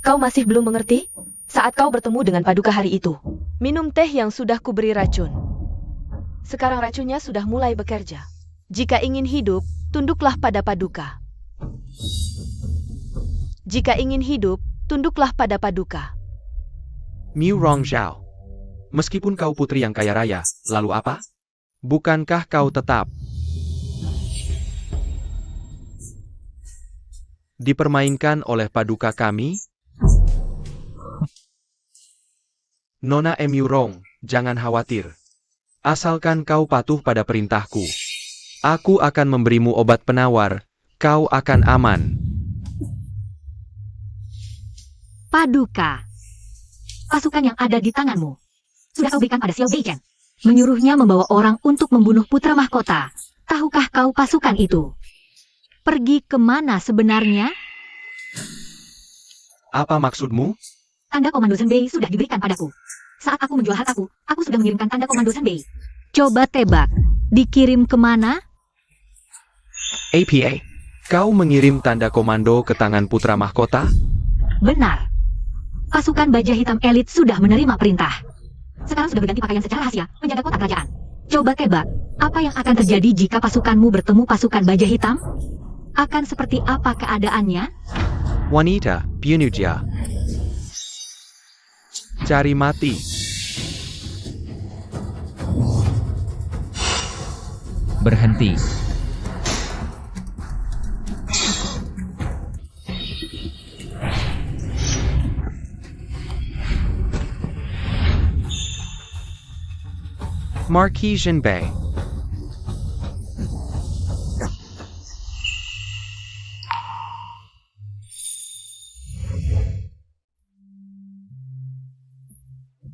S3: Kau masih belum mengerti? Saat kau bertemu dengan Paduka hari itu, minum teh yang sudah kuberi racun. Sekarang racunnya sudah mulai bekerja. Jika ingin hidup, tunduklah pada Paduka. Jika ingin hidup, tunduklah pada Paduka.
S5: Mu Rong Zhao, meskipun kau putri yang kaya raya, lalu apa? Bukankah kau tetap dipermainkan oleh Paduka kami? Nona Mu Rong, jangan khawatir. Asalkan kau patuh pada perintahku, aku akan memberimu obat penawar, kau akan aman.
S2: Paduka, pasukan yang ada di tanganmu sudah kau berikan pada Xiao Beichen. Menyuruhnya membawa orang untuk membunuh putra mahkota. Tahukah kau pasukan itu pergi kemana sebenarnya?
S5: Apa maksudmu?
S2: Tanda komando Zenbei sudah diberikan padaku. Saat aku menjual hartaku, aku sudah mengirimkan tanda komando Zenbei. Coba tebak, dikirim kemana?
S5: APA. Kau mengirim tanda komando ke tangan putra mahkota?
S2: Benar. Pasukan baja hitam elit sudah menerima perintah. Sekarang sudah berganti pakaian secara rahasia, menjaga kota kerajaan. Coba tebak, apa yang akan terjadi jika pasukanmu bertemu pasukan baja hitam? Akan seperti apa keadaannya?
S5: Wanita, Pianuja. Cari mati.
S4: Berhenti.
S5: Marquis Jinbei.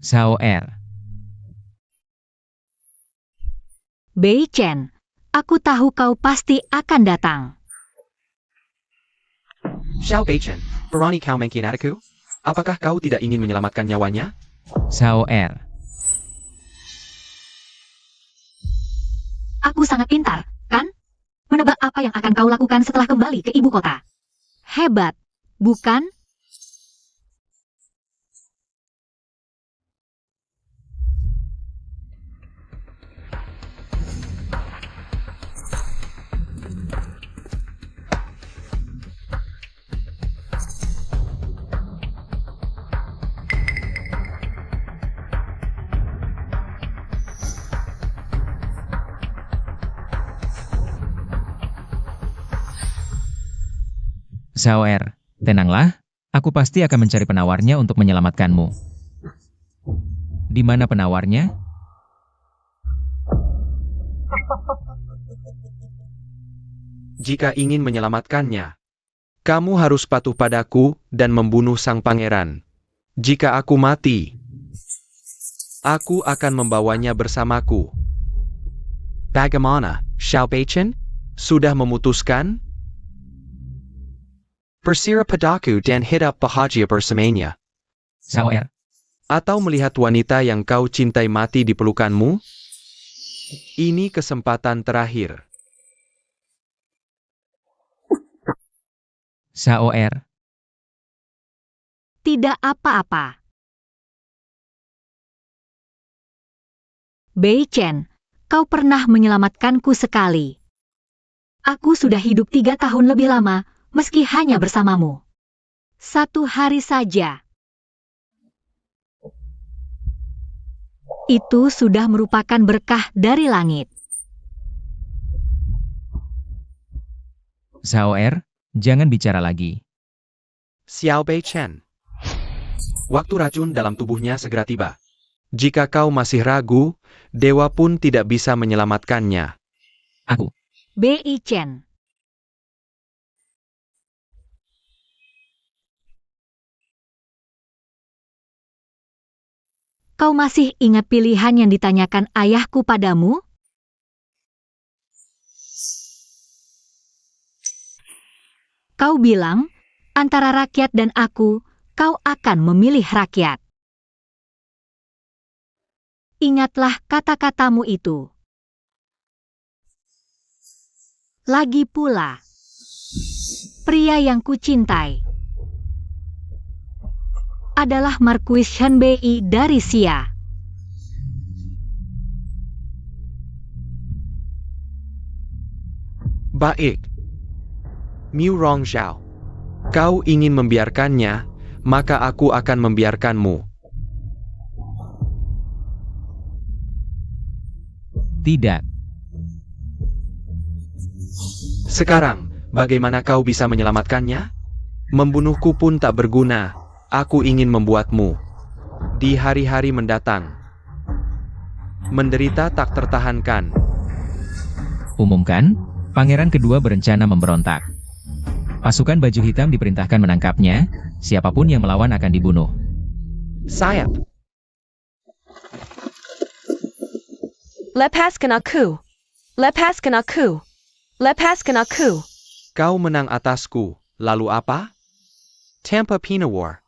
S4: Xiao Er.
S2: Bei Chen, aku tahu kau pasti akan datang.
S5: Xiao Beichen, berani kau mengkhianatiku? Apakah kau tidak ingin menyelamatkan nyawanya?
S4: Xiao Er.
S2: Aku sangat pintar, kan? Menebak apa yang akan kau lakukan setelah kembali ke ibu kota. Hebat, bukan?
S4: Xiao Er, tenanglah, aku pasti akan mencari penawarnya untuk menyelamatkanmu. Di mana penawarnya?
S5: Jika ingin menyelamatkannya, kamu harus patuh padaku dan membunuh sang pangeran. Jika aku mati, aku akan membawanya bersamaku. Bagaimana, Xiao Beichen? Sudah memutuskan? Bersirap padaku dan hidup bahagia bersamanya.
S4: Xiao Er.
S5: Atau melihat wanita yang kau cintai mati di pelukanmu? Ini kesempatan terakhir.
S4: Xiao Er.
S2: Tidak apa-apa. Bei Chen, kau pernah menyelamatkanku sekali. Aku sudah hidup 3 tahun lebih lama, meski hanya bersamamu. 1 hari saja. Itu sudah merupakan berkah dari langit.
S4: Xiao Er, jangan bicara lagi.
S5: Xiao Beichen. Waktu racun dalam tubuhnya segera tiba. Jika kau masih ragu, dewa pun tidak bisa menyelamatkannya.
S4: Aku.
S2: Bei Chen. Kau masih ingat pilihan yang ditanyakan ayahku padamu? Kau bilang, antara rakyat dan aku, kau akan memilih rakyat. Ingatlah kata-katamu itu. Lagi pula, pria yang kucintai adalah Marquis Shanbei dari Xia.
S5: Baik. Miu Rongxiao. Kau ingin membiarkannya, maka aku akan membiarkanmu.
S4: Tidak.
S5: Sekarang, bagaimana kau bisa menyelamatkannya? Membunuhku pun tak berguna. Aku ingin membuatmu di hari-hari mendatang menderita tak tertahankan.
S4: Umumkan, pangeran kedua berencana memberontak. Pasukan baju hitam diperintahkan menangkapnya, siapapun yang melawan akan dibunuh.
S5: Sayap.
S3: Lepaskan aku. Lepaskan aku. Lepaskan aku.
S5: Kau menang atasku, lalu apa? Tampa Pinawar.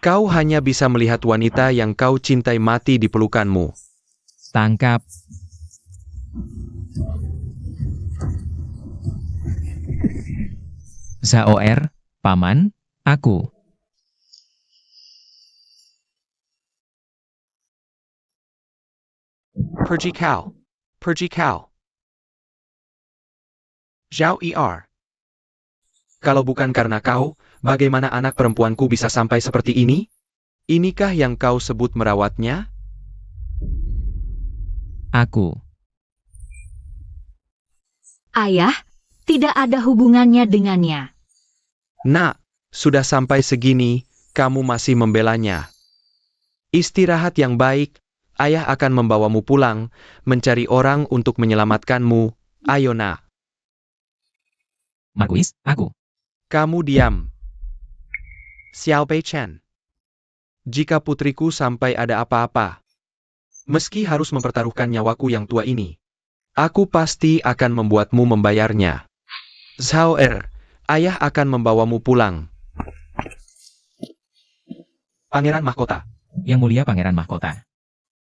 S5: Kau hanya bisa melihat wanita yang kau cintai mati di pelukanmu.
S4: Tangkap. Zaoer, paman, aku.
S5: Pergi kau. Pergi kau. Zhao Er. Kalau bukan karena kau, bagaimana anak perempuanku bisa sampai seperti ini? Inikah yang kau sebut merawatnya?
S4: Aku.
S2: Ayah, tidak ada hubungannya dengannya.
S5: Nak, sudah sampai segini, kamu masih membelanya. Istirahat yang baik, ayah akan membawamu pulang, mencari orang untuk menyelamatkanmu. Ayo nak,
S4: Marquis, aku.
S5: kamu diam. Xiao Bei Chen. Jika putriku sampai ada apa-apa, meski harus mempertaruhkan nyawaku yang tua ini, aku pasti akan membuatmu membayarnya. Zhao Er, ayah akan membawamu pulang. Pangeran Mahkota.
S4: Yang mulia Pangeran Mahkota.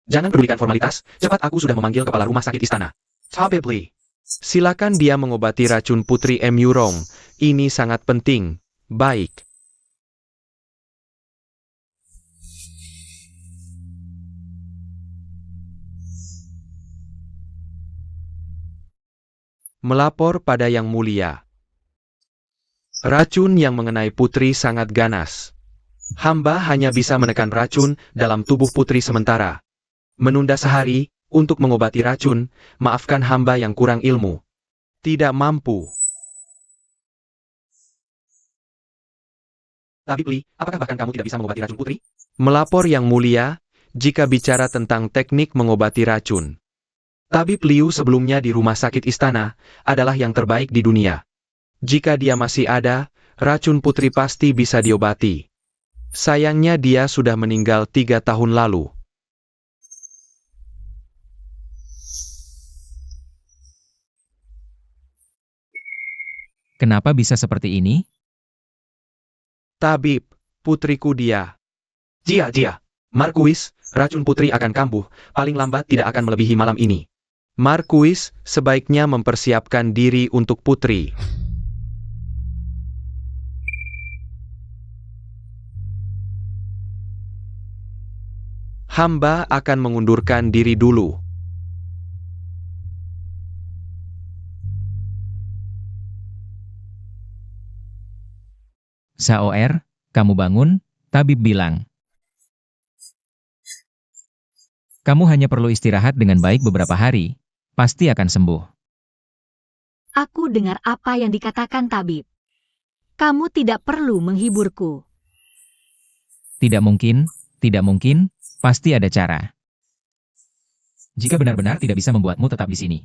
S5: Jangan pedulikan formalitas, cepat aku sudah memanggil kepala rumah sakit istana. Tabibli. Silakan dia mengobati racun Putri Emurong. Ini sangat penting. Baik. Melapor pada Yang Mulia. Racun yang mengenai putri sangat ganas. Hamba hanya bisa menekan racun dalam tubuh putri sementara. Menunda sehari untuk mengobati racun, maafkan hamba yang kurang ilmu. Tidak mampu. Tabibli, apakah bahkan kamu tidak bisa mengobati racun putri? Melapor Yang Mulia, jika bicara tentang teknik mengobati racun. Tabib Liu sebelumnya di rumah sakit istana adalah yang terbaik di dunia. Jika dia masih ada, racun putri pasti bisa diobati. Sayangnya dia sudah meninggal 3 tahun lalu.
S4: Kenapa bisa seperti ini?
S5: Tabib, putriku dia. Dia. Marquis, racun putri akan kambuh, paling lambat tidak akan melebihi malam ini. Marquis, sebaiknya mempersiapkan diri untuk putri. Hamba akan mengundurkan diri dulu.
S4: Zaoer, kamu bangun, tabib bilang. Kamu hanya perlu istirahat dengan baik beberapa hari, pasti akan sembuh.
S2: Aku dengar apa yang dikatakan tabib. Kamu tidak perlu menghiburku.
S4: Tidak mungkin, pasti ada cara. Jika benar-benar tidak bisa membuatmu tetap di sini,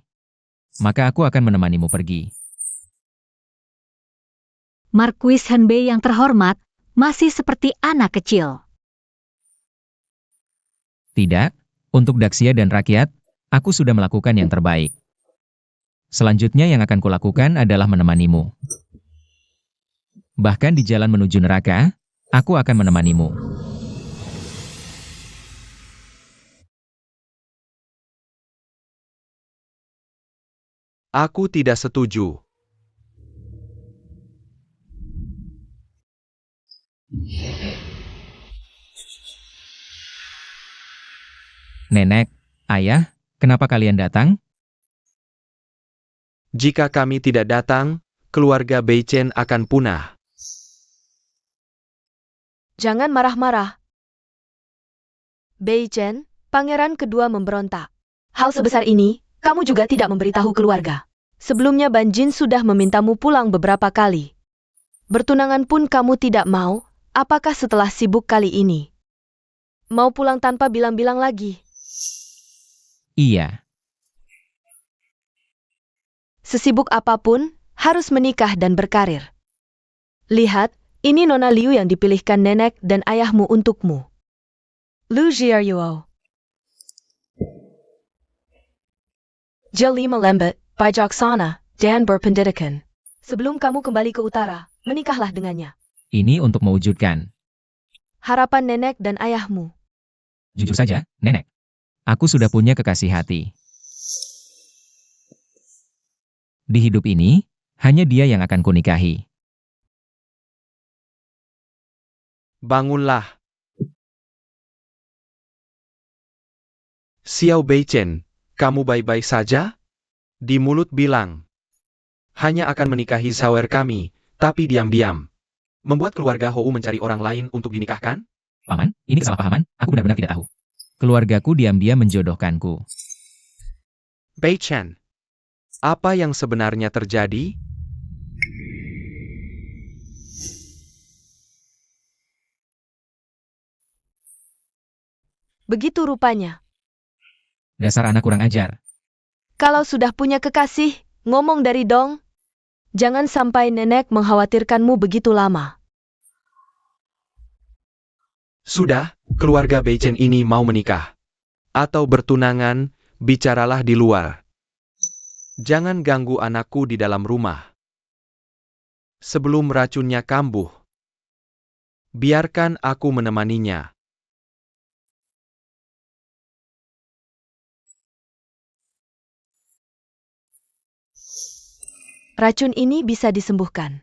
S4: maka aku akan menemanimu pergi.
S2: Marquis Henbei yang terhormat, masih seperti anak kecil.
S4: Tidak, untuk Daxia dan rakyat, aku sudah melakukan yang terbaik. Selanjutnya yang akan kulakukan adalah menemanimu. Bahkan di jalan menuju neraka, aku akan menemanimu.
S5: Aku tidak setuju.
S4: Nenek, ayah, kenapa kalian datang?
S5: Jika kami tidak datang, keluarga Bei Chen akan punah.
S3: Jangan marah-marah. Bei Chen, pangeran kedua memberontak. Hal sebesar ini, kamu juga tidak memberitahu keluarga. Sebelumnya Ban Jin sudah memintamu pulang beberapa kali. Bertunangan pun kamu tidak mau, apakah setelah sibuk kali ini? Mau pulang tanpa bilang-bilang lagi?
S4: Iya,
S3: Sesibuk apapun, harus menikah dan berkarir. Lihat, ini Nona Liu yang dipilihkan nenek dan ayahmu untukmu. Lu Jiayuo. J5 Lembet, bijaksana, dan berpendidikan. Sebelum kamu kembali ke utara, menikahlah dengannya.
S4: Ini untuk mewujudkan.
S3: Harapan nenek dan ayahmu.
S4: Jujur saja, Nenek. Aku sudah punya kekasih hati. Di hidup ini, hanya dia yang akan kunikahi.
S5: Bangunlah. Xiao Beichen, kamu baik-baik saja? Di mulut bilang. Hanya akan menikahi sawer kami, tapi diam-diam. Membuat keluarga Hou mencari orang lain untuk dinikahkan?
S4: Paman, ini kesalahpahaman, aku benar-benar tidak tahu. Keluargaku diam-diam menjodohkanku.
S5: Beichen, apa yang sebenarnya terjadi?
S3: Begitu rupanya.
S4: Dasar anak kurang ajar.
S3: Kalau sudah punya kekasih, ngomong dari dong. Jangan sampai nenek mengkhawatirkanmu begitu lama.
S5: Sudah, keluarga Beichen ini mau menikah. Atau bertunangan, bicaralah di luar. Jangan ganggu anakku di dalam rumah. Sebelum racunnya kambuh. Biarkan aku menemaninya.
S3: Racun ini bisa disembuhkan.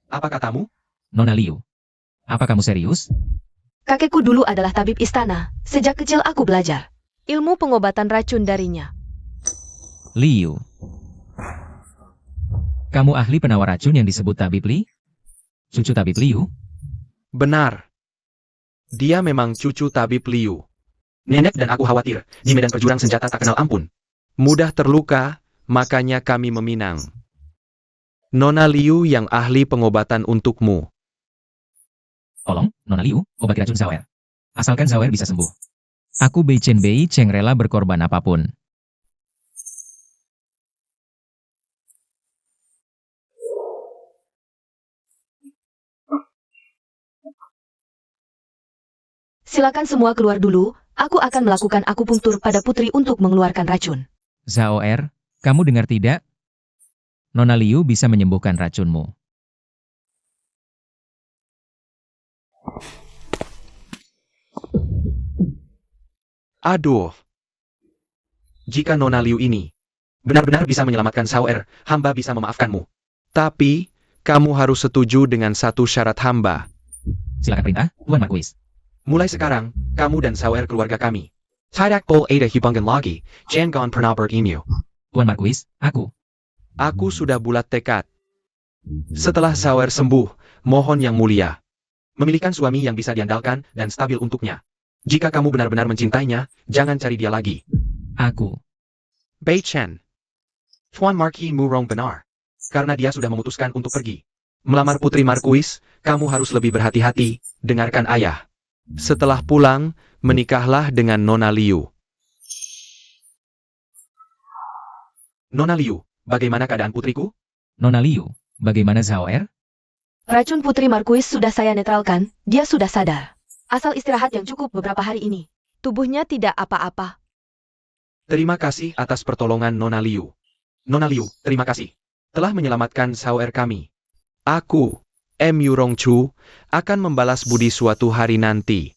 S5: Apa katamu?
S4: Nona Liu. Apa kamu serius?
S3: Kakekku dulu adalah tabib istana. Sejak kecil aku belajar ilmu pengobatan racun darinya.
S4: Liu. Kamu ahli penawar racun yang disebut Tabib Li? Cucu Tabib Liu?
S5: Benar. Dia memang cucu tabib Liu. Nenek dan aku khawatir, di medan perjurang senjata tak kenal ampun. Mudah terluka, makanya kami meminang. Nona Liu yang ahli pengobatan untukmu.
S4: Tolong, Nona Liu, obati racun Zawer. Asalkan Zawer bisa sembuh. Aku Beichen rela berkorban apapun.
S3: Silakan semua keluar dulu, aku akan melakukan akupunktur pada putri untuk mengeluarkan racun.
S4: Zaoer, kamu dengar tidak? Nona Liu bisa menyembuhkan racunmu.
S5: Aduh. Jika Nona Liu ini benar-benar bisa menyelamatkan Sawer, hamba bisa memaafkanmu. Tapi, kamu harus setuju dengan satu syarat hamba.
S4: Silakan perintah, Tuan Marquis.
S5: Mulai sekarang, kamu dan Sawer keluarga kami. Tidak boleh ada hubungan lagi, jangan pernah bertemu.
S4: Tuan Marquis,
S5: Aku sudah bulat tekad. Setelah Sawer sembuh, mohon yang mulia. Memilihkan suami yang bisa diandalkan dan stabil untuknya. Jika kamu benar-benar mencintainya, jangan cari dia lagi. Beichen. Tuan Marquis Murong benar. Karena dia sudah memutuskan untuk pergi. Melamar Putri Marquis, kamu harus lebih berhati-hati, dengarkan ayah. Setelah pulang, menikahlah dengan Nona Liu. Nona Liu, bagaimana keadaan putriku?
S4: Nona Liu, bagaimana Zaoer?
S3: Racun Putri Marquis sudah saya netralkan, dia sudah sadar. Asal istirahat yang cukup beberapa hari ini. Tubuhnya tidak apa-apa.
S5: Terima kasih atas pertolongan Nona Liu. Nona Liu, terima kasih. Telah menyelamatkan Sawer kami. Aku, M. Yurong Chu, akan membalas budi suatu hari nanti.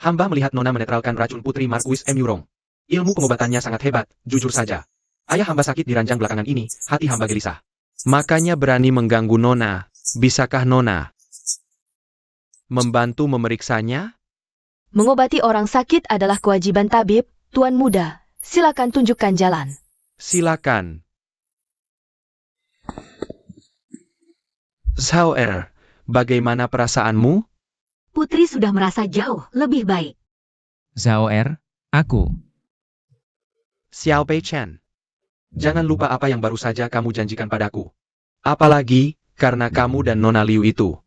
S5: Hamba melihat Nona menetralkan racun Putri Marquis M. Yurong. Ilmu pengobatannya sangat hebat, jujur saja. Ayah hamba sakit di ranjang belakangan ini, hati hamba gelisah. Makanya berani mengganggu Nona. Bisakah Nona membantu memeriksanya?
S3: Mengobati orang sakit adalah kewajiban tabib, Tuan Muda. Silakan tunjukkan jalan.
S5: Silakan. Sawer, bagaimana perasaanmu?
S2: Putri sudah merasa jauh lebih baik.
S4: Zaoer, aku.
S5: Xiao Beichen. Jangan lupa apa yang baru saja kamu janjikan padaku. Apalagi, karena kamu dan Nona Liu itu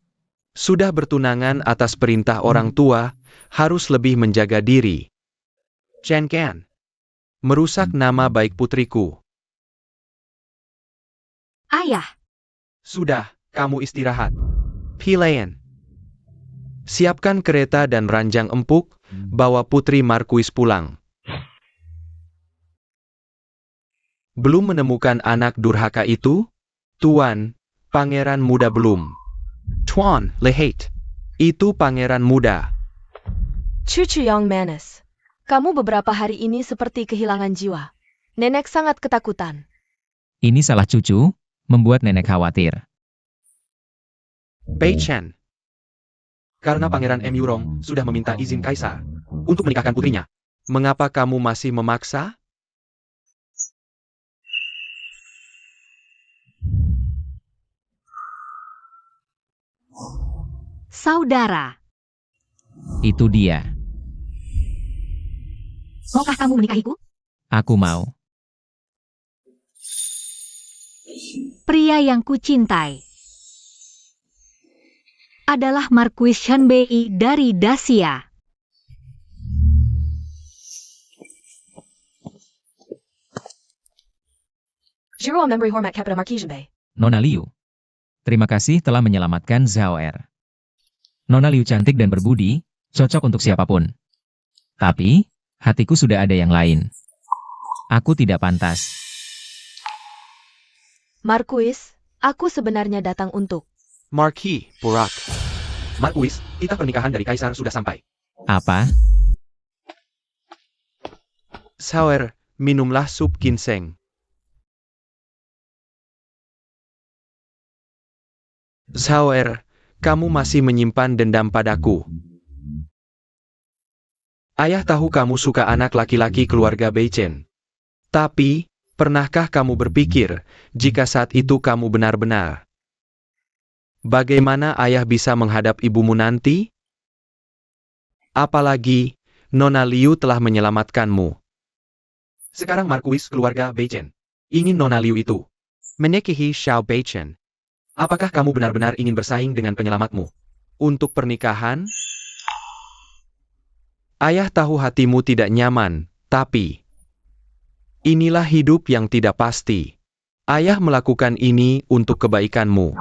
S5: sudah bertunangan atas perintah orang tua, harus lebih menjaga diri. Chen Can. Merusak nama baik putriku.
S2: Ayah,
S5: Sudah, kamu istirahat. Pilayan. Siapkan kereta dan ranjang empuk, bawa Putri Marquis pulang. Belum menemukan anak durhaka itu? Tuan, pangeran muda belum. Tuan, Lehate. Itu pangeran muda.
S3: Cucu yang manis. Kamu beberapa hari ini seperti kehilangan jiwa. Nenek sangat ketakutan.
S4: Ini salah cucu, membuat nenek khawatir.
S5: Bei Chen. Karena Pangeran M. Yurong sudah meminta izin Kaisar untuk menikahkan putrinya. Mengapa kamu masih memaksa?
S2: Saudara,
S4: Itu dia.
S2: maukah kamu menikahiku?
S4: Aku mau.
S2: Pria yang kucintai adalah Marquis Shanbei dari Dacia.
S3: Jiro memberi hormat kepada Marquis Bay.
S4: Nona Liu. Terima kasih telah menyelamatkan Zhao Er. Nona Liu cantik dan berbudi, cocok untuk siapapun. Tapi, hatiku sudah ada yang lain. Aku tidak pantas.
S3: Marquis, aku sebenarnya datang untuk...
S5: Marquis, Burak. Marquis, kita pernikahan dari Kaisar sudah sampai.
S4: Apa?
S5: Sauer, minumlah sup ginseng. Sauer, kamu masih menyimpan dendam padaku. Ayah tahu kamu suka anak laki-laki keluarga Beichen. Tapi, pernahkah kamu berpikir, jika saat itu kamu benar-benar? Bagaimana ayah bisa menghadap ibumu nanti? Apalagi, Nona Liu telah menyelamatkanmu. Sekarang Marquis keluarga Beichen ingin Nona Liu itu menikahi Xiao Beichen. Apakah kamu benar-benar ingin bersaing dengan penyelamatmu? Untuk pernikahan? Ayah tahu hatimu tidak nyaman, tapi inilah hidup yang tidak pasti. Ayah melakukan ini untuk kebaikanmu.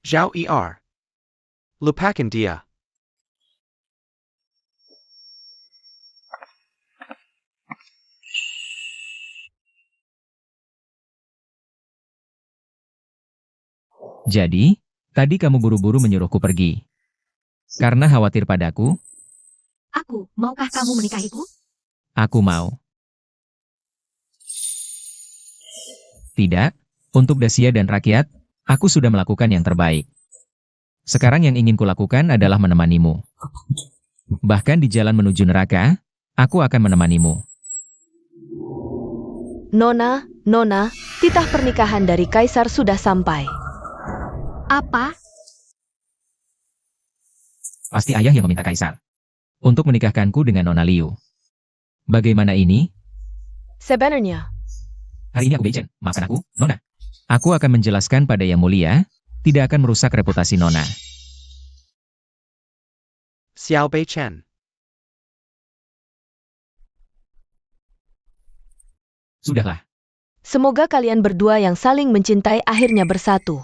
S5: Zhao Er. Lupakan dia.
S4: Jadi, tadi kamu buru-buru menyuruhku pergi. Karena khawatir padaku,
S2: Aku, maukah kamu menikahiku?
S4: aku mau. Tidak, untuk Dacia dan rakyat, aku sudah melakukan yang terbaik. Sekarang yang ingin kulakukan adalah menemanimu. Bahkan di jalan menuju neraka, aku akan menemanimu.
S3: Nona, titah pernikahan dari Kaisar sudah sampai.
S2: Apa?
S4: Pasti ayah yang meminta Kaisar untuk menikahkanku dengan Nona Liu. Bagaimana ini?
S3: Sebenarnya,
S4: Hari ini aku Beichen, maafkan aku, Nona. Aku akan menjelaskan pada Yang Mulia, tidak akan merusak reputasi Nona.
S5: Xiao Beichen.
S4: Sudahlah,
S3: semoga kalian berdua yang saling mencintai akhirnya bersatu.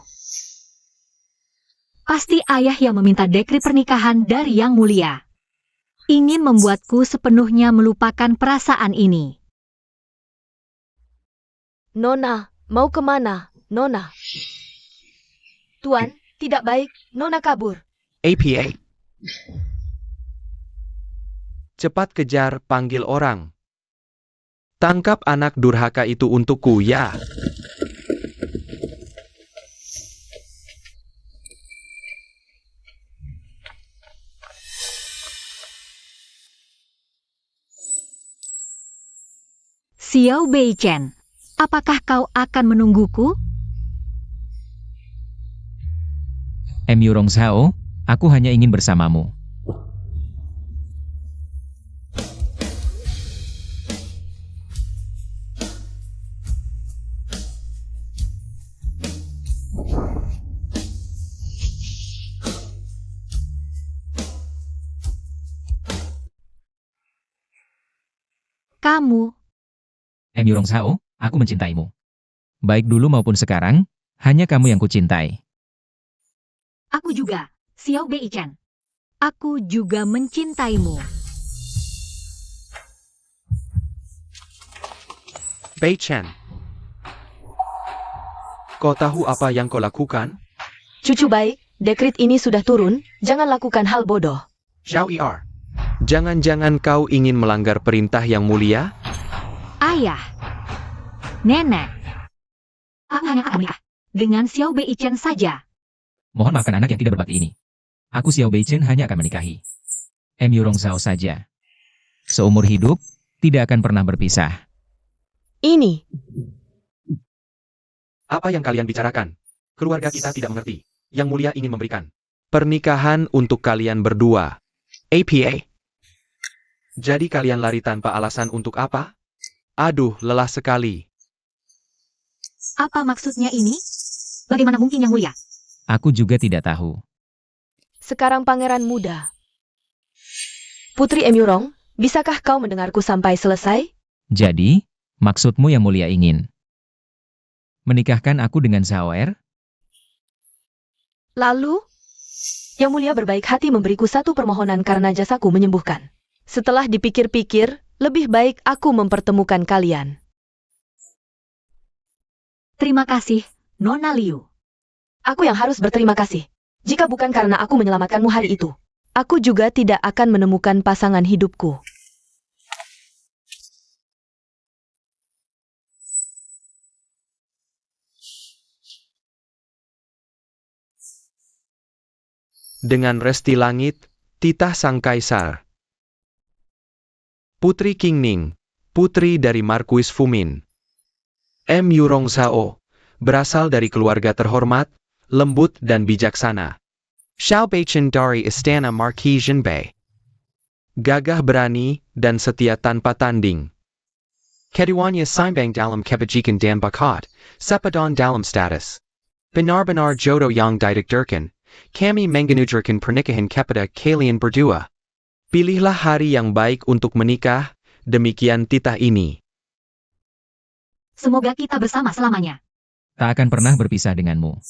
S2: Pasti ayah yang meminta dekri pernikahan dari Yang Mulia. Ingin membuatku sepenuhnya melupakan perasaan ini.
S3: Nona, mau kemana, Nona? Tuan, tidak baik, Nona kabur.
S5: APA. Cepat kejar, panggil orang. Tangkap anak durhaka itu untukku, ya.
S2: Xiao Beichen, apakah kau akan menungguku?
S4: M. Yurong Zhao, aku hanya ingin bersamamu.
S2: Kamu,
S4: M. Yurong Zhao, aku mencintaimu. Baik dulu maupun sekarang, Hanya kamu yang kucintai.
S2: Aku juga, Xiao Bei-chen. Aku juga mencintaimu.
S5: Bei Chen. Kau tahu apa yang kau lakukan?
S3: Cucu baik, dekrit ini sudah turun, jangan lakukan hal bodoh.
S5: Xiao Er. Jangan-jangan kau ingin melanggar perintah yang mulia?
S2: Ayah. Nenek. Aku hanya akan menikah dengan Xiao Bei-chen saja.
S4: Mohon maafkan anak yang tidak berbakti ini. Aku Xiao Bei-chen hanya akan menikahi Yurong Zhao saja. Seumur hidup, tidak akan pernah berpisah.
S3: Ini,
S5: Apa yang kalian bicarakan? Keluarga kita tidak mengerti. Yang mulia ingin memberikan pernikahan untuk kalian berdua. APA. Jadi kalian lari tanpa alasan untuk apa? Aduh, lelah sekali.
S2: Apa maksudnya ini? Bagaimana mungkin yang mulia?
S4: Aku juga tidak tahu.
S3: sekarang pangeran muda. Putri Emurong, bisakah kau mendengarku sampai selesai?
S4: Jadi, maksudmu yang mulia ingin menikahkan aku dengan Zhao Er?
S3: Lalu, yang mulia berbaik hati memberiku satu permohonan karena jasaku menyembuhkan. Setelah dipikir-pikir, lebih baik aku mempertemukan kalian.
S2: Terima kasih, Nona Liu.
S3: Aku yang harus berterima kasih. Jika bukan karena aku menyelamatkanmu hari itu, aku juga tidak akan menemukan pasangan hidupku.
S5: Dengan resti langit, titah sang kaisar. Putri Qingning, putri dari Markuis Fumin. Yurong Zhao, berasal dari keluarga terhormat, lembut dan bijaksana. Xiao Bei-chen dari Istana Marquis Jinbei. Gagah berani dan setia tanpa tanding. Keduanya seimbang dalam kebajikan dan bakat, sepadan dalam status. Benar-benar jodoh yang didiktirkan. Kami mengenujarkan pernikahan kepada kalian berdua. Pilihlah hari yang baik untuk menikah, demikian titah ini.
S2: Semoga kita bersama selamanya.
S4: Tak akan pernah berpisah denganmu.